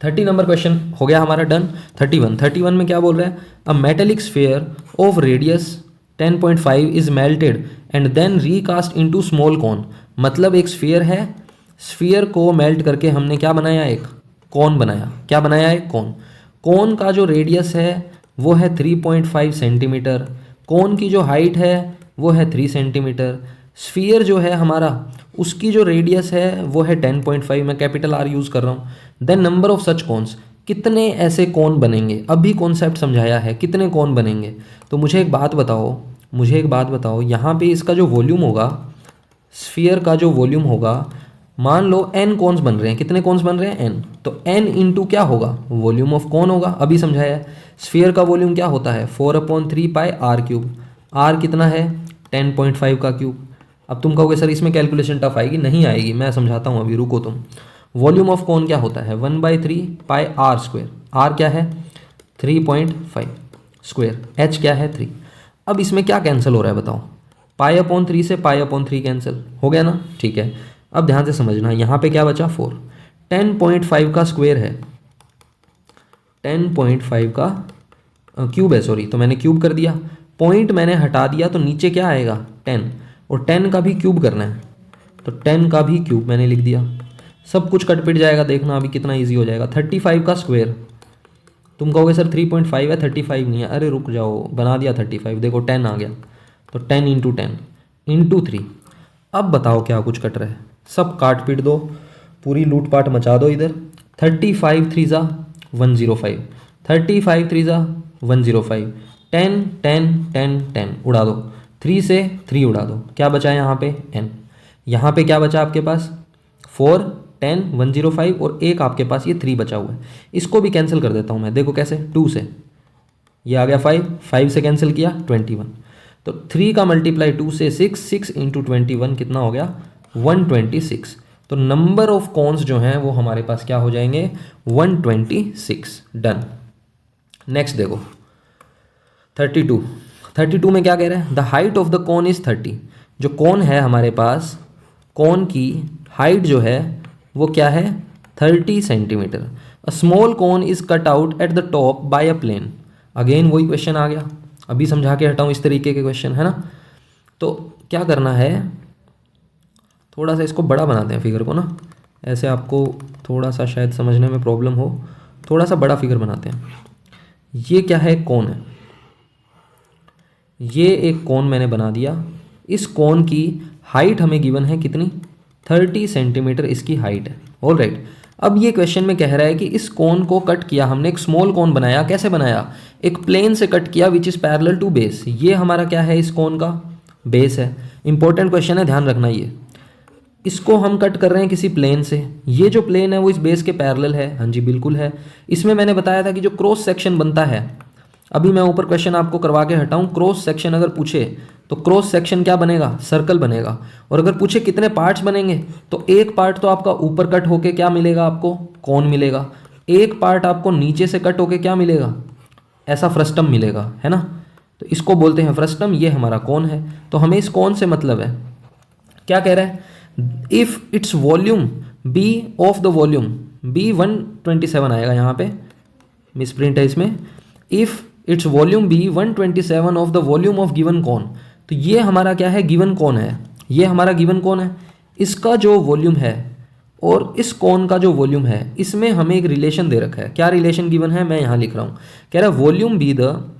30 number question हो गया हमारा डन। 31 में क्या बोल रहा है, a metallic sphere of radius 10.5 is melted and then recast into small cone, मतलब एक स्फीयर है, स्फीयर को मेल्ट करके हमने क्या बनाया, एक कॉन बनाया। क्या बनाया, एक कॉन। कॉन का जो रेडियस है वो है 3.5 सेंटीमीटर, कॉन की जो हाइट है वो है 3 सेंटीमीटर, स्फीयर जो है हमारा उसकी जो रेडियस है वो है 10.5, मैं कैपिटल R यूज़ कर रहा हूँ। Then number of such cones, कितने ऐसे कॉन बनेंगे, अभी कॉन्सेप्ट समझाया है, कितने कॉन बनेंगे। तो मुझे एक बात बताओ, यहाँ पे इसका जो वॉल्यूम होगा, स्फीयर का जो वॉल्यूम होगा, मान लो n कॉन्स बन रहे हैं, कितने कॉन्स बन रहे हैं n, तो n इंटू क्या होगा, वॉल्यूम ऑफ कॉन होगा, अभी समझाया है। स्फीयर का वॉल्यूम क्या होता है 4/3 पाई r³, r कितना है 10.5 का क्यूब। अब तुम कहोगे सर इसमें कैलकुलेशन टफ आएगी, नहीं आएगी, मैं समझाता हूँ अभी, रुको तुम। वॉल्यूम ऑफ कॉन क्या होता है 1/3 पाई r², r क्या है 3.5 स्क्वायर, h क्या है 3। अब इसमें क्या कैंसिल हो रहा है बताओ, पाई/3 से पाई/3 कैंसिल हो गया ना, ठीक है। अब ध्यान से समझना, यहाँ पे क्या बचा 4, 10.5 का स्क्वायर है, 10.5 का क्यूब है, सॉरी, तो मैंने क्यूब कर दिया, पॉइंट मैंने हटा दिया, तो नीचे क्या आएगा 10, और 10 का भी क्यूब करना है, तो 10 का भी क्यूब मैंने लिख दिया। सब कुछ कट पिट जाएगा, देखना अभी कितना इजी हो जाएगा। 35 का स्क्वायर, तुम कहोगे सर 3.5 है 35 नहीं है, अरे रुक जाओ, बना दिया 35, देखो 10 आ गया, तो 10 इंटू 10 इंटू 3। अब बताओ क्या कुछ कट रहा है, सब काट पीट दो, पूरी लूटपाट मचा दो इधर। 35 3 ज़ा 105, 35 3 ज़ा 105, 10 10 10 10 उड़ा दो, 3 से 3 उड़ा दो, क्या बचा है यहाँ पे n, यहाँ पे क्या बचा आपके पास 4 10 105, और एक आपके पास ये 3 बचा हुआ है, इसको भी कैंसिल कर देता हूँ मैं, देखो कैसे, 2 से ये आ गया 5 से कैंसिल किया 21, तो 3 का मल्टीप्लाई 2 से 6 इंटू 21 कितना हो गया 126। तो नंबर ऑफ कॉन्स जो हैं वो हमारे पास क्या हो जाएंगे 126। डन। नेक्स्ट देखो 32 में क्या कह रहा है, the height of the cone is 30, जो कॉन है हमारे पास, कॉन की हाइट जो है वो क्या है 30 centimetre. A small cone is cut out at the top by a plane, again वही क्वेश्चन आ गया, अभी समझा के हटाऊँ, इस तरीके के क्वेश्चन है ना। तो क्या करना है, थोड़ा सा इसको बड़ा बनाते हैं फिगर को ना, ऐसे आपको थोड़ा सा शायद समझने में प्रॉब्लम हो, थोड़ा सा बड़ा फिगर बनाते हैं। ये क्या है, कॉन है, ये एक कॉन मैंने बना दिया, इस कॉन की हाइट हमें गिवन है कितनी 30 सेंटीमीटर इसकी हाइट है। ऑल राइट, अब ये क्वेश्चन में कह रहा है कि इस कॉन को कट किया हमने, एक स्मॉल कॉन बनाया, कैसे बनाया, एक प्लेन से कट किया which is parallel to base, ये हमारा क्या है इस कॉन का बेस है। इंपॉर्टेंट क्वेश्चन है, ध्यान रखना, ये इसको हम कट कर रहे हैं किसी प्लेन से, ये जो प्लेन है वो इस बेस के पैरेलल है, हाँ जी बिल्कुल है। इसमें मैंने बताया था कि जो क्रॉस सेक्शन बनता है, अभी मैं ऊपर क्वेश्चन आपको करवा के हटाऊं, क्रॉस सेक्शन अगर पूछे तो क्रॉस सेक्शन क्या बनेगा, सर्कल बनेगा। और अगर पूछे कितने पार्ट्स बनेंगे, तो एक पार्ट तो आपका ऊपर कट होके क्या मिलेगा आपको, कोन मिलेगा। एक पार्ट आपको नीचे से कट होके क्या मिलेगा, ऐसा फ्रस्टम मिलेगा, है ना। तो इसको बोलते हैं फ्रस्टम, ये हमारा कोन है। तो हमें इस कोन से मतलब है, क्या कह रहा है, if its volume be of the volume, be 127 आएगा यहाँ पे, मिसप्रिंट है इसमें, if its volume be 127 of the volume of given cone. तो ये हमारा क्या है, गिवन कोन है, ये हमारा गिवन कोन है। इसका जो वॉल्यूम है और इस कोन का जो वॉल्यूम है, इसमें हमें एक रिलेशन दे रखा है। क्या रिलेशन गिवन है, मैं यहाँ लिख रहा हूँ, कह रहा है volume be the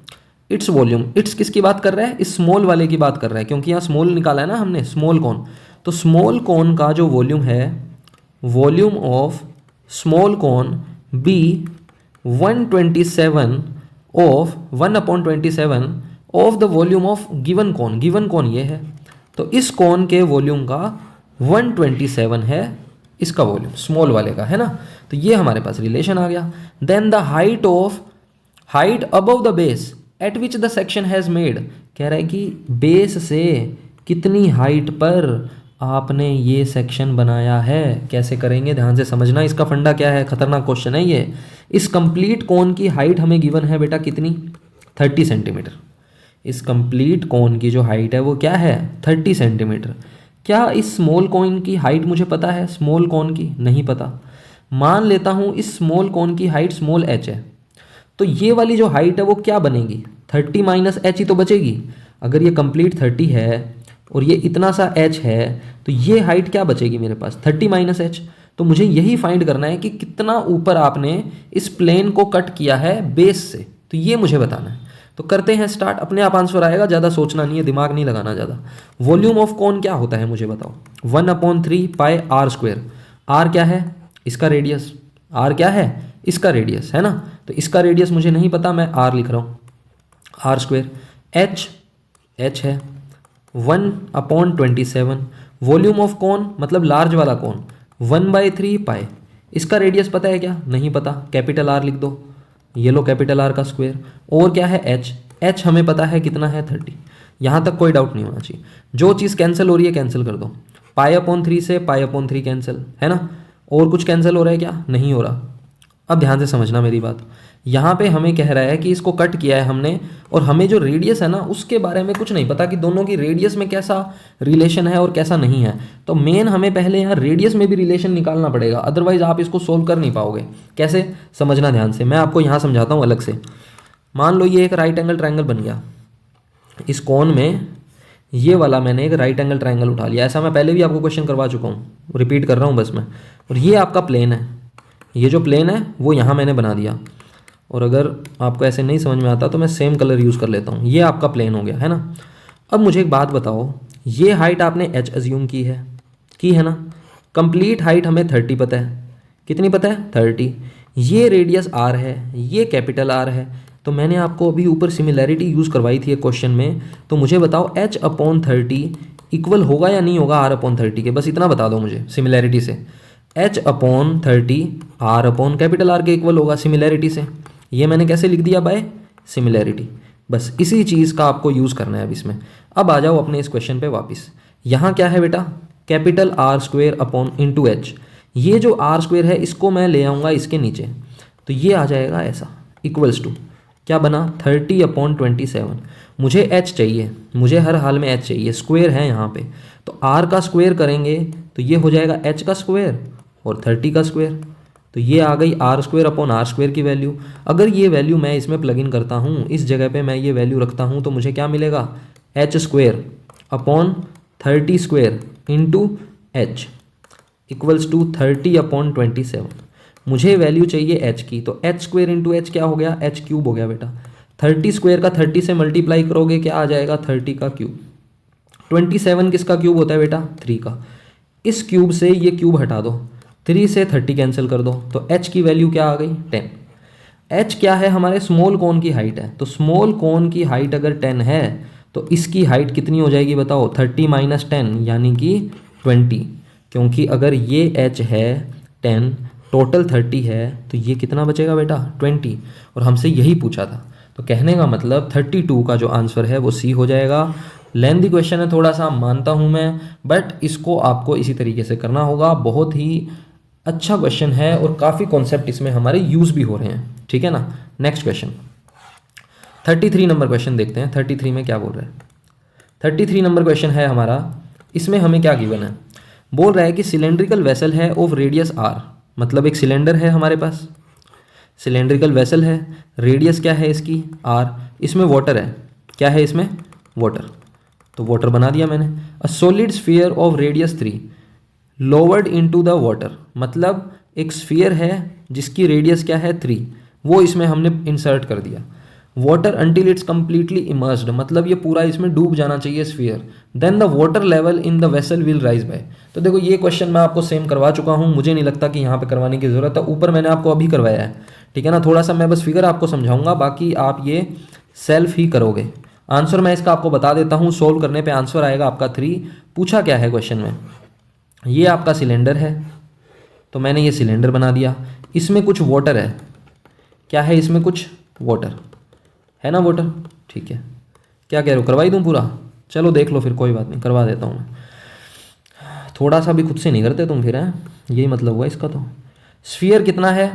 its volume. It's किसकी बात कर रहा है, इस स्मॉल वाले की बात कर रहा है, क्योंकि यहाँ स्मॉल निकाला है ना हमने, स्मॉल कोन। तो स्मॉल कोन का जो वॉल्यूम है, volume of small cone be 127 of 1/27 of the volume of given cone. Given cone ये है, तो इस कोन के वॉल्यूम का 127 है इसका वॉल्यूम, स्मॉल वाले का, है ना। तो ये हमारे पास रिलेशन आ गया। Then the height above the base at which the section has made, कह रहा है कि बेस से कितनी हाइट पर आपने ये सेक्शन बनाया है। कैसे करेंगे, ध्यान से समझना, इसका फंडा क्या है, खतरनाक क्वेश्चन है ये। इस कंप्लीट कोन की हाइट हमें गिवन है बेटा कितनी, 30 सेंटीमीटर। इस कंप्लीट कोन की जो हाइट है वो क्या है, 30 सेंटीमीटर। क्या इस स्मॉल कोन की हाइट मुझे पता है, स्मॉल कोन की नहीं पता। मान लेता हूँ इस स्मॉल कोन की हाइट स्मॉल एच है, तो ये वाली जो हाइट है वो क्या बनेगी, 30 माइनस एच ही तो बचेगी। अगर ये कंप्लीट 30 है और ये इतना सा एच है, तो ये हाइट क्या बचेगी मेरे पास, 30 माइनस एच। तो मुझे यही फाइंड करना है कि कितना ऊपर आपने इस प्लेन को कट किया है बेस से, तो ये मुझे बताना है। तो करते हैं स्टार्ट, अपने आप आंसर आएगा, ज़्यादा सोचना नहीं है, दिमाग नहीं लगाना ज़्यादा। वॉल्यूम ऑफ कोन क्या होता है मुझे बताओ, 1/3 पाई आर स्क्वेयर। आर क्या है, इसका रेडियस, आर क्या है, इसका रेडियस, है ना। तो इसका रेडियस मुझे नहीं पता, मैं आर लिख रहा हूँ, आर स्क्वेयर। एच है 1/27। वॉल्यूम ऑफ कोन मतलब लार्ज वाला कोन 1/3 पाई। इसका रेडियस पता है क्या, नहीं पता, कैपिटल आर लिख दो, ये लो कैपिटल आर का स्क्वायर। और क्या है, एच हमें पता है कितना है, 30। यहाँ तक कोई डाउट नहीं होना चाहिए। जो चीज़ कैंसिल हो रही है कैंसिल कर दो, पाई/3 से पाई/3 कैंसिल, है ना। और कुछ कैंसिल हो रहा है क्या, नहीं हो रहा। अब ध्यान से समझना मेरी बात, यहाँ पे हमें कह रहा है कि इसको कट किया है हमने, और हमें जो रेडियस है ना उसके बारे में कुछ नहीं पता कि दोनों की रेडियस में कैसा रिलेशन है और कैसा नहीं है। तो मेन हमें पहले यहाँ रेडियस में भी रिलेशन निकालना पड़ेगा, अदरवाइज आप इसको सोल्व कर नहीं पाओगे। कैसे, समझना ध्यान से, मैं आपको यहाँ समझाता हूँ अलग से। मान लो ये एक राइट एंगल ट्रायंगल बन गया, इस कोन में ये वाला मैंने एक राइट एंगल ट्रायंगल उठा लिया। ऐसा मैं पहले भी आपको क्वेश्चन करवा चुका हूँ, रिपीट कर रहा हूँ बस मैं। और ये आपका प्लेन है, ये जो प्लेन है वो यहाँ मैंने बना दिया। और अगर आपको ऐसे नहीं समझ में आता तो मैं सेम कलर यूज़ कर लेता हूँ। ये आपका प्लेन हो गया, है ना। अब मुझे एक बात बताओ, ये हाइट आपने एच अज्यूम की है ना। कंप्लीट हाइट हमें 30 पता है, कितनी पता है, 30। ये रेडियस आर है, ये कैपिटल आर है। तो मैंने आपको अभी ऊपर सिमिलैरिटी यूज़ करवाई थी एक क्वेश्चन में, तो मुझे बताओ h/30 इक्वल होगा या नहीं होगा r/30 के, बस इतना बता दो मुझे सिमिलैरिटी से। h/30 r/कैपिटल आर के इक्वल होगा सिमिलैरिटी से। ये मैंने कैसे लिख दिया, बाय सिमिलैरिटी। बस इसी चीज़ का आपको यूज़ करना है अब इसमें। अब आ जाओ अपने इस क्वेश्चन पे वापस। यहाँ क्या है बेटा, capital R square upon into H. ये जो आर स्क्वेयर है इसको मैं ले आऊँगा इसके नीचे, तो ये आ जाएगा ऐसा, इक्वल्स टू क्या बना, 30/27। मुझे एच चाहिए, मुझे हर हाल में एच चाहिए, स्क्वेयर है यहाँ पे। तो आर का स्क्वेयर करेंगे तो ये हो जाएगा एच का स्क्वेयर और 30 का स्क्वेयर। तो ये आ गई R square upon R square की वैल्यू। अगर ये वैल्यू मैं इसमें प्लग इन करता हूँ, इस जगह पे मैं ये वैल्यू रखता हूँ, तो मुझे क्या मिलेगा, H square upon 30 square into H equals to 30/27। मुझे वैल्यू चाहिए एच की, तो एच स्क्वेयर इंटू एच क्या हो गया, एच क्यूब हो गया बेटा। 30 स्क्वेयर का 30 से मल्टीप्लाई करोगे क्या आ जाएगा, 30 का क्यूब। 27 किसका क्यूब होता है बेटा, 3 का। इस क्यूब से ये क्यूब हटा दो, 3 से 30 कैंसिल कर दो, तो h की वैल्यू क्या आ गई, 10। h क्या है, हमारे स्मॉल कोन की हाइट है। तो स्मॉल कोन की हाइट अगर 10 है तो इसकी हाइट कितनी हो जाएगी बताओ, 30 माइनस 10 यानी कि 20। क्योंकि अगर ये h है 10, टोटल 30 है, तो ये कितना बचेगा बेटा, 20। और हमसे यही पूछा था, तो कहने का मतलब 32 का जो आंसर है वो सी हो जाएगा। लेंथी क्वेश्चन है थोड़ा सा, मानता हूँ मैं, बट इसको आपको इसी तरीके से करना होगा। बहुत ही अच्छा क्वेश्चन है और काफ़ी कॉन्सेप्ट इसमें हमारे यूज़ भी हो रहे हैं, ठीक है ना। नेक्स्ट क्वेश्चन 33 नंबर क्वेश्चन देखते हैं, 33 में क्या बोल रहा है। 33 नंबर क्वेश्चन है हमारा, इसमें हमें क्या गिवन है, बोल रहा है कि सिलेंड्रिकल वेसल है ऑफ रेडियस आर, मतलब एक सिलेंडर है हमारे पास, सिलेंड्रिकल वेसल है, रेडियस क्या है इसकी आर, इसमें वाटर है, क्या है इसमें वाटर, तो वाटर बना दिया मैंने। A solid sphere of radius 3 lowered into the water, मतलब एक स्फीयर है जिसकी रेडियस क्या है 3, वो इसमें हमने इंसर्ट कर दिया। Water until it's completely immersed, मतलब ये पूरा इसमें डूब जाना चाहिए sphere, then the water level in the vessel will rise by. तो देखो ये क्वेश्चन मैं आपको सेम करवा चुका हूँ, मुझे नहीं लगता कि यहाँ पे करवाने की ज़रूरत है, ऊपर मैंने आपको अभी करवाया है, ठीक है ना। थोड़ा सा मैं बस फिगर आपको समझाऊंगा, बाकी आप ये सेल्फ ही करोगे। आंसर मैं इसका आपको बता देता हूँ, सोल्व करने पे आंसर आएगा आपका 3। पूछा क्या है क्वेश्चन में, ये आपका सिलेंडर है, तो मैंने ये सिलेंडर बना दिया, इसमें कुछ वाटर है, क्या है इसमें कुछ वाटर है ना, वाटर, ठीक है। क्या कह रहे हो, करवाई दूँ पूरा, चलो देख लो फिर, कोई बात नहीं, करवा देता हूँ मैं। थोड़ा सा भी खुद से नहीं करते तुम फिर, हैं, यही मतलब हुआ इसका। तो स्फीयर कितना है,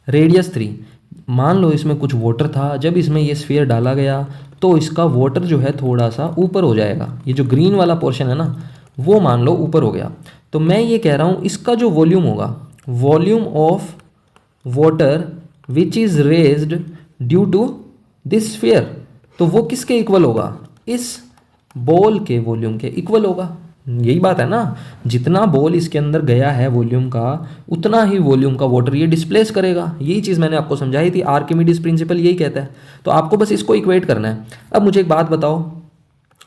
रेडियस 3, मान लो इसमें कुछ वाटर था, जब इसमें ये स्फीयर डाला गया तो इसका वाटर जो है थोड़ा सा ऊपर हो जाएगा, ये जो ग्रीन वाला पोर्शन है ना वो मान लो ऊपर हो गया। तो मैं ये कह रहा हूँ इसका जो वॉल्यूम होगा, volume of water which is raised due to this sphere, तो वो किसके इक्वल होगा, इस बॉल के वॉल्यूम के इक्वल होगा। यही बात है ना, जितना बॉल इसके अंदर गया है वॉल्यूम का, उतना ही वॉल्यूम का वाटर ये डिस्प्लेस करेगा। यही चीज़ मैंने आपको समझाई थी, आर्किमिडीज प्रिंसिपल यही कहता है। तो आपको बस इसको इक्वेट करना है। अब मुझे एक बात बताओ,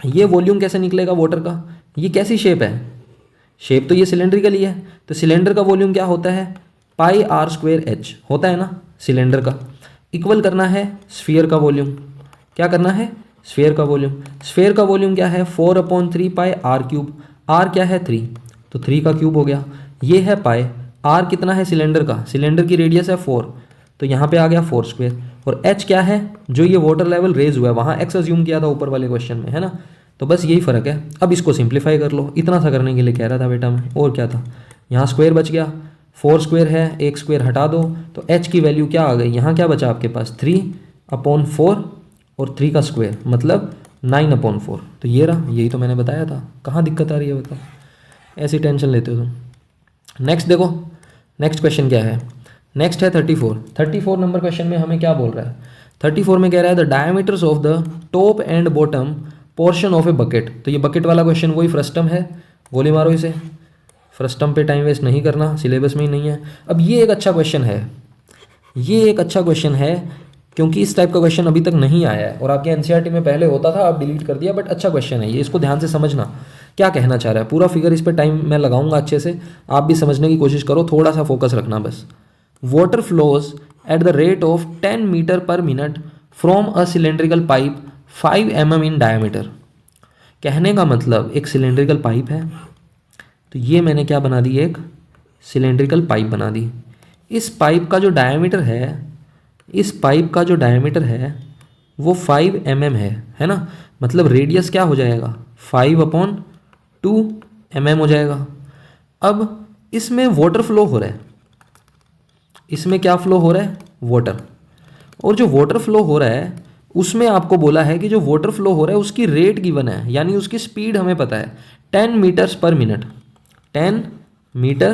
ये वॉल्यूम कैसे निकलेगा वाटर का, ये कैसी शेप है, शेप तो ये सिलेंड्रिकल ही है, तो सिलेंडर का वॉल्यूम क्या होता है, पाई आर स्क्वेयर एच होता है ना सिलेंडर का। इक्वल करना है स्फीयर का वॉल्यूम, क्या करना है, स्फीयर का वॉल्यूम। स्फीयर का वॉल्यूम क्या है, 4/3 पाई आर क्यूब, आर क्या है 3, तो 3 का क्यूब हो गया, ये है पाई, आर कितना है सिलेंडर का, सिलेंडर की रेडियस है 4, तो यहाँ पे आ गया 4 स्क्वेयर, और एच क्या है, जो ये वाटर लेवल रेज हुआ है वहाँ एक्स अज्यूम किया था ऊपर वाले क्वेश्चन में, है ना। तो बस यही फ़र्क है। अब इसको सिंप्लीफाई कर लो, इतना सा करने के लिए कह रहा था बेटा मैं, और क्या था, यहाँ स्क्वायर बच गया, 4 स्क्वायर है, एक स्क्वायर हटा दो, तो एच की वैल्यू क्या आ गई, यहाँ क्या बचा आपके पास 3/4 और 3 का स्क्वायर मतलब 9/4, तो ये रहा, यही तो मैंने बताया था। कहाँ दिक्कत आ रही है बताओ, ऐसी टेंशन लेते हो तुम। नेक्स्ट देखो, नेक्स्ट क्वेश्चन क्या है, नेक्स्ट है 34 नंबर क्वेश्चन में हमें क्या बोल रहा है, 34 में कह रहा है the diameters of the top and bottom portion of a bucket. तो ये बकेट वाला क्वेश्चन वही फ्रस्टम है, गोली मारो इसे, फ्रस्टम पे टाइम वेस्ट नहीं करना, सिलेबस में ही नहीं है। अब ये एक अच्छा क्वेश्चन है, ये एक अच्छा क्वेश्चन है क्योंकि इस टाइप का क्वेश्चन अभी तक नहीं आया है, और आपके एनसीईआरटी में पहले होता था, आप डिलीट कर दिया, बट अच्छा क्वेश्चन है ये, इसको ध्यान से समझना क्या कहना चाह रहा है। पूरा फिगर इस पर टाइम मैं लगाऊंगा अच्छे से, आप भी समझने की कोशिश करो, थोड़ा सा फोकस रखना बस। Water flows at the rate of 10 metre per minute from a cylindrical pipe 5 mm in diameter. कहने का मतलब एक सिलेंड्रिकल पाइप है, तो ये मैंने क्या बना दी, एक सिलेंड्रिकल पाइप बना दी। इस पाइप का जो डायमीटर है, इस पाइप का जो डायमीटर है वो 5 mm है ना, मतलब रेडियस क्या हो जाएगा 5/2 mm हो जाएगा। अब इसमें वाटर फ्लो हो रहा है, इसमें क्या फ्लो हो रहा है, वाटर, और जो वाटर फ्लो हो रहा है उसमें आपको बोला है कि जो वाटर फ्लो हो रहा है उसकी रेट गिवन है, यानी उसकी स्पीड हमें पता है 10 मीटर्स पर मिनट, 10 मीटर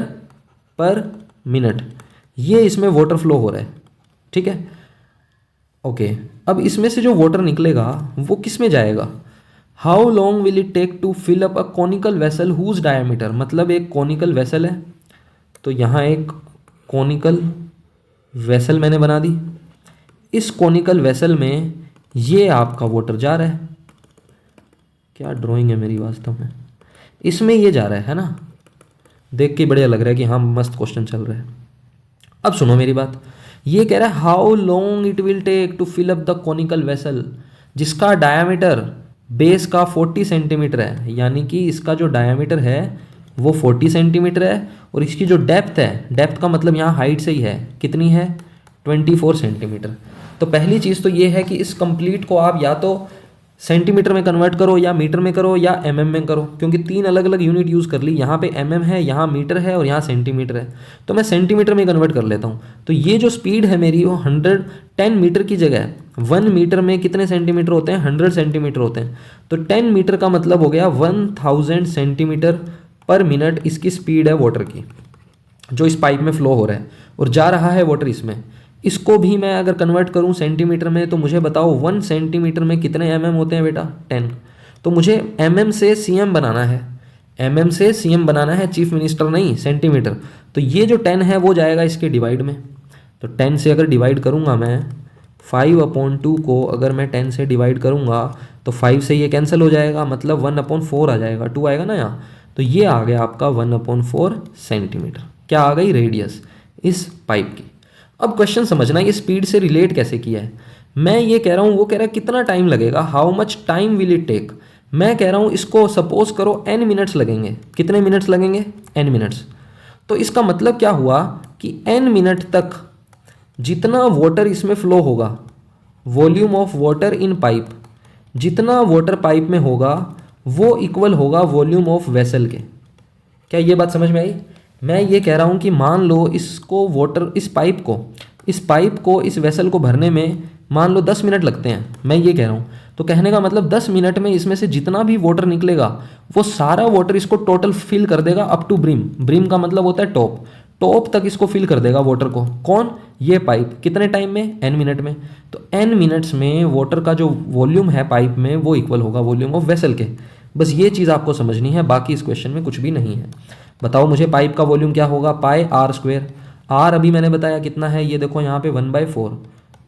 पर मिनट, ये इसमें वाटर फ्लो हो रहा है, ठीक है। ओके, अब इसमें से जो वाटर निकलेगा वो किस में जाएगा, how long will it take to fill up a conical vessel whose diameter, मतलब एक कॉनिकल वेसल है, तो यहाँ एक कॉनिकल वेसल मैंने बना दी, इस कॉनिकल वेसल में ये आपका वाटर जा रहा है, क्या ड्राइंग है मेरी वास्तव में, इसमें ये जा रहा है ना, देख के बढ़िया लग रहा है कि हाँ मस्त क्वेश्चन चल रहा है। अब सुनो मेरी बात, ये कह रहा है how long it will take to fill up the conical vessel, जिसका डायमीटर बेस का 40 सेंटीमीटर है, यानी कि इसका जो डायमीटर है वो 40 सेंटीमीटर है, और इसकी जो डेप्थ है, डेप्थ का मतलब यहाँ हाइट से ही है, कितनी है 24 सेंटीमीटर। तो पहली चीज़ तो ये है कि इस कंप्लीट को आप या तो सेंटीमीटर में कन्वर्ट करो या मीटर में करो या एमएम में करो, क्योंकि 3 अलग अलग यूनिट यूज़ कर ली। यहाँ पे एमएम है, यहाँ मीटर है और यहाँ सेंटीमीटर है, तो मैं सेंटीमीटर में कन्वर्ट कर लेता हूँ। तो ये जो स्पीड है मेरी वो 110 मीटर की जगह 1 मीटर में कितने सेंटीमीटर होते हैं, 100 सेंटीमीटर होते हैं। तो 10 मीटर का मतलब हो गया 1000 सेंटीमीटर पर मिनट इसकी स्पीड है वाटर की, जो इस पाइप में फ्लो हो रहा है और जा रहा है वाटर इसमें। इसको भी मैं अगर कन्वर्ट करूं सेंटीमीटर में, तो मुझे बताओ 1 सेंटीमीटर में कितने एमएम होते हैं बेटा, 10। तो मुझे एमएम से सीएम बनाना है, एमएम से सीएम बनाना है, चीफ मिनिस्टर नहीं, सेंटीमीटर। तो ये जो 10 है वो जाएगा इसके डिवाइड में। तो 10 से अगर डिवाइड करूँगा मैं 5/2 को, अगर मैं 10 से डिवाइड करूँगा तो 5 से ये कैंसिल हो जाएगा, मतलब 1/4 आ जाएगा, 2 आएगा ना यहाँ। तो ये आ गया आपका 1/4 सेंटीमीटर। क्या आ गई, रेडियस इस पाइप की। अब क्वेश्चन समझना, ये स्पीड से रिलेट कैसे किया है। मैं ये कह रहा हूँ, वो कह रहा है कितना टाइम लगेगा, how much time will it take. मैं कह रहा हूँ इसको सपोज करो n मिनट्स लगेंगे। कितने मिनट्स लगेंगे, n मिनट्स। तो इसका मतलब क्या हुआ कि n मिनट तक जितना वाटर इसमें फ्लो होगा, volume of water in pipe, जितना वाटर पाइप में होगा वो इक्वल होगा वॉल्यूम ऑफ वेसल के। क्या ये बात समझ में आई। मैं ये कह रहा हूँ कि मान लो इसको वाटर, इस पाइप को इस वेसल को भरने में मान लो 10 मिनट लगते हैं, मैं ये कह रहा हूँ। तो कहने का मतलब 10 मिनट में इसमें से जितना भी वाटर निकलेगा वो सारा वाटर इसको टोटल फिल कर देगा अप टू ब्रिम। ब्रिम का मतलब होता है टॉप, टॉप तक इसको फिल कर देगा वाटर को। कौन, ये पाइप। कितने टाइम में, n मिनट में। तो n मिनट्स में वाटर का जो वॉल्यूम है पाइप में वो इक्वल होगा वॉल्यूम ऑफ वेसल के। बस ये चीज़ आपको समझनी है, बाकी इस क्वेश्चन में कुछ भी नहीं है। बताओ मुझे पाइप का वॉल्यूम क्या होगा, πr²। r अभी मैंने बताया कितना है, ये देखो यहाँ पे 1/4,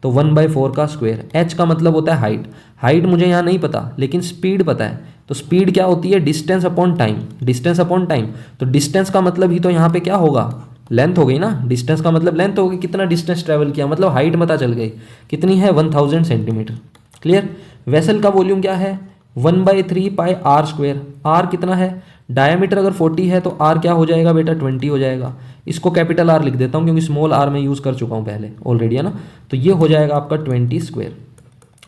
तो 1/4 का स्क्वायर। h का मतलब होता है हाइट। हाइट मुझे यहाँ नहीं पता लेकिन स्पीड पता है। तो स्पीड क्या होती है, distance upon time. Distance upon time, तो डिस्टेंस का मतलब ही तो यहाँ पे क्या होगा, लेंथ हो गई ना। डिस्टेंस का मतलब लेंथ होगी, कितना डिस्टेंस ट्रैवल किया, मतलब हाइट पता चल गई कितनी है, 1000 सेंटीमीटर। क्लियर। वेसल का वॉल्यूम क्या है, 1/3 πr²। r कितना है, डायमीटर अगर 40 है तो r क्या हो जाएगा बेटा, 20 हो जाएगा। इसको कैपिटल R लिख देता हूँ क्योंकि स्मॉल r में यूज़ कर चुका हूँ पहले ऑलरेडी, है ना। तो ये हो जाएगा आपका 20²।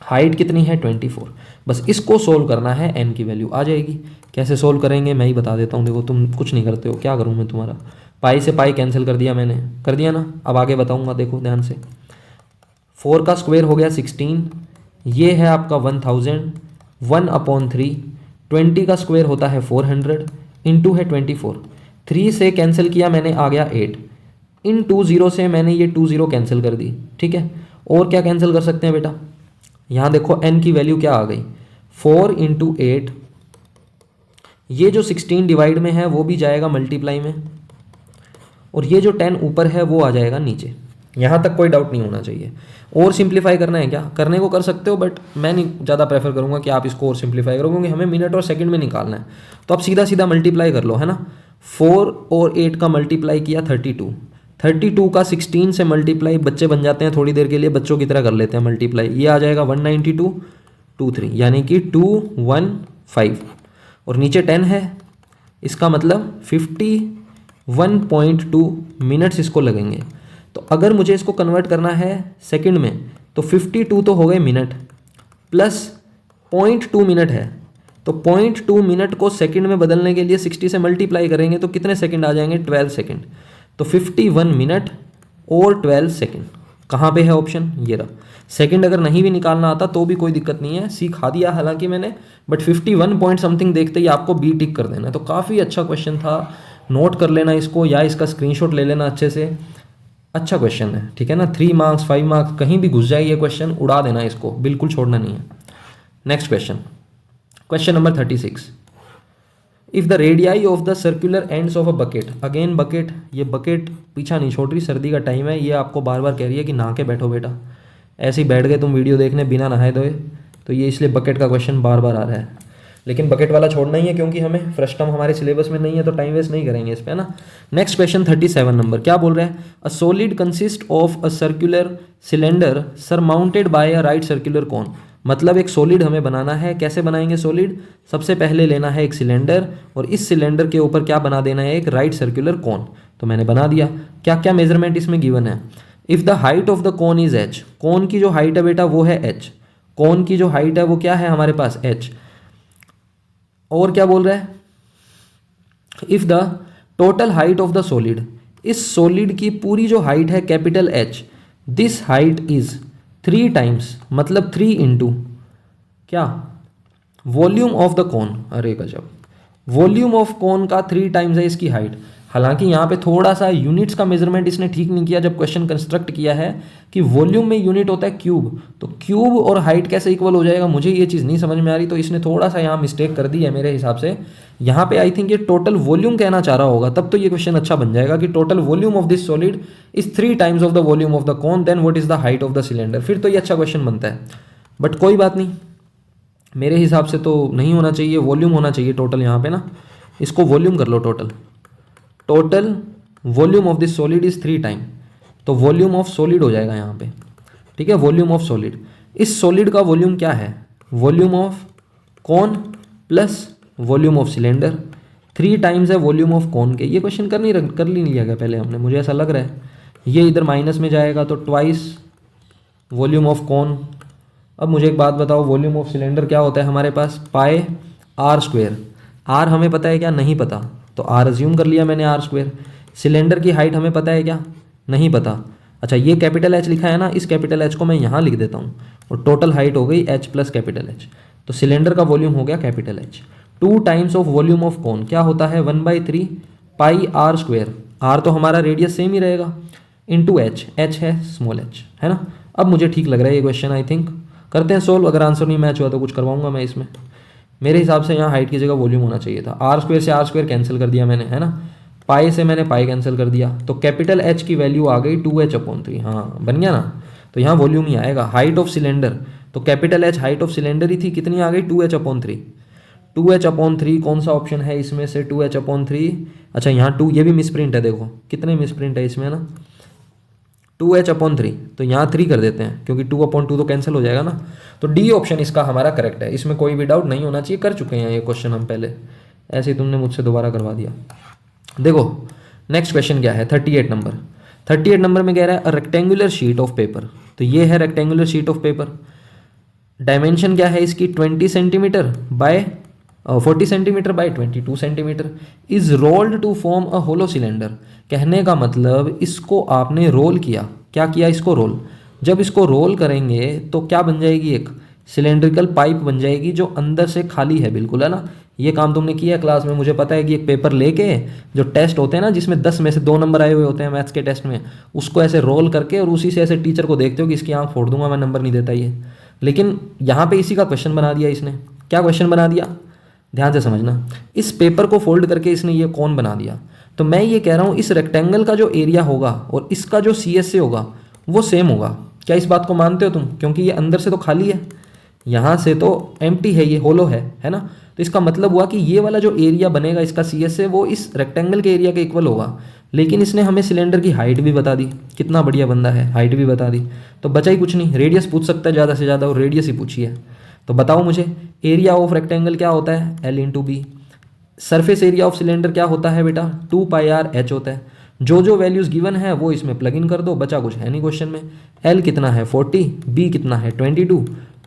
हाइट कितनी है, 24। बस इसको सोल्व करना है, n की वैल्यू आ जाएगी। कैसे सोल्व करेंगे मैं ही बता देता हूँ। देखो तुम कुछ नहीं करते हो, क्या करूँ मैं तुम्हारा। पाई से पाई कैंसिल कर दिया मैंने, कर दिया ना। अब आगे बताऊँगा, देखो ध्यान से। 4 का स्क्वायर हो गया 16, ये है आपका 1000, 1/3। 20 का स्क्वायर होता है 400, इंटू है 24। 3 से कैंसिल किया मैंने, आ गया 8। इन 2 0 से मैंने ये 2 0 कैंसिल कर दी, ठीक है। और क्या कैंसिल कर सकते हैं बेटा, यहाँ देखो n की वैल्यू क्या आ गई, 4 × 8। ये जो 16 डिवाइड में है वो भी जाएगा मल्टीप्लाई में, और ये जो 10 ऊपर है वो आ जाएगा नीचे। यहाँ तक कोई डाउट नहीं होना चाहिए। और सिंप्लीफाई करना है क्या, करने को कर सकते हो, बट मैं नहीं ज़्यादा प्रेफर करूँगा कि आप इसको और सिंप्लीफाई करो, क्योंकि हमें मिनट और सेकंड में निकालना है। तो आप सीधा सीधा मल्टीप्लाई कर लो, है ना। 4 और 8 का मल्टीप्लाई किया 32। 32 का 16 से मल्टीप्लाई, बच्चे बन जाते हैं थोड़ी देर के लिए, बच्चों की तरह कर लेते हैं मल्टीप्लाई। ये आ जाएगा 192/23, यानी कि 215। और नीचे 10 है, इसका मतलब 51.2 मिनट्स इसको लगेंगे। तो अगर मुझे इसको कन्वर्ट करना है सेकंड में, तो 52 तो हो गए मिनट, प्लस 0.2 मिनट है। तो 0.2 मिनट को सेकंड में बदलने के लिए 60 से मल्टीप्लाई करेंगे तो कितने सेकंड आ जाएंगे, 12 सेकंड। तो 51 मिनट और 12 सेकंड कहाँ पे है ऑप्शन, ये रहा। सेकंड अगर नहीं भी निकालना आता तो भी कोई दिक्कत नहीं है, सिखा दिया हालांकि मैंने, बट 51 पॉइंट समथिंग देखते ही आपको बी टिक कर देना है। तो काफ़ी अच्छा क्वेश्चन था, नोट कर लेना इसको या इसका स्क्रीनशॉट ले लेना अच्छे से। अच्छा क्वेश्चन है, ठीक है ना। 3 मार्क्स 5 मार्क्स कहीं भी घुस जाए ये क्वेश्चन, उड़ा देना इसको, बिल्कुल छोड़ना नहीं है। Next question, question number 36। If the radii of the circular ends of a bucket, again bucket, ये बकेट पीछा नहीं छोड़ रही, सर्दी का टाइम है, ये आपको बार बार कह रही है कि नहा के बैठो बेटा। ऐसे ही बैठ गए तुम वीडियो देखने बिना नहाए धोए, तो ये इसलिए बकेट का क्वेश्चन बार बार आ रहा है। लेकिन बकेट वाला छोड़ना ही है क्योंकि हमें फ्रस्टम हमारे सिलेबस में नहीं है, तो टाइम वेस्ट नहीं करेंगे इस पे, है ना। नेक्स्ट क्वेश्चन 37 नंबर, क्या बोल रहा है। A solid consist of a circular cylinder surmounted bye a right circular कोन। मतलब एक सॉलिड हमें बनाना है, कैसे बनाएंगे सॉलिड, सबसे पहले लेना है एक सिलेंडर, और इस सिलेंडर के ऊपर क्या बना देना है, एक राइट सर्कुलर कोन। तो मैंने बना दिया। क्या क्या मेजरमेंट इसमें गिवन है। If the height of the cone is h, कोन की जो हाइट है बेटा वो है h, कौन की जो हाइट है वो क्या है हमारे पास h। और क्या बोल रहा है, if the total height of the solid, इस सॉलिड की पूरी जो हाइट है capital H, this height is 3 times, मतलब 3 इंटू क्या, वॉल्यूम ऑफ द कॉन। अरे गजब, वॉल्यूम ऑफ कॉन का 3 टाइम्स है इसकी हाइट। हालांकि यहाँ पे थोड़ा सा यूनिट्स का मेजरमेंट इसने ठीक नहीं किया जब क्वेश्चन कंस्ट्रक्ट किया है कि वॉल्यूम में यूनिट होता है क्यूब, तो क्यूब और हाइट कैसे इक्वल हो जाएगा, मुझे ये चीज़ नहीं समझ में आ रही, तो इसने थोड़ा सा यहाँ मिस्टेक कर दी है मेरे हिसाब से। यहाँ पे आई थिंक ये टोटल वॉल्यूम कहना चाह रहा होगा, तब तो ये क्वेश्चन अच्छा बन जाएगा कि total volume of this solid is 3 times of the volume of the cone, then what is the height of the cylinder, फिर तो ये अच्छा क्वेश्चन बनता है। बट कोई बात नहीं, मेरे हिसाब से तो नहीं होना चाहिए, वॉल्यूम होना चाहिए टोटल यहाँ पे ना, इसको वॉल्यूम कर लो, total volume of this solid is 3 time, तो वॉल्यूम ऑफ सॉलिड हो जाएगा यहाँ पे, ठीक है, वॉल्यूम ऑफ सॉलिड। इस सॉलिड का वॉल्यूम क्या है, volume of cone plus volume of cylinder, 3 times है वॉल्यूम ऑफ कॉन के। ये क्वेश्चन कर नहीं लिया गया पहले हमने, मुझे ऐसा लग रहा है। ये इधर माइनस में जाएगा तो ट्वाइस वॉल्यूम ऑफ कॉन। अब मुझे एक बात बताओ, वॉल्यूम ऑफ सिलेंडर क्या होता है हमारे पास, पाई आर स्क्वेयर। आर हमें पता है क्या, नहीं पता, तो आर अज्यूम कर लिया मैंने आर स्क्वेयर। सिलेंडर की हाइट हमें पता है क्या, नहीं पता। अच्छा, ये कैपिटल एच लिखा है ना, इस कैपिटल एच को मैं यहाँ लिख देता हूँ, और टोटल हाइट हो गई एच प्लस कैपिटल एच, तो सिलेंडर का वॉल्यूम हो गया capital H. 2 times of volume of cone क्या होता है, 1/3 पाई आर स्क्वेयर, आर तो हमारा रेडियस सेम ही रहेगा, इंटू एच, एच है स्मॉल एच, है ना। अब मुझे ठीक लग रहा है ये क्वेश्चन, आई थिंक करते हैं सोल्व। अगर आंसर नहीं मैच हुआ तो कुछ करवाऊंगा मैं इसमें। मेरे हिसाब से यहाँ हाइट की जगह वॉल्यूम होना चाहिए था। आर स्क्वेयर से आर स्क्वेयर कैंसिल कर दिया मैंने, है ना, पाई से मैंने पाई कैंसिल कर दिया, तो कैपिटल एच की वैल्यू आ गई 2h/3। हाँ बन गया ना, तो यहाँ वॉल्यूम ही आएगा। हाइट ऑफ सिलेंडर, तो capital H height of cylinder ही थी, कितनी आ गई 2h/3। 2h/3 कौन सा ऑप्शन है इसमें से, 2h/3। अच्छा यहाँ 2, ये भी मिसप्रिंट है, देखो कितने मिसप्रिंट है इसमें ना, 2h/3, तो यहाँ 3 कर देते हैं क्योंकि 2/2 तो कैंसिल हो जाएगा ना। तो डी ऑप्शन इसका हमारा करेक्ट है, इसमें कोई भी डाउट नहीं होना चाहिए। कर चुके हैं ये क्वेश्चन हम पहले, ऐसे ही तुमने मुझसे दोबारा करवा दिया। देखो नेक्स्ट क्वेश्चन क्या है, 38 नंबर। 38 नंबर में कह रहा है a rectangular sheet of paper, तो ये है rectangular sheet of paper. Dimension क्या है इसकी, 20 centimetre by 40 centimetre by 22 centimetre, is rolled to form a hollow cylinder. कहने का मतलब इसको आपने रोल किया, क्या किया, इसको रोल। जब इसको रोल करेंगे तो क्या बन जाएगी, एक सिलेंड्रिकल पाइप बन जाएगी जो अंदर से खाली है, बिल्कुल, है ना। ये काम तुमने किया क्लास में, मुझे पता है कि एक पेपर लेके जो टेस्ट होते हैं ना, जिसमें 10 में से 2 नंबर आए हुए होते हैं मैथ्स के टेस्ट में, उसको ऐसे रोल करके और उसी से ऐसे टीचर को देखते हो कि इसकी आँख फोड़ दूंगा मैं, नंबर नहीं देता ये। लेकिन यहाँ पे इसी का क्वेश्चन बना दिया इसने। क्या क्वेश्चन बना दिया, ध्यान से समझना। इस पेपर को फोल्ड करके इसने ये कौन बना दिया। तो मैं ये कह रहा हूँ इस रेक्टेंगल का जो एरिया होगा और इसका जो CSA होगा वो सेम होगा। क्या इस बात को मानते हो तुम, क्योंकि ये अंदर से तो खाली है, यहाँ से तो एम्प्टी है, ये होलो है ना। तो इसका मतलब हुआ कि ये वाला जो एरिया बनेगा इसका CSA वो इस रेक्टेंगल के एरिया के इक्वल होगा। लेकिन इसने हमें सिलेंडर की हाइट भी बता दी, कितना बढ़िया बंदा है, हाइट भी बता दी, तो बचा ही कुछ नहीं। रेडियस पूछ सकता है ज़्यादा से ज़्यादा, और रेडियस ही पूछी है। तो बताओ मुझे, एरिया ऑफ रेक्टेंगल क्या होता है, L/B। Surface area of cylinder क्या होता है बेटा, 2πr/h होता है। जो जो वैल्यूज़ गिवन है वो इसमें प्लग इन कर दो, बचा कुछ है नहीं क्वेश्चन में। L कितना है 40, B कितना है 22,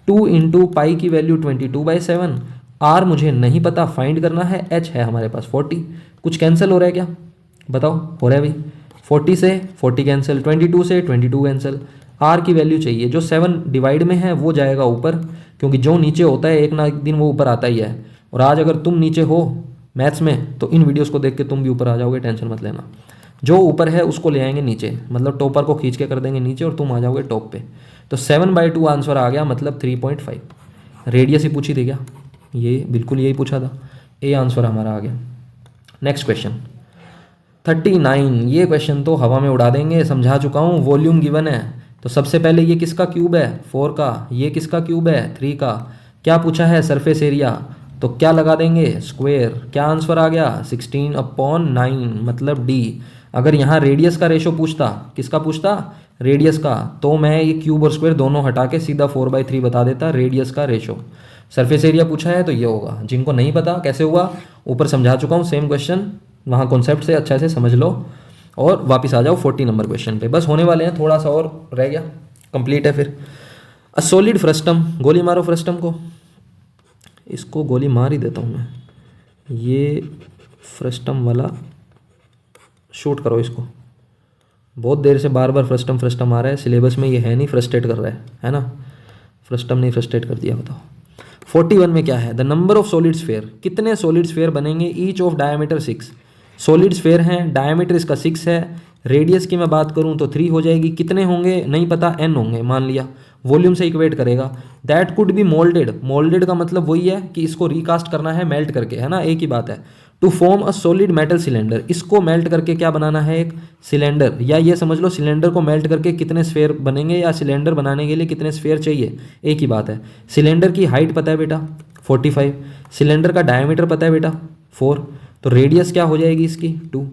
2 इंटू पाई की वैल्यू 22/7, R मुझे नहीं पता, फाइंड करना है, H है हमारे पास 40। कुछ कैंसिल हो रहा है क्या, बताओ, हो रहा है भाई। 40 से 40 कैंसिल, 22 से 22 कैंसिल। R की वैल्यू चाहिए, जो 7 डिवाइड में है वो जाएगा ऊपर, क्योंकि जो नीचे होता है एक ना एक दिन वो ऊपर आता ही है। और आज अगर तुम नीचे हो मैथ्स में तो इन वीडियोस को देख के तुम भी ऊपर आ जाओगे, टेंशन मत लेना। जो ऊपर है उसको ले आएंगे नीचे, मतलब टॉपर को खींच के कर देंगे नीचे और तुम आ जाओगे टॉप पे। तो 7/2 आंसर आ गया, मतलब 3.5। रेडियस ही पूछी थी क्या, ये बिल्कुल यही पूछा था, ए आंसर हमारा आ गया। Next question 39। ये क्वेश्चन तो हवा में उड़ा देंगे, समझा चुका हूँ। वॉल्यूम गिवन है, तो सबसे पहले ये किसका क्यूब है, 4 का। ये किसका क्यूब है, 3 का। क्या पूछा है, सरफेस एरिया, तो क्या लगा देंगे, स्क्वायर। क्या आंसर आ गया, 16/9, मतलब डी। अगर यहाँ रेडियस का रेशो पूछता, किसका पूछता, रेडियस का, तो मैं ये क्यूब और स्क्वायर दोनों हटा के सीधा 4/3 बता देता, रेडियस का रेशो। सरफेस एरिया पूछा है तो ये होगा। जिनको नहीं पता कैसे हुआ, ऊपर समझा चुका हूँ, सेम क्वेश्चन, वहाँ कॉन्सेप्ट से अच्छा से समझ लो और वापस आ जाओ 40 नंबर क्वेश्चन पे। बस होने वाले हैं, थोड़ा सा और रह गया, कंप्लीट है फिर। अ सॉलिड फ्रस्टम, गोली मारो फ्रस्टम को, इसको गोली मार ही देता हूँ मैं, ये फ्रस्टम वाला शूट करो इसको। बहुत देर से बार बार फ्रस्टम फ्रस्टम आ रहा है, सिलेबस में ये है नहीं, फ्रस्ट्रेट कर रहा है ना। फ्रस्टम नहीं फ्रस्ट्रेट कर दिया, बताओ। 41 में क्या है, the number of solid sphere, कितने सॉलिड स्फेयर बनेंगे each of diameter 6। Solid sphere हैं, डायमीटर इसका 6 है, रेडियस की मैं बात करूं तो 3 हो जाएगी, कितने होंगे नहीं पता, n होंगे मान लिया, वॉल्यूम से इक्वेट करेगा। That could be moulded, moulded का मतलब वही है कि इसको रिकास्ट करना है मेल्ट करके, है ना, एक ही बात है। To form a solid metal cylinder, इसको मेल्ट करके क्या बनाना है, एक सिलेंडर, या ये समझ लो सिलेंडर को मेल्ट करके कितने स्फेयर बनेंगे, या सिलेंडर बनाने के लिए कितने स्फेयर चाहिए, एक ही बात है। सिलेंडर की हाइट पता है बेटा 45, सिलेंडर का डायमीटर पता है बेटा 4, तो रेडियस क्या हो जाएगी इसकी 2।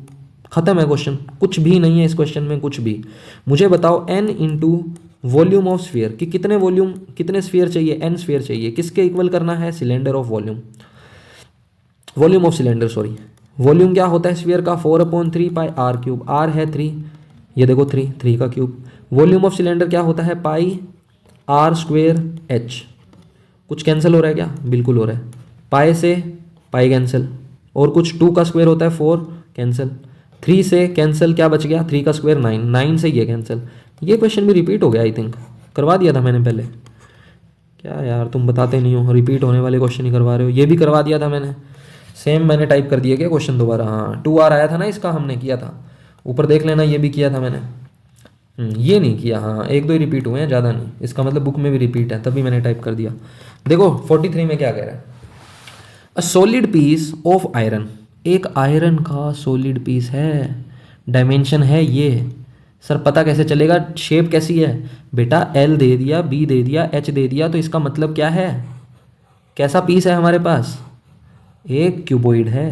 खत्म है क्वेश्चन, कुछ भी नहीं है इस क्वेश्चन में, कुछ भी। मुझे बताओ n into volume of sphere, कि कितने वॉल्यूम, कितने स्फीयर चाहिए, n स्फीयर चाहिए, किसके इक्वल करना है, cylinder of volume, volume of cylinder sorry. Volume क्या होता है स्फीयर का, 4/3 पाई आर क्यूब, आर है 3, ये देखो 3 का क्यूब। वॉल्यूम ऑफ सिलेंडर क्या होता है, पाई आर स्क्वेयर एच। कुछ कैंसिल हो रहा है क्या, बिल्कुल हो रहा है, पाई से पाई कैंसिल, और कुछ 2 का स्क्वायर होता है 4 कैंसिल, 3 से कैंसिल, क्या बच गया 3 का स्क्वायर 9, 9 से ये कैंसिल। ये क्वेश्चन भी रिपीट हो गया, आई थिंक करवा दिया था मैंने पहले, क्या यार तुम बताते नहीं हो, रिपीट होने वाले क्वेश्चन ही करवा रहे हो। ये भी करवा दिया था मैंने, सेम मैंने टाइप कर दिया क्या क्वेश्चन दोबारा, हाँ 2R आया था ना इसका, हमने किया था, ऊपर देख लेना, ये भी किया था मैंने। ये नहीं किया, हाँ 1-2 ही रिपीट हुए हैं, ज़्यादा नहीं, इसका मतलब बुक में भी रिपीट है, तभी मैंने टाइप कर दिया। देखो 43 में क्या कह रहा है, a solid piece of iron, एक आयरन का सॉलिड पीस है, डायमेंशन है ये। सर पता कैसे चलेगा, शेप कैसी है बेटा, एल दे दिया, बी दे दिया, एच दे दिया, तो इसका मतलब क्या है, कैसा पीस है हमारे पास, एक क्यूबॉइड है।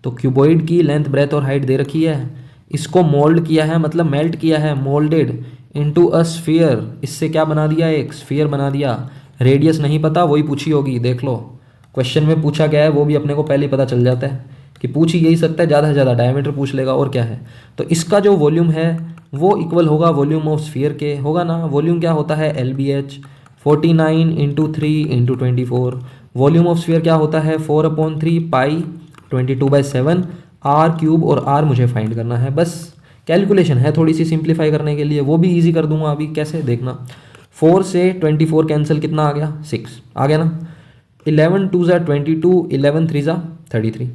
तो क्यूबॉइड की लेंथ ब्रेथ और हाइट दे रखी है, इसको मोल्ड किया है, मतलब मेल्ट किया है, मोल्डेड इनटू अ स्फीयर, इससे क्या बना दिया, एक स्फीयर बना दिया। रेडियस नहीं पता, वही पूछी होगी, देख लो क्वेश्चन में पूछा गया है, वो भी अपने को पहले ही पता चल जाता है कि पूछ ही यही सकता है, ज़्यादा से ज़्यादा डायमीटर पूछ लेगा, और क्या है। तो इसका जो वॉल्यूम है वो इक्वल होगा वॉल्यूम ऑफ स्फीयर के, होगा ना। वॉल्यूम क्या होता है, LBH, 49 into 3 into 24। Volume of sphere क्या होता है, 4/3 पाई 22/7 आर क्यूब, और आर मुझे फाइंड करना है, बस कैलकुलेशन है थोड़ी सी सिंप्लीफाई करने के लिए, वो भी इजी कर दूंगा अभी, कैसे देखना। 4 से 24 कैंसिल, कितना आ गया 6 आ गया ना। 11 2 ज़ा 22, 11 3 ज़ा 33,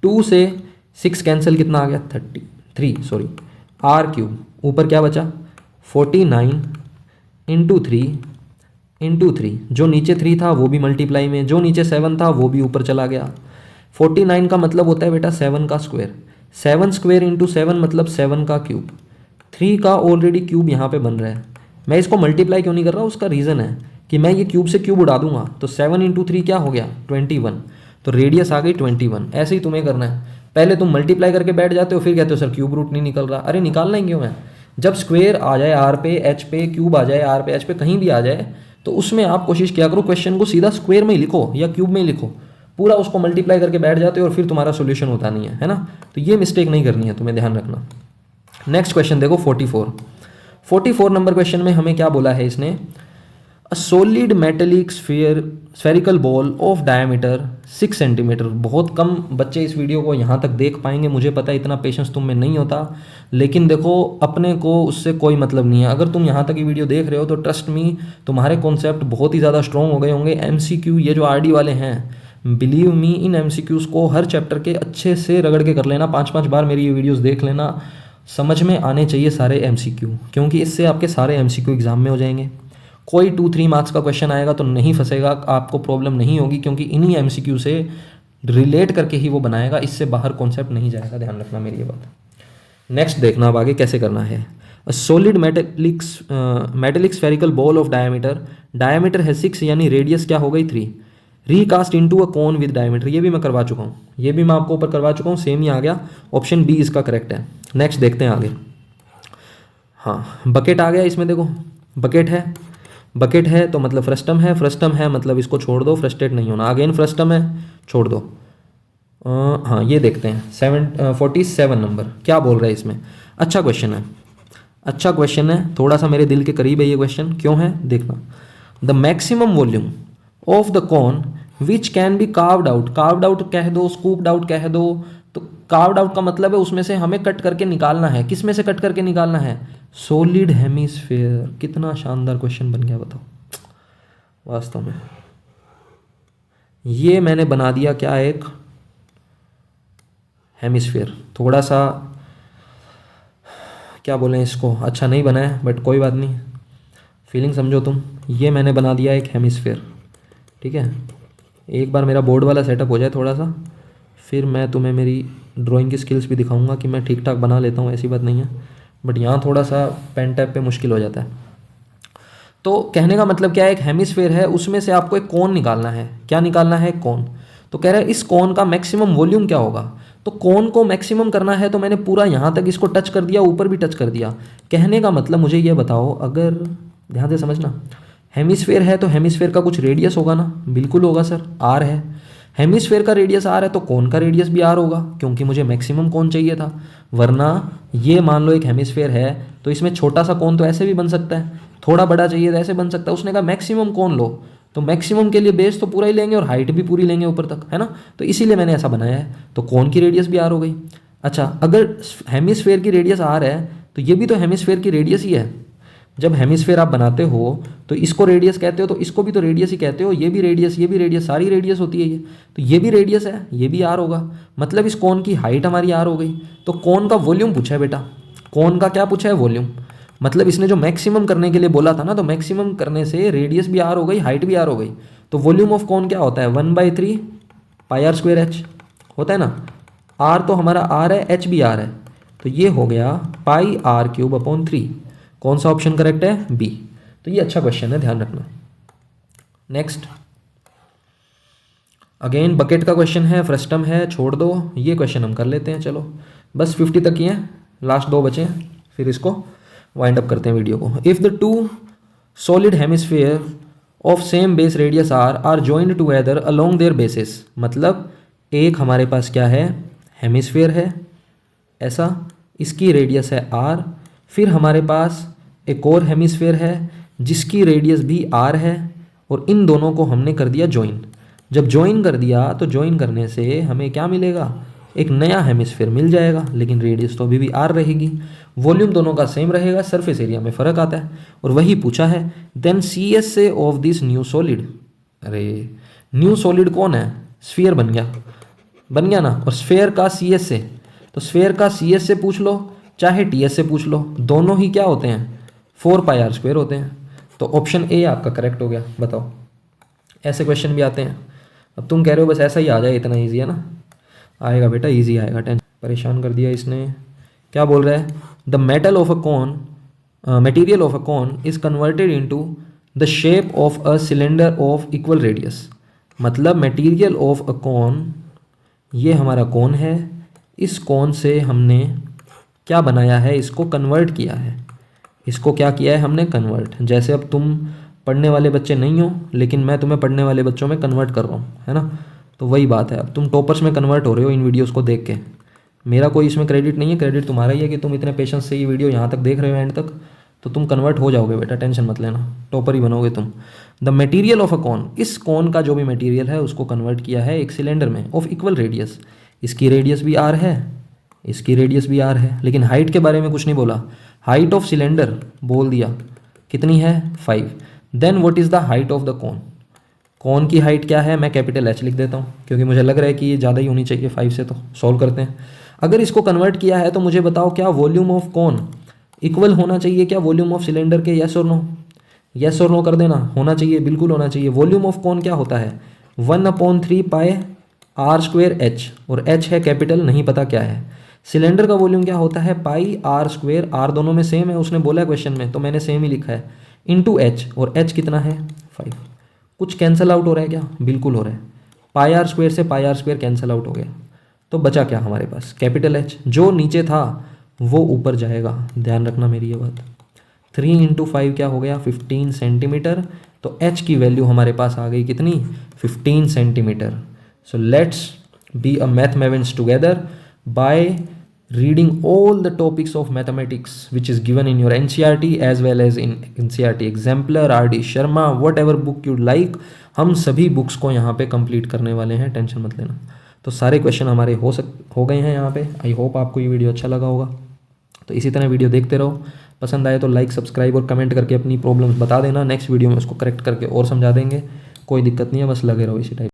2 से 6 कैंसिल, कितना आ गया 33 सॉरी, आर क्यूब, ऊपर क्या बचा 49 इंटू 3 इंटू 3, जो नीचे 3 था वो भी मल्टीप्लाई में, जो नीचे 7 था वो भी ऊपर चला गया। 49 का मतलब होता है बेटा 7 का स्क्वायर, 7 स्क्वायर इंटू 7 मतलब 7 का क्यूब, 3 का ऑलरेडी क्यूब यहाँ पे बन रहा है। मैं इसको मल्टीप्लाई क्यों नहीं कर रहा, उसका रीज़न है कि मैं ये क्यूब से क्यूब उड़ा दूंगा, तो 7 इंटू 3 क्या हो गया 21, तो रेडियस आ गई 21। ऐसे ही तुम्हें करना है, पहले तुम मल्टीप्लाई करके बैठ जाते हो, फिर कहते हो सर क्यूब रूट नहीं निकल रहा। अरे निकालना ही क्यों है, जब स्क्वायर आ जाए आर पे एच पे, क्यूब आ जाए आर पे एच पे, कहीं भी आ जाए, तो उसमें आप कोशिश किया करो क्वेश्चन को सीधा स्क्वायर में ही लिखो या क्यूब में ही लिखो, पूरा उसको मल्टीप्लाई करके बैठ जाते हो और फिर तुम्हारा सोल्यूशन होता नहीं है ना। तो ये मिस्टेक नहीं करनी है तुम्हें, ध्यान रखना। नेक्स्ट क्वेश्चन देखो 44 नंबर क्वेश्चन में हमें क्या बोला है इसने, a solid metallic spherical ball of diameter 6 centimetre. बहुत कम बच्चे इस वीडियो को यहाँ तक देख पाएंगे, मुझे पता है इतना पेशेंस तुम में नहीं होता, लेकिन देखो अपने को उससे कोई मतलब नहीं है। अगर तुम यहाँ तक ये वीडियो देख रहे हो तो ट्रस्ट मी, तुम्हारे कॉन्सेप्ट बहुत ही ज़्यादा स्ट्रॉन्ग हो गए होंगे। MCQ ये जो RD वाले हैं, बिलीव मी, इन MCQs को हर चैप्टर के अच्छे से रगड़ के कर लेना, 5-5 बार मेरी ये वीडियोज़ देख लेना, समझ में आने चाहिए सारे MCQ, क्योंकि इससे आपके सारे MCQ एग्जाम में हो जाएंगे। कोई 2-3 मार्क्स का क्वेश्चन आएगा तो नहीं फंसेगा, आपको प्रॉब्लम नहीं होगी, क्योंकि इन्हीं MCQ से रिलेट करके ही वो बनाएगा, इससे बाहर कॉन्सेप्ट नहीं जाएगा, ध्यान रखना मेरी ये बात। नेक्स्ट देखना अब आगे कैसे करना है। Solid metallic spherical ball of diameter है 6, यानी रेडियस क्या हो गई 3, recast into a cone with diameter, ये भी मैं करवा चुका हूँ, ये भी मैं आपको ऊपर करवा चुका हूँ, सेम ही आ गया, ऑप्शन बी इसका करेक्ट है। नेक्स्ट देखते हैं आगे। हाँ बकेट आ गया इसमें, देखो बकेट है तो मतलब फ्रस्टम है मतलब इसको छोड़ दो, फ्रस्ट्रेट नहीं होना। अगेन फ्रस्टम है, छोड़ दो। हाँ ये देखते हैं 47 नंबर क्या बोल रहा है इसमें। अच्छा क्वेश्चन है, अच्छा क्वेश्चन है, थोड़ा सा मेरे दिल के करीब है ये क्वेश्चन। क्यों है देखना। The maximum volume of the cone which can be carved out, carved out कह दो, स्कूप्ड आउट कह दो, तो कार्व्ड आउट का मतलब है उसमें से हमें कट करके निकालना है। किस में से कट करके निकालना है? Solid hemisphere. कितना शानदार क्वेश्चन बन गया बताओ वास्तव में। ये मैंने बना दिया क्या, एक हेमिस्फेयर। थोड़ा सा क्या बोलें इसको, अच्छा नहीं बना है बट कोई बात नहीं, फीलिंग समझो तुम। ये मैंने बना दिया एक हेमिस्फेयर, ठीक है। एक बार मेरा बोर्ड वाला सेटअप हो जाए थोड़ा सा, फिर मैं तुम्हें मेरी ड्राइंग की स्किल्स भी दिखाऊंगा कि मैं ठीक ठाक बना लेता हूँ, ऐसी बात नहीं है। बट यहाँ थोड़ा सा पेन टैप पे मुश्किल हो जाता है। तो कहने का मतलब क्या है, एक हेमिस्फेयर है, उसमें से आपको एक कोन निकालना है। क्या निकालना है? कोन। तो कह रहा है इस कोन का मैक्सिमम वॉल्यूम क्या होगा। तो कोन को मैक्सिमम करना है तो मैंने पूरा यहाँ तक इसको टच कर दिया, ऊपर भी टच कर दिया। कहने का मतलब मुझे ये बताओ, अगर ध्यान से समझना, हेमिस्फेयर है तो हेमिस्फेयर का कुछ रेडियस होगा ना? बिल्कुल होगा सर, आर है। हेमिस्फेयर का रेडियस आर है तो कोन का रेडियस भी आर होगा, क्योंकि मुझे मैक्सिमम कोन चाहिए था। वरना ये मान लो एक हेमिस्फेयर है तो इसमें छोटा सा कोन तो ऐसे भी बन सकता है, थोड़ा बड़ा चाहिए तो ऐसे बन सकता है। उसने कहा मैक्सिमम कोन लो, तो मैक्सिमम के लिए बेस तो पूरा ही लेंगे और हाइट भी पूरी लेंगे ऊपर तक, है ना। तो इसीलिए मैंने ऐसा बनाया है। तो कोन की रेडियस भी आर हो गई। अच्छा, अगर हेमिस्फेयर की रेडियस आर है तो ये भी तो हेमिस्फेयर की रेडियस ही है। जब हेमिस्फेयर आप बनाते हो तो इसको रेडियस कहते हो, तो इसको भी तो रेडियस ही कहते हो। ये भी रेडियस, ये भी रेडियस, सारी रेडियस होती है ये। तो ये भी रेडियस है, ये भी आर होगा। मतलब इस कोन की हाइट हमारी आर हो गई। तो कोन का वॉल्यूम पूछा है बेटा। कोन का क्या पूछा है? वॉल्यूम। मतलब इसने जो मैक्सिमम करने के लिए बोला था ना, तो मैक्सिमम करने से रेडियस भी आर हो गई, हाइट भी आर हो गई। तो वॉल्यूम ऑफ कोन क्या होता है? 1/3 पाई आर स्क्वेयर एच होता है ना। आर तो हमारा आर है, एच भी आर है, तो ये हो गया पाई आर क्यूब अपॉन 3। कौन सा ऑप्शन करेक्ट है? बी। तो ये अच्छा क्वेश्चन है, ध्यान रखना। नेक्स्ट, अगेन बकेट का क्वेश्चन है, फ्रस्टम है, छोड़ दो, ये क्वेश्चन हम कर लेते हैं। चलो बस 50 तक ही हैं, लास्ट 2 बचे हैं, फिर इसको वाइंड अप करते हैं वीडियो को। If the 2 solid hemisphere of same base radius are joined together along their bases. मतलब एक हमारे पास क्या है? हेमिस्फेयर है ऐसा, इसकी रेडियस है आर। फिर हमारे पास एक और हेमिस्फेयर है जिसकी रेडियस भी आर है, और इन दोनों को हमने कर दिया ज्वाइन। जब ज्वाइन कर दिया तो ज्वाइन करने से हमें क्या मिलेगा? एक नया हेमिस्फेयर मिल जाएगा, लेकिन रेडियस तो अभी भी आर रहेगी। वॉल्यूम दोनों का सेम रहेगा, सरफेस एरिया में फ़र्क आता है, और वही पूछा है। Then C S A of this new solid. अरे न्यू सॉलिड कौन है? स्फीयर बन गया, बन गया ना। और स्फेयर का सी एस से, तो स्फेयर का सी एस से पूछ लो चाहे टी एस से पूछ लो, दोनों ही क्या होते हैं? 4 पाई आर स्क्वेयर होते हैं। तो ऑप्शन ए आपका करेक्ट हो गया। बताओ, ऐसे क्वेश्चन भी आते हैं। अब तुम कह रहे हो बस ऐसा ही आ जाए, इतना ईजी है ना। आएगा बेटा, ईजी आएगा, टेंशन परेशान कर दिया इसने। क्या बोल रहा है? The metal of a cone, material of a cone is converted into the shape of a cylinder of equal radius. मतलब मटेरियल ऑफ अ कॉन, ये हमारा कॉन है, इस कॉन से हमने क्या बनाया है? इसको कन्वर्ट किया है। इसको क्या किया है हमने? कन्वर्ट। जैसे अब तुम पढ़ने वाले बच्चे नहीं हो, लेकिन मैं तुम्हें पढ़ने वाले बच्चों में कन्वर्ट कर रहा हूँ, है ना। तो वही बात है, अब तुम टॉपर्स में कन्वर्ट हो रहे हो इन वीडियोस को देख के। मेरा कोई इसमें क्रेडिट नहीं है, क्रेडिट तुम्हारा ही है कि तुम इतने पेशेंस से ये वीडियो यहाँ तक देख रहे हो एंड तक। तो तुम कन्वर्ट हो जाओगे बेटा, टेंशन मत लेना, टॉपर ही बनोगे तुम। The material of a cone, इस कॉन का जो भी मटेरियल है उसको कन्वर्ट किया है एक सिलेंडर में ऑफ इक्वल रेडियस। इसकी रेडियस भी आर है, इसकी रेडियस भी आर है, लेकिन हाइट के बारे में कुछ नहीं बोला। हाइट ऑफ सिलेंडर बोल दिया, कितनी है? 5। Then what is the height of the cone? Cone की हाइट क्या है? मैं कैपिटल एच लिख देता हूँ, क्योंकि मुझे लग रहा है कि ये ज़्यादा ही होनी चाहिए 5 से। तो सॉल्व करते हैं। अगर इसको कन्वर्ट किया है तो मुझे बताओ, क्या वॉल्यूम ऑफ कॉन इक्वल होना चाहिए क्या वॉल्यूम ऑफ सिलेंडर के? येस और नो? येस और नो कर देना। होना चाहिए, बिल्कुल होना चाहिए। वॉल्यूम ऑफ कॉन क्या होता है? 1/3 पाई आर स्क्वेयर एच, और एच है कैपिटल, नहीं पता क्या है। सिलेंडर का वॉल्यूम क्या होता है? पाई आर स्क्वेयर, आर दोनों में सेम है, उसने बोला है क्वेश्चन में, तो मैंने सेम ही लिखा है, इंटू एच, और एच कितना है? 5। कुछ कैंसिल आउट हो रहा है क्या? बिल्कुल हो रहा है। पाई आर स्क्वेयर से पाई आर स्क्वेयर कैंसिल आउट हो गया, तो बचा क्या हमारे पास? Capital H. जो नीचे था वो ऊपर जाएगा, ध्यान रखना मेरी ये बात। 3 × 5 क्या हो गया? 15 सेंटीमीटर। तो एच की वैल्यू हमारे पास आ गई कितनी? 15 centimetre. So let's be a mathematics together by reading all the topics of mathematics which is given in your NCERT as well as in NCERT Exemplar, RD Sharma, whatever book you like, हम सभी बुक्स को यहाँ पे कंप्लीट करने वाले हैं, टेंशन मत लेना। तो सारे क्वेश्चन हमारे हो गए हैं यहाँ पे। आई होप आपको ये वीडियो अच्छा लगा होगा। तो इसी तरह वीडियो देखते रहो, पसंद आए तो लाइक, सब्सक्राइब और कमेंट करके अपनी प्रॉब्लम्स बता देना। नेक्स्ट वीडियो में उसको करेक्ट करके और समझा देंगे, कोई दिक्कत नहीं है, बस लगे रहो इसी टाइप।